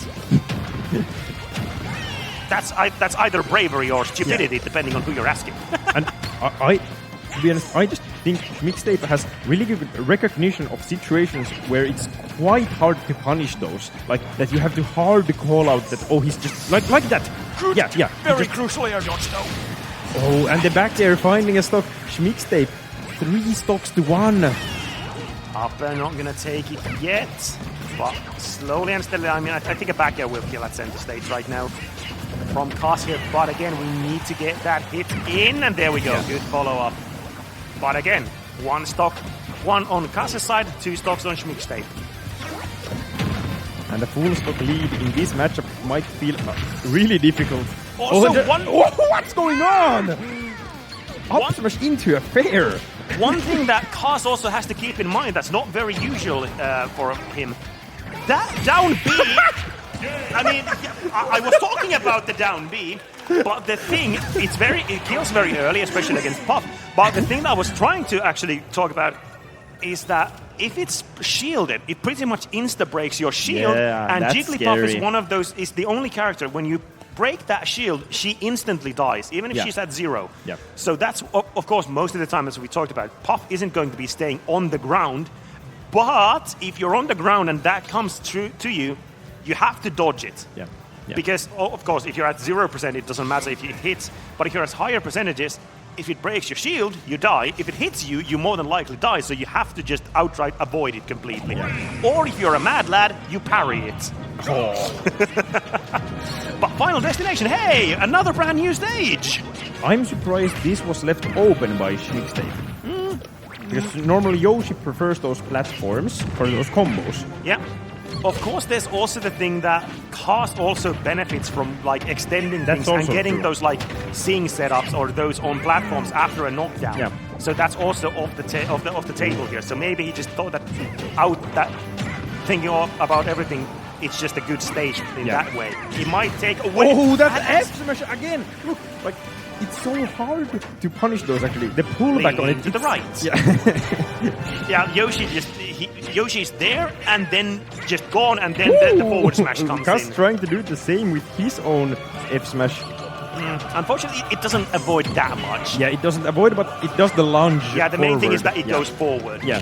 That's either bravery or stupidity, depending on who you're asking. And to be honest, I just think Mixtape has really good recognition of situations where it's quite hard to punish those. Like that you have to hard call out that, oh, he's just like that. Good. Yeah. Very crucial air dodge, though. Oh, and the back air finding a stock. Schmickstead, 3 stocks to 1. Up air not gonna take it yet. But slowly and steadily, I mean, I think a back air will kill at center stage right now. From Cos here, but again, we need to get that hit in, and there we go. Good follow-up. But again, 1 stock, 1 on Cos's side, 2 stocks on Schmickstead. And a full stock lead in this matchup might feel really difficult. Also, what's going on? Up smash into a fair. One thing that Cos also has to keep in mind that's not very usual for him. That down B... I mean, I was talking about the down B, but the thing, it kills very early, especially against Puff. But the thing that I was trying to actually talk about is that if it's shielded, it pretty much insta-breaks your shield, and Jigglypuff is one of those, is the only character, when you break that shield, she instantly dies, even if she's at 0. Yeah. So that's, of course, most of the time, as we talked about, Puff isn't going to be staying on the ground, but if you're on the ground and that comes through to you, you have to dodge it. Yeah. Because, of course, if you're at 0%, it doesn't matter if it hits. But if you're at higher percentages, if it breaks your shield, you die. If it hits you, you more than likely die. So you have to just outright avoid it completely. Or if you're a mad lad, you parry it. But Final Destination, hey, another brand new stage. I'm surprised this was left open by Schmickstave. Because normally Yoshi prefers those platforms or those combos. Yeah. Of course, there's also the thing that Cast also benefits from like extending things and getting true. those like seeing setups or those on platforms after a knockdown. Yeah. So that's also off the table here. So maybe he just thought that thinking about everything, it's just a good stage in that way. He might take away. Oh, that F smash again! Look, like it's so hard to punish those. Actually, the pullback on it to the right. Yeah. Yoshi's there and then just gone, and then the forward smash comes Cast in. trying to do the same with his own F smash. Unfortunately, it doesn't avoid that much. Yeah, it doesn't avoid, but it does the lunge. Yeah, the main thing is that it Yeah. goes forward. Yeah.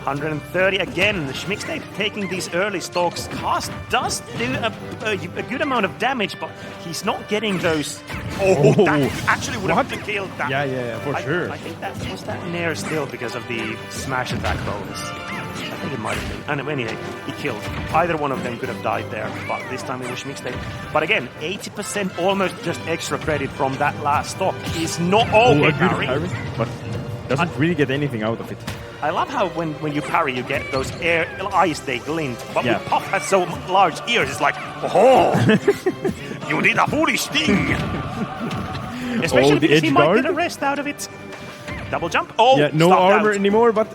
130 again. Schmickstave taking these early stocks. Cast does do a good amount of damage, but he's not getting those. Oh, that actually would have killed that. Yeah, for sure. I think that was that Nair still because of the smash attack bonus. I think it might have been. And anyway, he killed. Either one of them could have died there, but this time it was Schmickstave. But again, 80% almost just extra credit from that last stock is not okay, parry. But doesn't really get anything out of it. I love how when you parry, you get those eyes they glint. But with Puff has so large ears, it's like, oh, you did a foolish thing. Especially because he might get a rest out of it. Double jump. Oh, yeah, no armor out. Anymore, but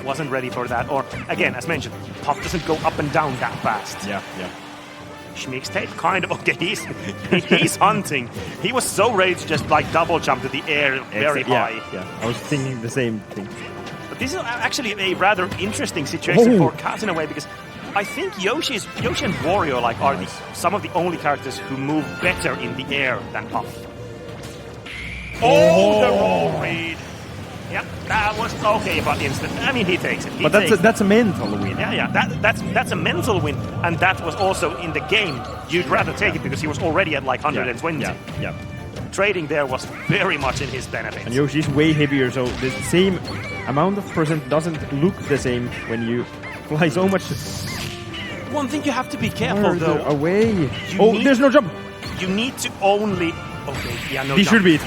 wasn't ready for that. Or again, as mentioned, Puff doesn't go up and down that fast. Yeah. Schmickstave kind of he's hunting. He was so ready to just like double jump to the air very high. Yeah, I was thinking the same thing. But this is actually a rather interesting situation for Kaz in a way, because I think Yoshi and Wario are some of the only characters who move better in the air than Puff. Oh, the roll read. Yeah, that was okay, but instant. I mean, he takes it. But that's a mental win. Yeah. That's a mental win, and that was also in the game. You'd rather take it because he was already at like 120. Yeah. Trading there was very much in his benefit. And Yoshi's way heavier, so the same amount of percent doesn't look the same when you fly so much. One thing you have to be careful though. Away. There's no jump. You need to only. Okay, yeah, no. He jump. should be.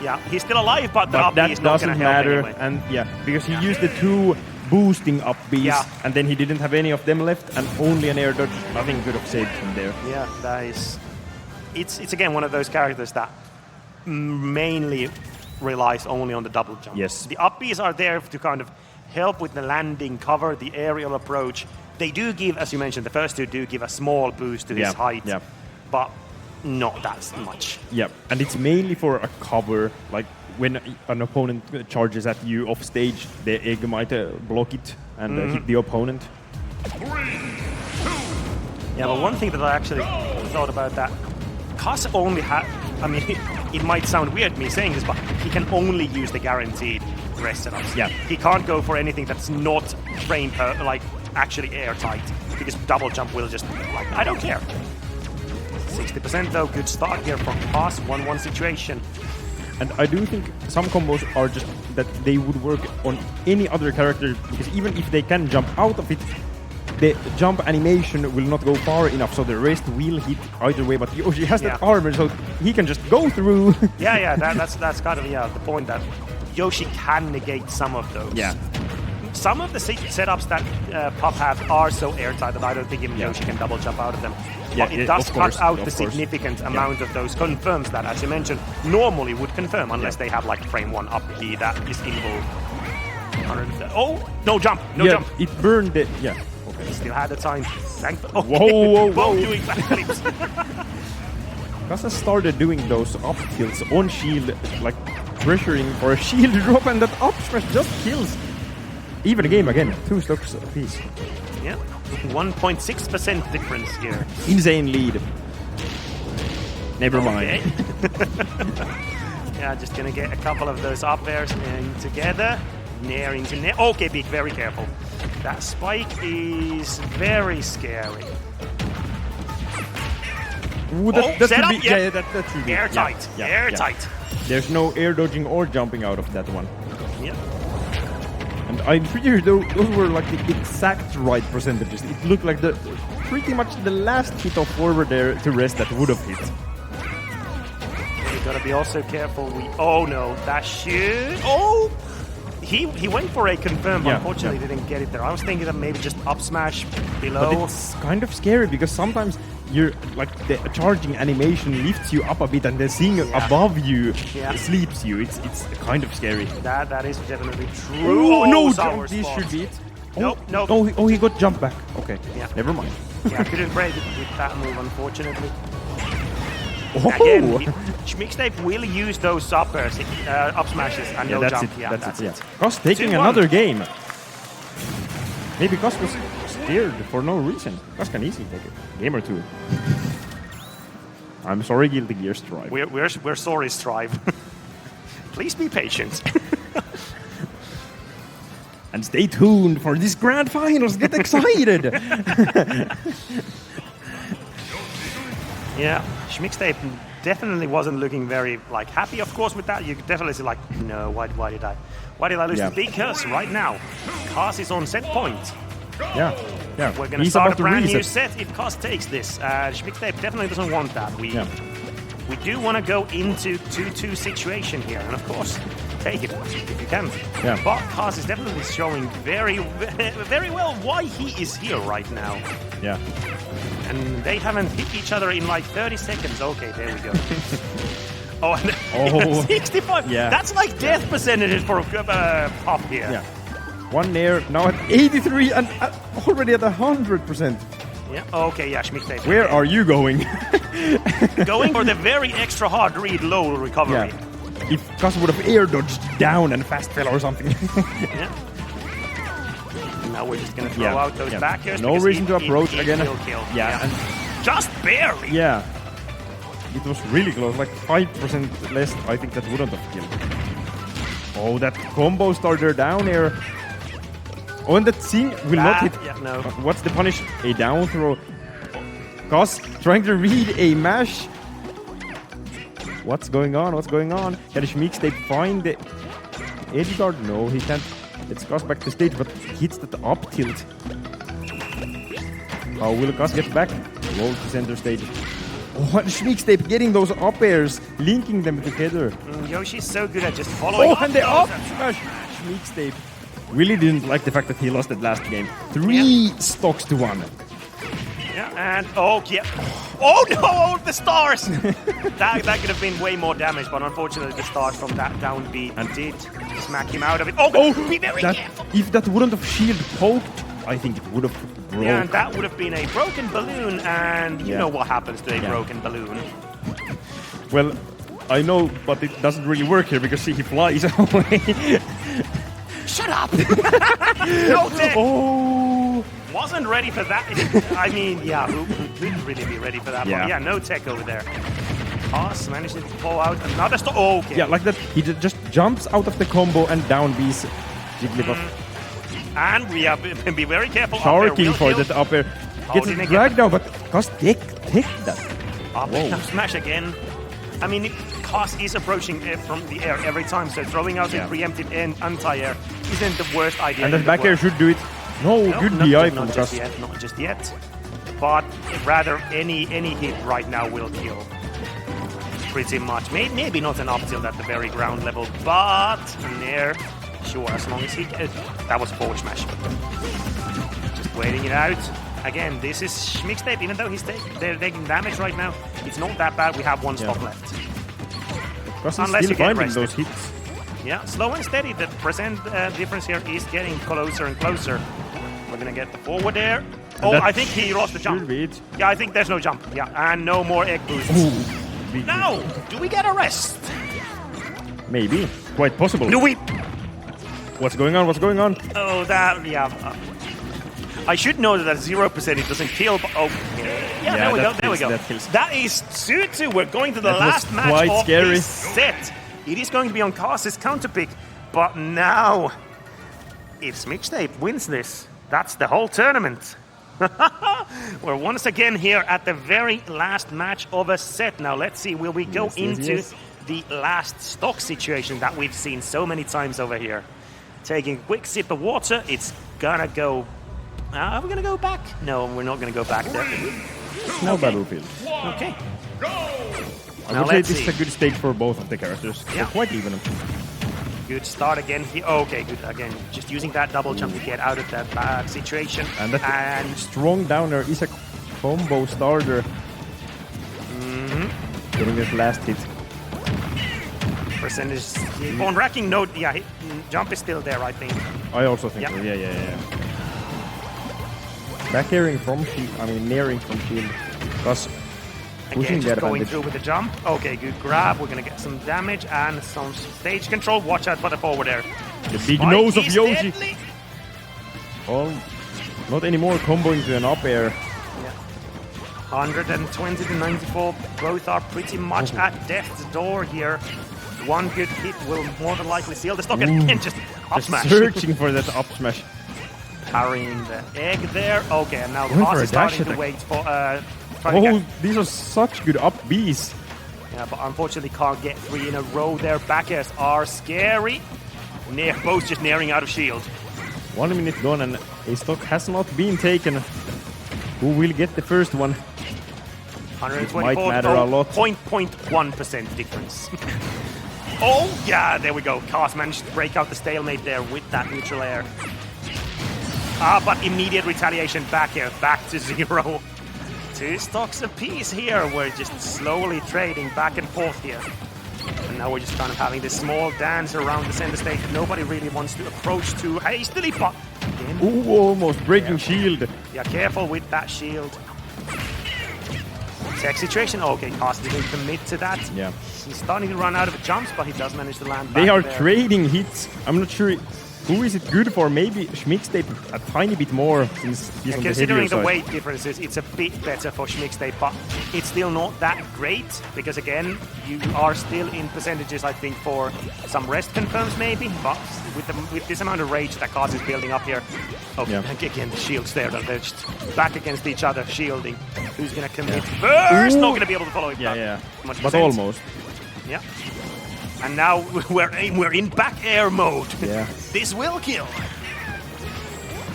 Yeah, he's still alive, but the up that is not going to doesn't help matter. anyway. And because he used the 2 boosting up Bs, and then he didn't have any of them left, and only an air dodge. Nothing could have saved him there. Yeah, that is. It's again one of those characters that mainly relies only on the double jump. Yes. The up Bs are there to kind of help with the landing, cover the aerial approach. They do give, as you mentioned, the first 2 do give a small boost to his height, but not that much. Yeah, and it's mainly for a cover, like when an opponent charges at you off stage, the egg might block it and hit the opponent. 3, 2. Yeah, but one thing that I actually thought about that, Kaz only I mean, it might sound weird me saying this, but he can only use the guaranteed rest setups. Yeah. He can't go for anything that's not frame actually airtight, because double jump will just, I don't care. 60% though, good start here from Kaz, 1-1 situation. And I do think some combos are just that they would work on any other character, because even if they can jump out of it, the jump animation will not go far enough, so the rest will hit either way. But Yoshi has that armor, so he can just go through. That's kind of the point, that Yoshi can negate some of those. Yeah. Some of the setups that Puff have are so airtight that I don't think even Yoshi can double jump out of them. But it does cut out the significant amount of those. Confirms that, as you mentioned, normally would confirm unless they have frame 1 up B that is involved. Oh, no jump, no jump. It burned the... Yeah. Okay. Still had the time. Whoa. Both doing backflips. Kasa started doing those up tilts on shield, pressuring for a shield drop, and that up smash just kills. Even game again, 2 stocks apiece. Yeah, 1.6% difference here. Insane lead. Never mind. Yeah, just gonna get a couple of those up airs in together. Nair into Nair. Okay, be very careful. That spike is very scary. Ooh, that set should up, be, yeah. that should be Airtight, airtight. There's no air dodging or jumping out of that one. Yeah. And I'm pretty sure those were like the exact right percentages. It looked like pretty much the last hit of forward there to rest that would have hit. You gotta be also careful. Oh no, that should. Oh, he went for a confirm, but unfortunately didn't get it there. I was thinking that maybe just up smash below. But it's kind of scary because sometimes you're like the charging animation lifts you up a bit, and then seeing above you sleeps you. It's kind of scary. That is definitely true. Oh, no, this should be it. No. Oh, he got jump back. Okay, never mind. Yeah, couldn't break it with that move, unfortunately. Oh. Again, Mixtape will use those up smashes and no jump. That's it. Cos taking another game. Maybe Cos was scared for no reason. Cos can easily take a game or two. I'm sorry, Guilty Gear Strive. We're sorry, Strive. Please be patient. And stay tuned for this grand finals. Get excited! Yeah, Mixtape definitely wasn't looking very happy, of course, with that. You could definitely say no, why did I lose this? Because right now, Cos is on set point. Yeah. We're gonna start a brand new set if Cos takes this. Mixtape definitely doesn't want that. We do want to go into 2-2 situation here, and of course, take it if you can. Yeah. But Cos is definitely showing very, very well why he is here right now. Yeah. And they haven't hit each other in 30 seconds. Okay, there we go. Oh, 65. Yeah. That's death percentages for a pop here. Yeah. One nair, now at 83 and already at 100%. Yeah. Okay, yeah, Schmidt. Where are you going? Going for the very extra hard read low recovery. Yeah. If Cos would have air dodged down and fast fell or something. Yeah. Now we're just going to throw out those back airs. No reason to approach again. Kill. Yeah. And just barely. Yeah. It was really close, 5% less. I think that wouldn't have killed. Oh, that combo starter down air. Oh, and that thing will not hit. Yeah, no. What's the punish? A down throw. Cos trying to read a mash. What's going on? Can Mixtape find the edge guard? No, he can't. It's Cos back to stage, but hits that up tilt. How will Cos get back? Roll to center stage. Oh, and Mixtape getting those up airs, linking them together. Yoshi's so good at just following. Oh, and the up smash! Mixtape really didn't like the fact that he lost that last game. 3 stocks to 1. Yeah, and oh no, the stars! that could have been way more damage, but unfortunately the stars from that down B did smack him out of it. Oh, be very careful! If that wouldn't have shield poked, I think it would have broke. Yeah, and that would have been a broken balloon, and you know what happens to a broken balloon. Well, I know, but it doesn't really work here because he flies away. Shut up! No tech! Oh! Wasn't ready for that. I mean, who didn't really be ready for that? Yeah. But no tech over there. Cos managed to pull out another stop. Oh, okay. Yeah, like that. He just jumps out of the combo and down B's Jigglypuff. And we have to be very careful. Sharking for that up air. Gets dragged down, but Cos take that. Up smash again. I mean, Cos is approaching from the air every time, so throwing out a preemptive anti-air isn't the worst idea. And the back air should do it. No, good DI from Cos. Not just yet. But rather, any hit right now will kill. Pretty much. Maybe not an up tilt at the very ground level, but an air. Sure, as long as he... that was forward smash. Just waiting it out. Again, this is Mixtape, even though they're taking damage right now. It's not that bad. We have 1 stock left. Unless you get those hits. Yeah, slow and steady. The percent difference here is getting closer and closer. We're going to get the forward air. Oh, I think he lost the jump. Yeah, I think there's no jump. Yeah, and no more egg boosts. Now, do we get a rest? Maybe. Quite possible. Do we? What's going on? Oh, that, I should know that 0% it doesn't kill, but there we go. That is 2-2. We're going to the last match of this set. It is going to be on Cos's counterpick, but now, if Mixtape wins this, That's the whole tournament. We're once again here at the very last match of a set. Now let's see, will we go into the last stock situation that we've seen so many times over here? Taking a quick sip of water, it's gonna go... are we gonna go back? No, we're not gonna go back there. No battlefield. Okay. I would say this is a good stage for both of the characters. Yeah. They're quite even. Good start again here. Okay, good again. Just using that double jump to get out of that bad situation. And that strong downer is a combo starter. Getting this last hit. Percentage on racking note. Yeah, jump is still there, I think. I also think so. Yeah. Back airing from shield. I mean, nearing from shield. Thus again, just going through with the jump. Okay, good grab. We're gonna get some damage and some stage control. Watch out for the forward air. The big nose of Yoshi. Deadly. Oh, not anymore comboing to an up air. 120 to 94. Both are pretty much at death's door here. One good hit will more than likely seal the stock. And again, just up smash. Searching for that up smash. Parrying the egg there. Okay, and now Cos is starting to wait for... these are such good up Bs. Yeah, but unfortunately can't get 3 in a row there. Back airs are scary. Both just nearing out of shield. 1 minute gone and a stock has not been taken. Who will get the first one? 124. Might matter a lot. 0.1% difference. Oh, yeah, there we go. Cos managed to break out the stalemate there with that neutral air. But immediate retaliation back here, back to 0. 2 stocks apiece here. We're just slowly trading back and forth here. And now we're just kind of having this small dance around the center stage that nobody really wants to approach too hastily, but... Again, ooh, almost breaking shield. Yeah, careful with that shield. Tech situation. Okay, Cos didn't commit to that. Yeah. He's starting to run out of jumps, but he does manage to land back. They are there. trading hits. I'm not sure who is it good for. Maybe Schmixtape a tiny bit more since he's on the considering the side. weight differences, it's a bit better for Schmixtape, but it's still not that great because again, you are still in percentages. I think for some rest confirms maybe, but with this amount of rage that Cos is building up here. Okay, again the shields there. They're just back against each other, shielding. Who's gonna commit first? Not gonna be able to follow it. But almost. Yeah. And now we're in back air mode. Yeah. This will kill.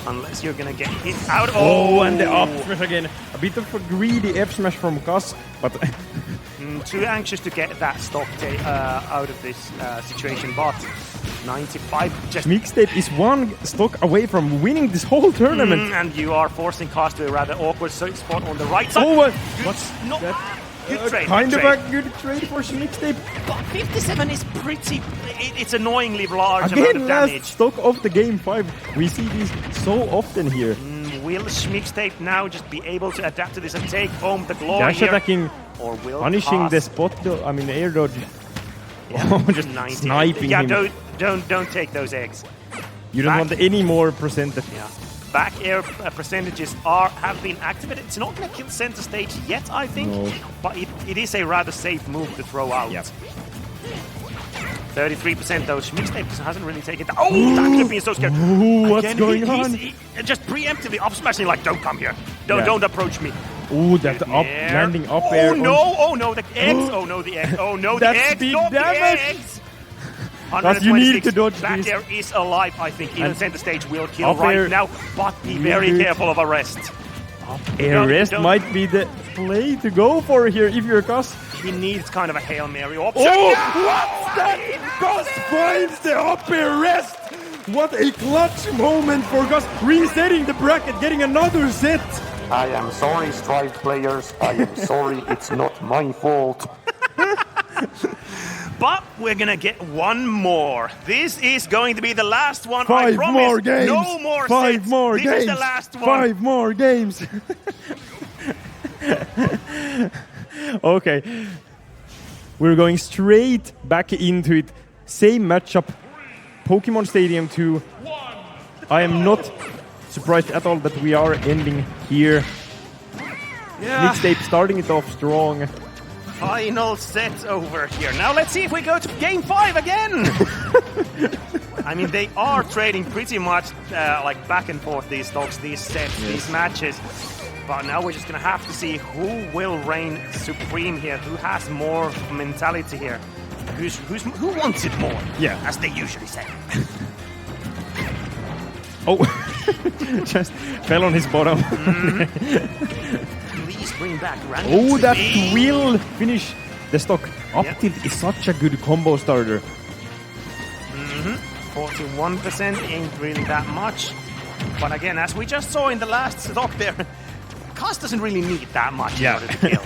Unless you're gonna get hit out. Oh, and the up smash again. A bit of a greedy F smash from Cos, but too anxious to get that stock out of this situation. But 95 just... Mixtape is 1 stock away from winning this whole tournament. And you are forcing Cos to a rather awkward spot on the right side. Oh, what's not that? Good trade. Kind of a good trade for Mixtape. But 57 is pretty... It's annoyingly large again, amount of damage. Last stock of the game 5. We see this so often here. Will Schmixtape now just be able to adapt to this and take home the glory Dash here? Attacking, or will punishing Cos... the spot, I mean air dodge. Yeah, just sniping him. Don't take those eggs. You don't want any more percentage. Yeah. Back air percentages have been activated. It's not going to kill center stage yet, I think, but it is a rather safe move to throw out. Yep. 33% though. Schmixtape hasn't really taken that. Oh, that could have been so scary. Ooh, what's going on? He's just preemptively up smashing like, don't come here. Don't approach me. Ooh, that landing up air. Oh no, the eggs. Oh no, the eggs. Oh no, the eggs. Big not damage. The eggs. You need to dodge back this. air is alive, I think. Even center stage will kill right air, now, but be very careful of arrest. Air rest might be the play to go for here if you're Cos. He needs kind of a Hail Mary option. Oh, what's that? Cos finds the up air rest. What a clutch moment for Cos. Resetting the bracket, getting another set. I am sorry, Strive players. I am sorry. It's not my fault. But we're gonna get one more. This is going to be the last one. 5 I promise. more games. No more 5 sets. more this games. Is the last one. 5 more games. Okay. We're going straight back into it. Same matchup. Pokemon Stadium 2. I am not surprised at all that we are ending here. Yeah. Mixtape starting it off strong. Final set over here. Now let's see if we go to game 5 again. I mean, they are trading pretty much like back and forth, these stocks, these sets, these matches. But now we're just going to have to see who will reign supreme here, who has more mentality here, who wants it more, as they usually say. Oh, just fell on his bottom. Please bring back random. Oh, that will finish the stock. Up tilt is such a good combo starter. 41% ain't really that much. But again, as we just saw in the last stock there, Cos doesn't really need that much in order to kill.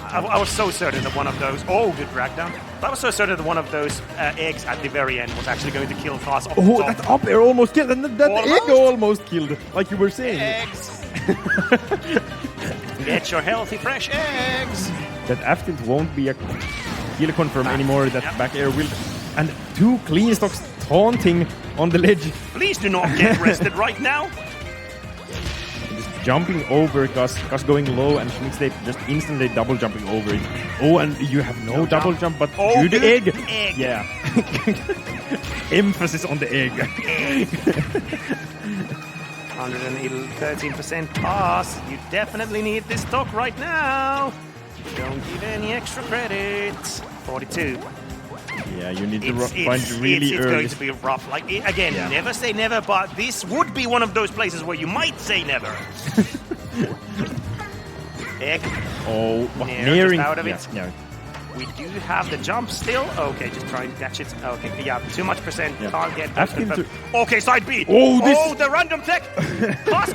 I was so certain that one of those... Oh, good drag down. I was so certain that one of those eggs at the very end was actually going to kill Cos off the top. That up air almost killed. And that egg almost killed, like you were saying. Eggs. Get your healthy, fresh eggs. That F tilt won't be a kill confirm anymore. That back air will... And 2 clean stocks taunting on the ledge. Please do not get rested right now. Just jumping over, Cos going low, and Schmickstape just instantly double jumping over it. Oh, and you have no double jump, but good egg. Yeah. Emphasis on the egg. 113% pass. You definitely need this stock right now. Don't give any extra credit. 42. Yeah, you need to find really early. It's going to be rough. Like, again, never say never, but this would be one of those places where you might say never. Egg. Oh, nearing out of it. Yeah. We do have the jump still. Okay, just try and catch it. Okay, yeah, too much percent. Can't get that. Okay, side B. Oh, the random tech. Cos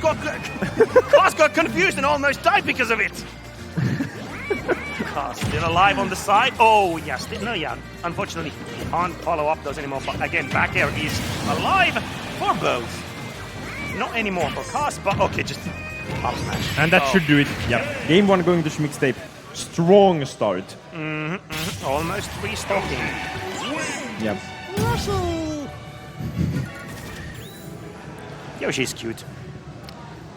got confused and almost died because of it. Still alive on the side. Oh, yeah. Unfortunately, can't follow up those anymore. But again, back air is alive for both. Not anymore for Cos, but okay, just up smash. And that should do it. Yeah. Game 1 going to Schmickstape. Strong start. Almost restocking. Yeah. Yoshi's cute.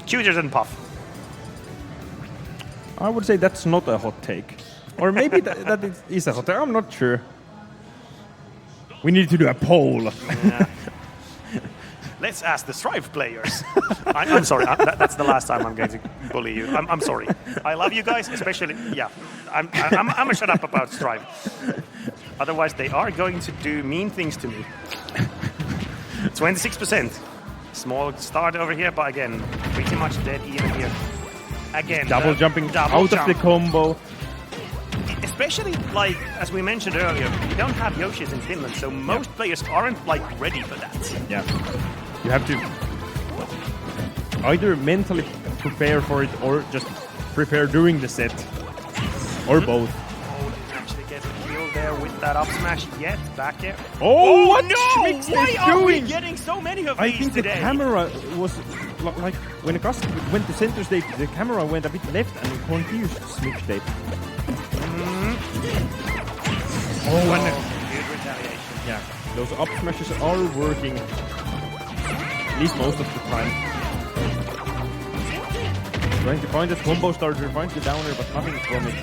Cuter than Puff. I would say that's not a hot take. Or maybe that is a hot take. I'm not sure. We need to do a poll. Yeah. Let's ask the Strive players. I'm sorry. That's the last time I'm going to bully you. I'm sorry. I love you guys, especially. Yeah. I'm gonna shut up about Strive. Otherwise, they are going to do mean things to me. 26%. Small start over here, but again, pretty much dead even here. Again, double jumping out of the combo. Especially, like, as we mentioned earlier, we don't have Yoshis in Finland, so most players aren't, like, ready for that. Yeah. You have to either mentally prepare for it or just prepare during the set. Or both. Oh, didn't actually get a kill there with that up smash yet. Back here. Oh, what no! Why are we getting so many of these think today? The camera was like when Cos went to center stage, the camera went a bit left and confused Schmickstape. Oh, and good retaliation. Yeah, those up smashes are working. At least most of the time. Trying to find a combo starter, find the downer, but nothing from it.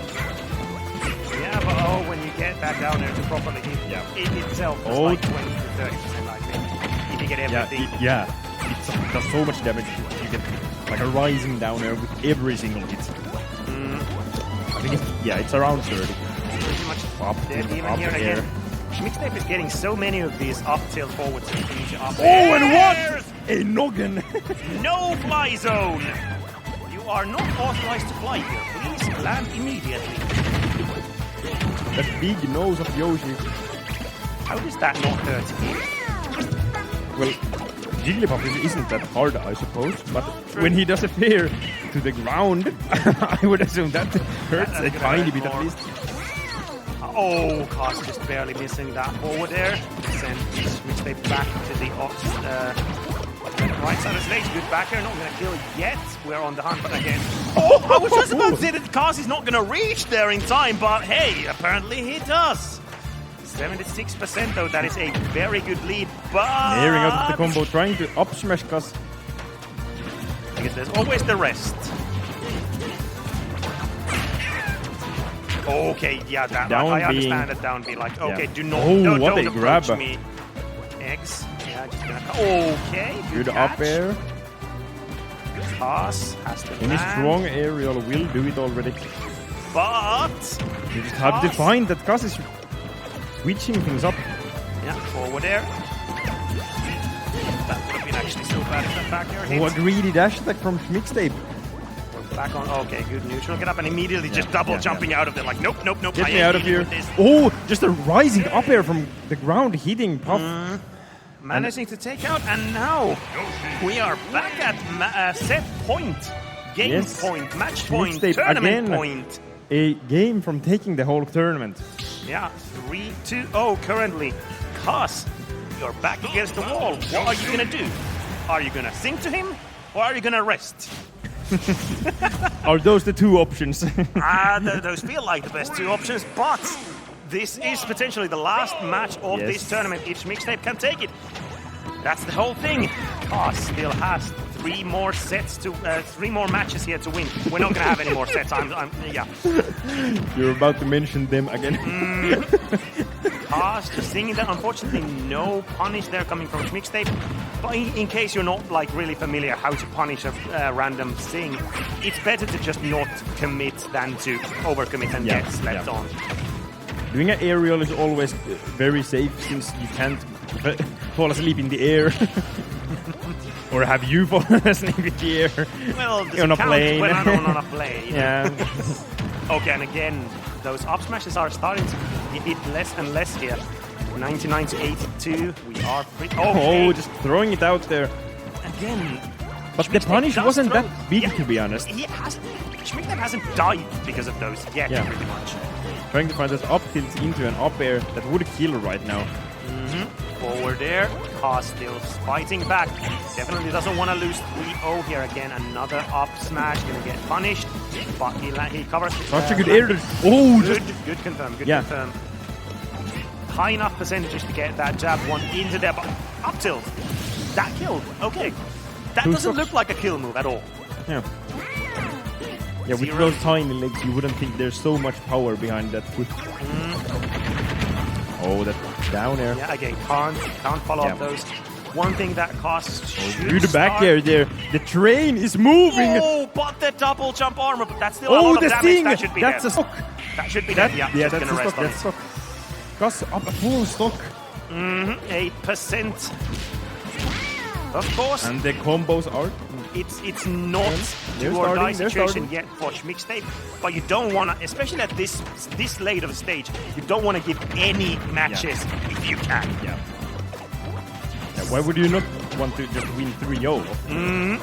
Yeah, but when you get that downer to properly hit it itself, it's like 20 to 30%, I think. If you get everything. It does so much damage. You get like a rising downer with every single hit. I think it's around 30. Pretty much up there, even here again. Schmickstape is getting so many of these up tilt forwards into up. Oh, and what? A noggin! No fly zone! You are not authorized to fly here. Please land immediately. That big nose of Yoshi. How does that not hurt you? Well, Jigglypuff isn't that hard, I suppose, but when he does a fair to the ground, I would assume that hurts a tiny bit at least. Oh, Cos just barely missing that forward air. Send Schmickstape back to the right side of the stage. Good back air, not going to kill yet. We're on the hunt, but again. Oh, I was just about to say that Cos is not going to reach there in time, but hey, apparently he does. 76% though, that is a very good lead, but... Nearing out of the combo, trying to up smash Cos. I guess there's always the rest. Okay, yeah, that Down I B. understand that down B. Like, okay, Yeah. do not, Oh, what don't a approach grab. me. Eggs. Yeah, just gonna. Okay, Good catch. up air. Toss has to Any land, strong aerial will do it already. but You just have to Toss. find that Gus is switching things up. yeah, forward air. That would have been actually so bad if that back air hit. Oh, a greedy dash attack from Mixtape. Back on. Okay, good neutral. Get up and immediately just double yeah, jumping out of there. Like, nope. Get I me ain't out of dealing here. with this. Oh, just a rising up air from the ground hitting Puff. Managing to take out, and now we are back at set point, game Yes. point, match point, Mixtape tournament again. point. A game from taking the whole tournament. Yeah, 3-2-0 currently. Cos, you're back against the wall. What are you gonna do? Are you gonna sing to him, or are you gonna rest? Are those the two options? Those feel like the best two options, but this is potentially the last match of Yes. this tournament if Mixtape can take it. That's the whole thing. Cos still has 3 more sets to 3 more matches here to win. We're not gonna have any more sets. Yeah. You're about to mention them again. Cos just singing that. Unfortunately, no punish there coming from Mixtape. But in case you're not like really familiar how to punish a random sing, it's better to just not commit than to overcommit and Yeah, get slept yeah. on. Doing an aerial is always very safe since you can't fall asleep in the air. Or have you fallen asleep in the air? Well, does on it a count plane. when I'm on a plane? Yeah. Okay, and again, those up smashes are starting to hit less and less here. 99 to 82, we are pretty. Okay. Oh, just throwing it out there. Again. But the Schmidt punish does wasn't throw- that big, to be honest. He hasn't. Schmidt hasn't died because of those yet, Yeah. pretty much. Trying to find those up tilts into an up air that would kill right now. Forward there. Cos still fighting back. Definitely doesn't want to lose 3-0 here again. Another up smash, gonna get punished. But he covers. Such a good air. Oh, Good, just good confirm, good Yeah. confirm. High enough percentages to get that jab one into there, but up tilt. That killed. Okay. That Two doesn't stocks. look like a kill move at all. yeah. Yeah, with 0. those tiny legs, you wouldn't think there's so much power behind that foot. Oh, that down air. Yeah, again, can't follow up Yeah. those. One thing that costs Good back air there. The train is moving. Oh, but the double jump armor, but that's still a Oh, lot of the damage. sting. That should be That's dead. a stock. That should be That, dead. Yeah, yeah, just that's gonna a rest stock. on That's it. stock. Gus up a full stock. 8%. Of course, And the combos are... it's not They're do or die starting, they're situation starting. yet for Mixtape, but you don't want to, especially at this late of a stage, you don't want to give any matches if you can. Yeah. Why would you not want to just win 3-0?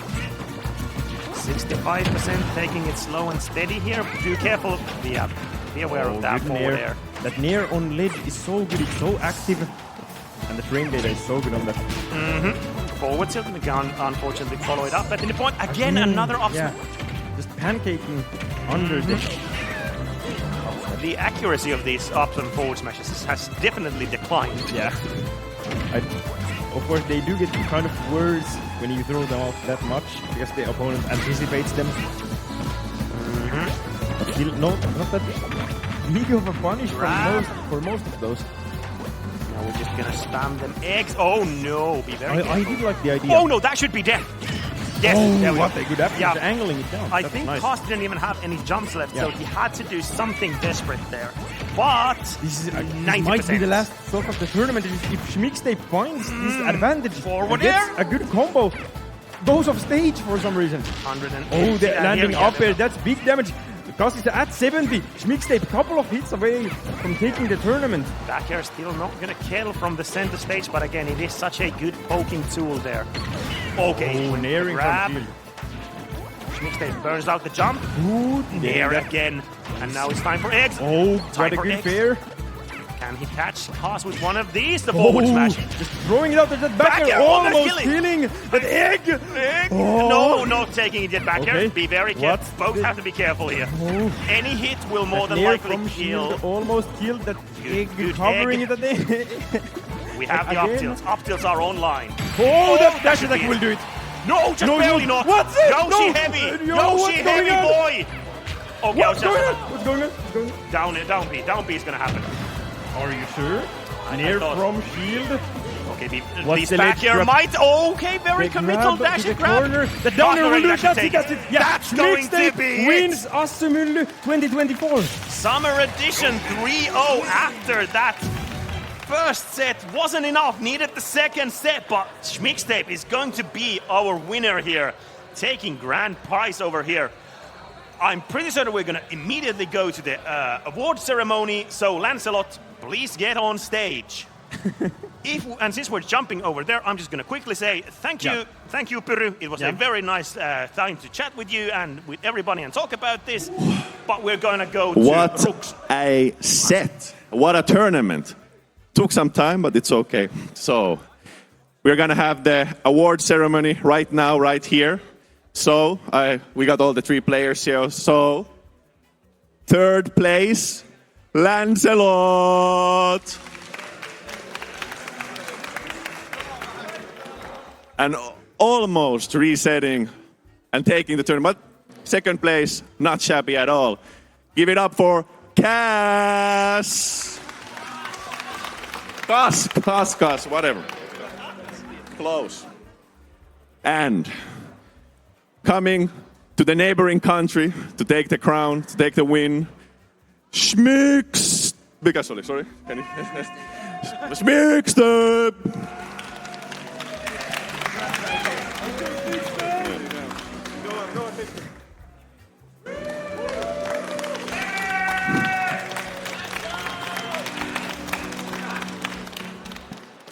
65% taking it slow and steady here. Be careful. Yeah, be aware of that good forward nair. air. That nair on ledge is so good, it's so active. And the frame data is so good on that. Forward tilt, we can unfortunately follow it up. But in the point, again, another up Yeah. Just pancaking under the... The accuracy of these up and forward smashes has definitely declined. Yeah. Of course, they do get kind of worse when you throw them out that much because the opponent anticipates them. But still, not that big of a punish for most of those. Now we're just gonna spam them eggs. Oh no, be very I careful. did like the idea. Oh no, that should be death. Yes, there we what go. a good effort. Yeah. Angling it down. I That's think nice. Cost didn't even have any jumps left, so Yeah. he had to do something desperate there. But This 90%. might be the last stock of the tournament if Mixtape finds this advantage. Forward and gets air. a good combo. Goes off stage for some reason. 180. Oh, the And landing here we up have air, it. that's big damage. Gus is at 70. Mixtape a couple of hits away from taking the tournament. Back air still not gonna kill from the center stage, but again, it is such a good poking tool there. Okay, Oh, nairing grab. from shield. Mixtape burns out the jump. Good Nair nair. again. And now it's time for eggs. Oh, Time got a for good eggs. fair. Can he catch Cos with one of these? The forward smash. Just throwing it out there. That back air air, almost almost killing. killing. That egg. Egg. Oh. No, not taking it yet back Okay. here. Be very careful. What? Both have to be careful here. Oh. Any hit will more That than nair likely from kill. shield almost killed that egg good covering egg. it at the We have the up Again. tilts. Up tilts are online. Oh, that dash should attack be will it. do it. No, just No, barely no. not. What's it? Yoshi No. heavy. Yo, Yoshi what's going heavy on? boy. Okay, What's going on? What's going on? Down B is gonna happen. Are you sure? Near thought- from shield. Okay, What's these the back ledge here grab? might. Okay, very The committal grab dash to and the grab. corner. The down air will do. That's That's it. Yeah. That's going to Mixtape be wins it. Assymylly 2024. Summer edition 3-0 after that. First set wasn't enough, needed the second set, but Mixtape is going to be our winner here, taking grand prize over here. I'm pretty certain we're going to immediately go to the award ceremony, so Lancelot, please get on stage. And since we're jumping over there, I'm just going to quickly say thank you, Pyry. It was a very nice time to chat with you and with everybody and talk about this, but we're going to go to What Rooks. a set. What a tournament. Took some time, but it's okay. So, we're going to have the award ceremony right now, right here. So, we got all the 3 players here. So, third place, Lancelot. And almost resetting and taking the tournament. But second place, not shabby at all. Give it up for Cass. Cass, whatever. Close. And coming to the neighboring country to take the crown, to take the win, Schmix. Sorry. Can you? Mixtape.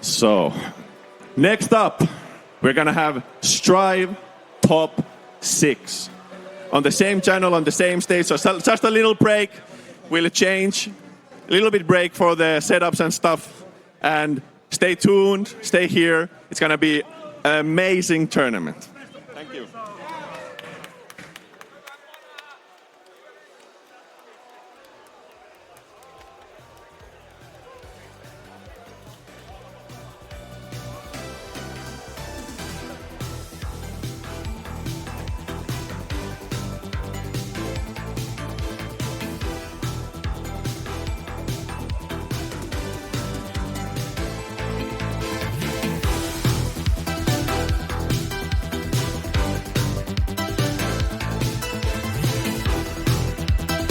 So, next up, we're gonna have Strive Top 6. On the same channel, on the same stage, so just a little break. We'll change, a little bit break for the setups and stuff. And stay tuned, stay here. It's gonna be an amazing tournament. Thank you.